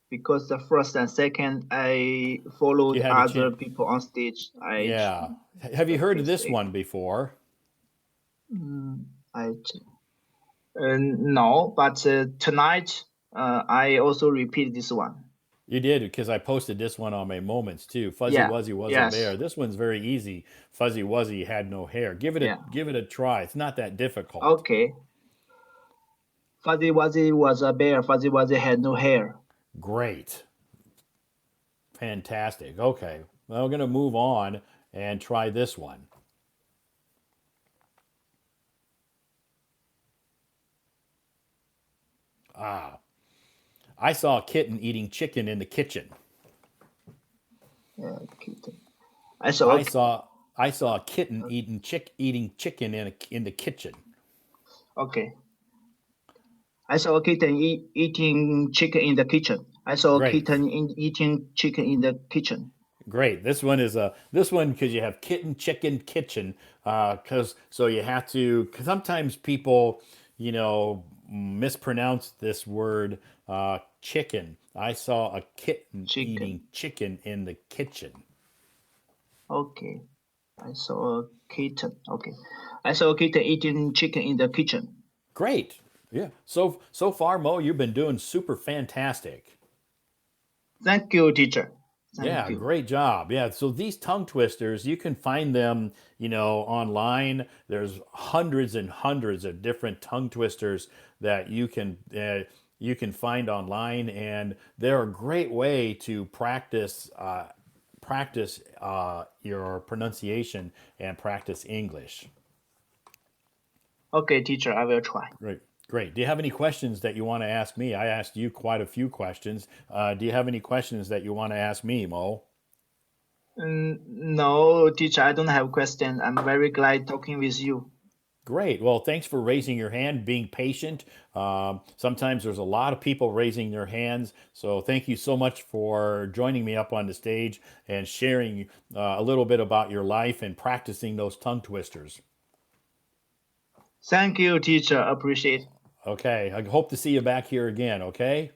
Because the first and second I You followed had a other chance. people on stage. Yeah. Have you The heard of first this eight. one before? I no, but tonight I also repeat this one. You did because I posted this one on my moments too. Fuzzy Yeah. Wuzzy was a bear. Yes. This one's very easy. Fuzzy Wuzzy had no hair. Yeah. Give it a try. It's not that difficult. Okay. Fuzzy Wuzzy was a bear. Fuzzy Wuzzy had no hair. Great. Fantastic. Okay. Well, we're going to move on and try this one. I saw a kitten eating chicken in the kitchen. Yeah, kitten. I saw. I saw I saw a kitten eating chicken in the kitchen. Okay. I saw a kitten eating chicken in the kitchen. I saw a Great. kitten eating chicken in the kitchen. Great. This one because you have kitten, chicken, kitchen. Because so you have to. Cause sometimes people, mispronounce this word chicken. I saw a kitten eating Chicken. chicken in the kitchen. Okay. I saw a kitten. Okay. I saw a kitten eating chicken in the kitchen. Great. Yeah. So far, Mo, you've been doing super fantastic. Thank you, teacher. Thank Yeah, you. great job. Yeah, so these tongue twisters, you can find them, online. There's hundreds and hundreds of different tongue twisters that you can find online, and they're a great way to practice your pronunciation and practice English. Okay, teacher, I will try. Great. Great. Do you have any questions that you want to ask me? I asked you quite a few questions. Do you have any questions that you want to ask me, Mo? No, teacher, I don't have question. I'm very glad talking with you. Great. Well, thanks for raising your hand, being patient. Sometimes there's a lot of people raising their hands. So thank you so much for joining me up on the stage and sharing a little bit about your life and practicing those tongue twisters. Thank you, teacher. Appreciate. Okay. I hope to see you back here again. Okay.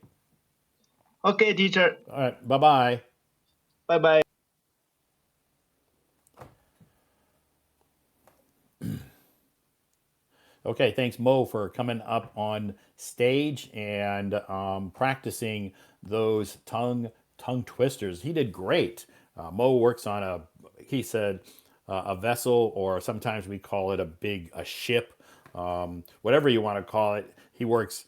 Okay, teacher. All right. Bye bye. Bye bye. Okay, thanks, Mo, for coming up on stage and practicing those tongue twisters. He did great. Mo works on he said, a vessel, or sometimes we call it a ship, whatever you want to call it. He works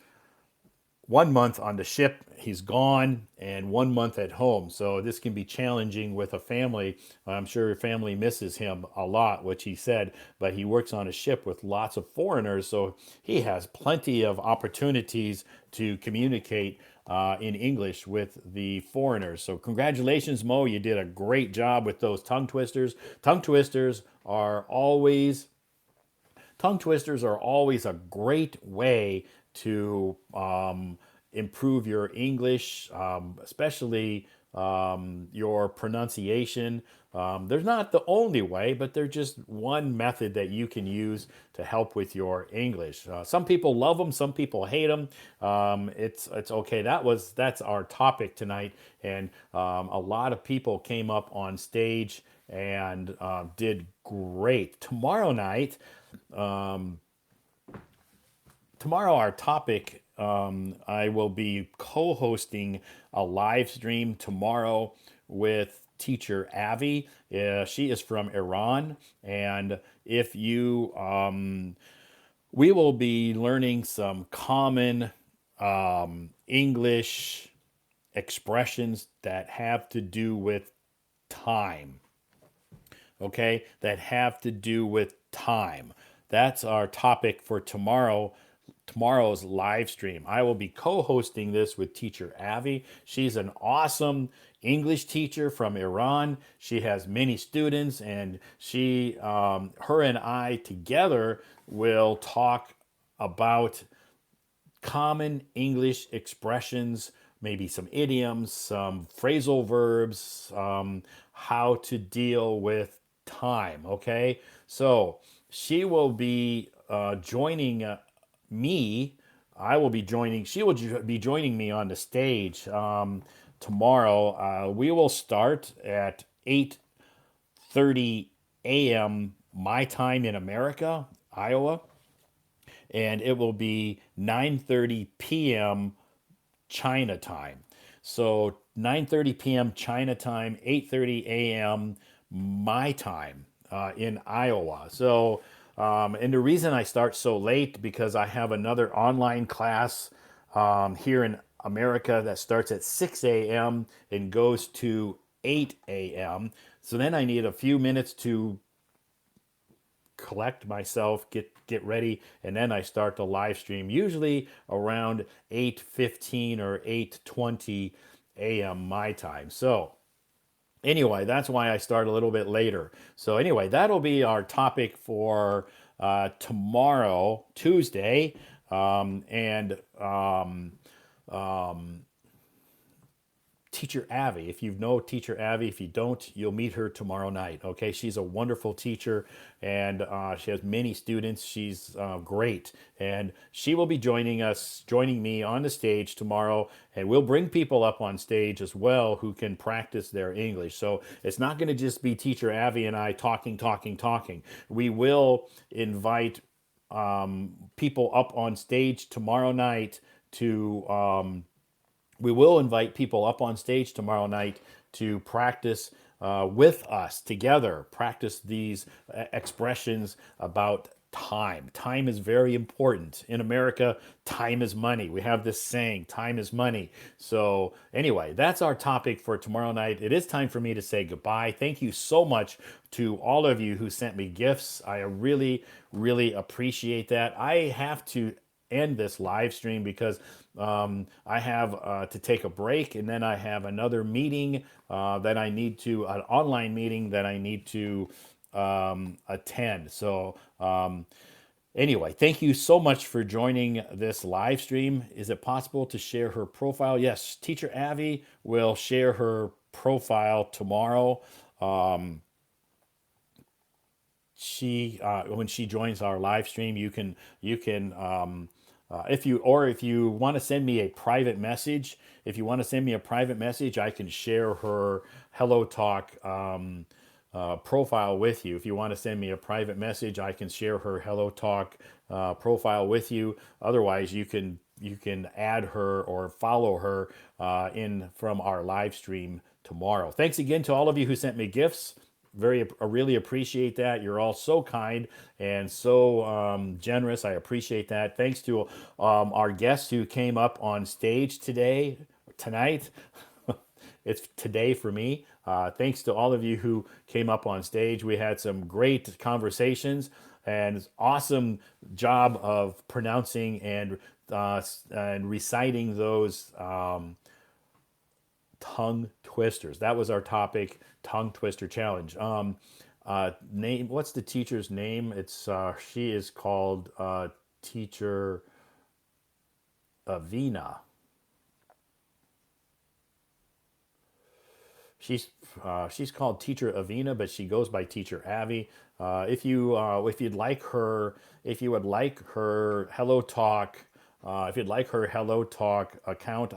1 month on the ship, he's gone, and 1 month at home. So this can be challenging with a family. I'm sure your family misses him a lot, which he said, but he works on a ship with lots of foreigners. So he has plenty of opportunities to communicate in English with the foreigners. So congratulations, Mo. You did a great job with those tongue twisters. Tongue twisters are always a great way to improve your English, especially your pronunciation. They're not the only way, but they're just one method that you can use to help with your English. Some people love them, some people hate them. It's okay. That's our topic tonight, and a lot of people came up on stage and did great. Tomorrow, our topic, I will be co hosting a live stream tomorrow with teacher Avi. She is from Iran. And if you, we will be learning some common English expressions that have to do with time. Okay, that have to do with time. that's our topic for tomorrow's live stream. I will be co-hosting this with teacher Avi. She's an awesome English teacher from Iran. She has many students, and her and I together will talk about common English expressions, maybe some idioms, some phrasal verbs, how to deal with time. Okay, so she will be joining me. I will be joining. She will be joining me on the stage tomorrow. We will start at 8:30 a.m. my time in America, Iowa, and it will be 9:30 p.m. China time. So 9:30 p.m. China time, 8:30 a.m. my time in Iowa. So and the reason I start so late because I have another online class here in America that starts at 6 a.m. and goes to 8 a.m. So then I need a few minutes to collect myself, get ready, and then I start the live stream usually around 8:15 or 8:20 a.m. my time. So anyway, that's why I start a little bit later. So anyway, that'll be our topic for tomorrow, Tuesday, and Teacher Avi. If you know Teacher Avi, if you don't, you'll meet her tomorrow night. Okay, she's a wonderful teacher, and she has many students. She's great, and she will be joining me on the stage tomorrow, and we'll bring people up on stage as well who can practice their English. So it's not going to just be Teacher Avi and I talking, talking, talking. We will invite people up on stage tomorrow night to. We will invite people up on stage tomorrow night to practice with us together, practice these expressions about time. Time is very important. In America, time is money. We have this saying, time is money. So, anyway, that's our topic for tomorrow night. It is time for me to say goodbye. Thank you so much to all of you who sent me gifts. I really, really appreciate that. I have to end this live stream because I have to take a break, and then I have another meeting that I need to, an online meeting that I need to attend. So, anyway, thank you so much for joining this live stream. Is it possible to share her profile? Yes, Teacher Avi will share her profile tomorrow. She when she joins our live stream, you can if you want to send me a private message, I can share her Hello Talk profile with you. If you want to send me a private message, I can share her Hello Talk profile with you. Otherwise, you can add her or follow her in from our live stream tomorrow. Thanks again to all of you who sent me gifts. I really appreciate that. You're all so kind and so generous. I appreciate that. Thanks to our guests who came up on stage tonight. It's today for me. Thanks to all of you who came up on stage. We had some great conversations and awesome job of pronouncing and reciting those tongue twisters. That was our topic, tongue twister challenge. Name. What's the teacher's name? It's she is called Teacher Avina. She's called Teacher Avina, but she goes by Teacher Avi. If you'd like her, if you would like her Hello Talk. If you'd like her Hello Talk account,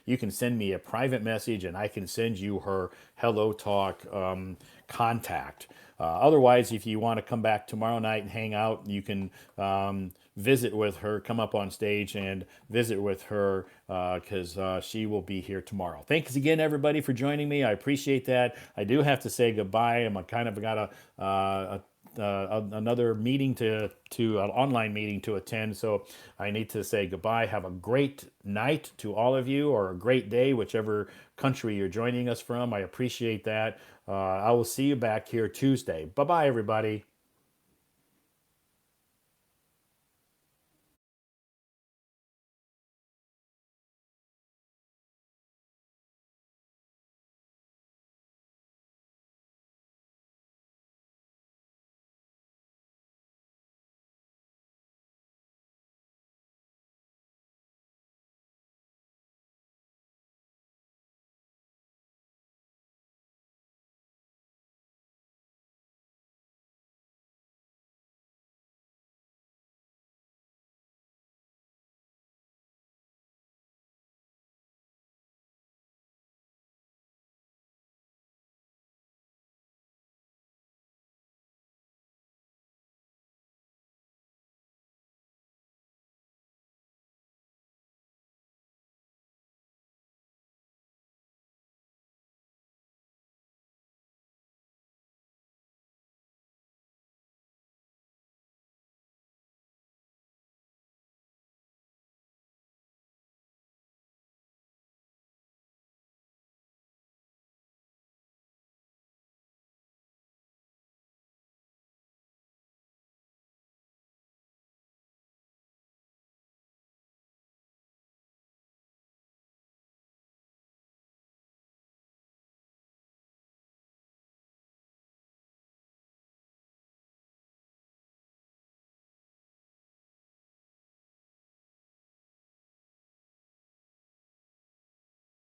you can send me a private message and I can send you her Hello Talk contact. Otherwise, if you want to come back tomorrow night and hang out, you can visit with her, come up on stage and visit with her because she will be here tomorrow. Thanks again, everybody, for joining me. I appreciate that. I do have to say goodbye. I'm kind of got another meeting to an online meeting to attend, so I need to say goodbye. Have a great night to all of you, or a great day, whichever country you're joining us from. I appreciate that. I will see you back here Tuesday. Bye bye, everybody.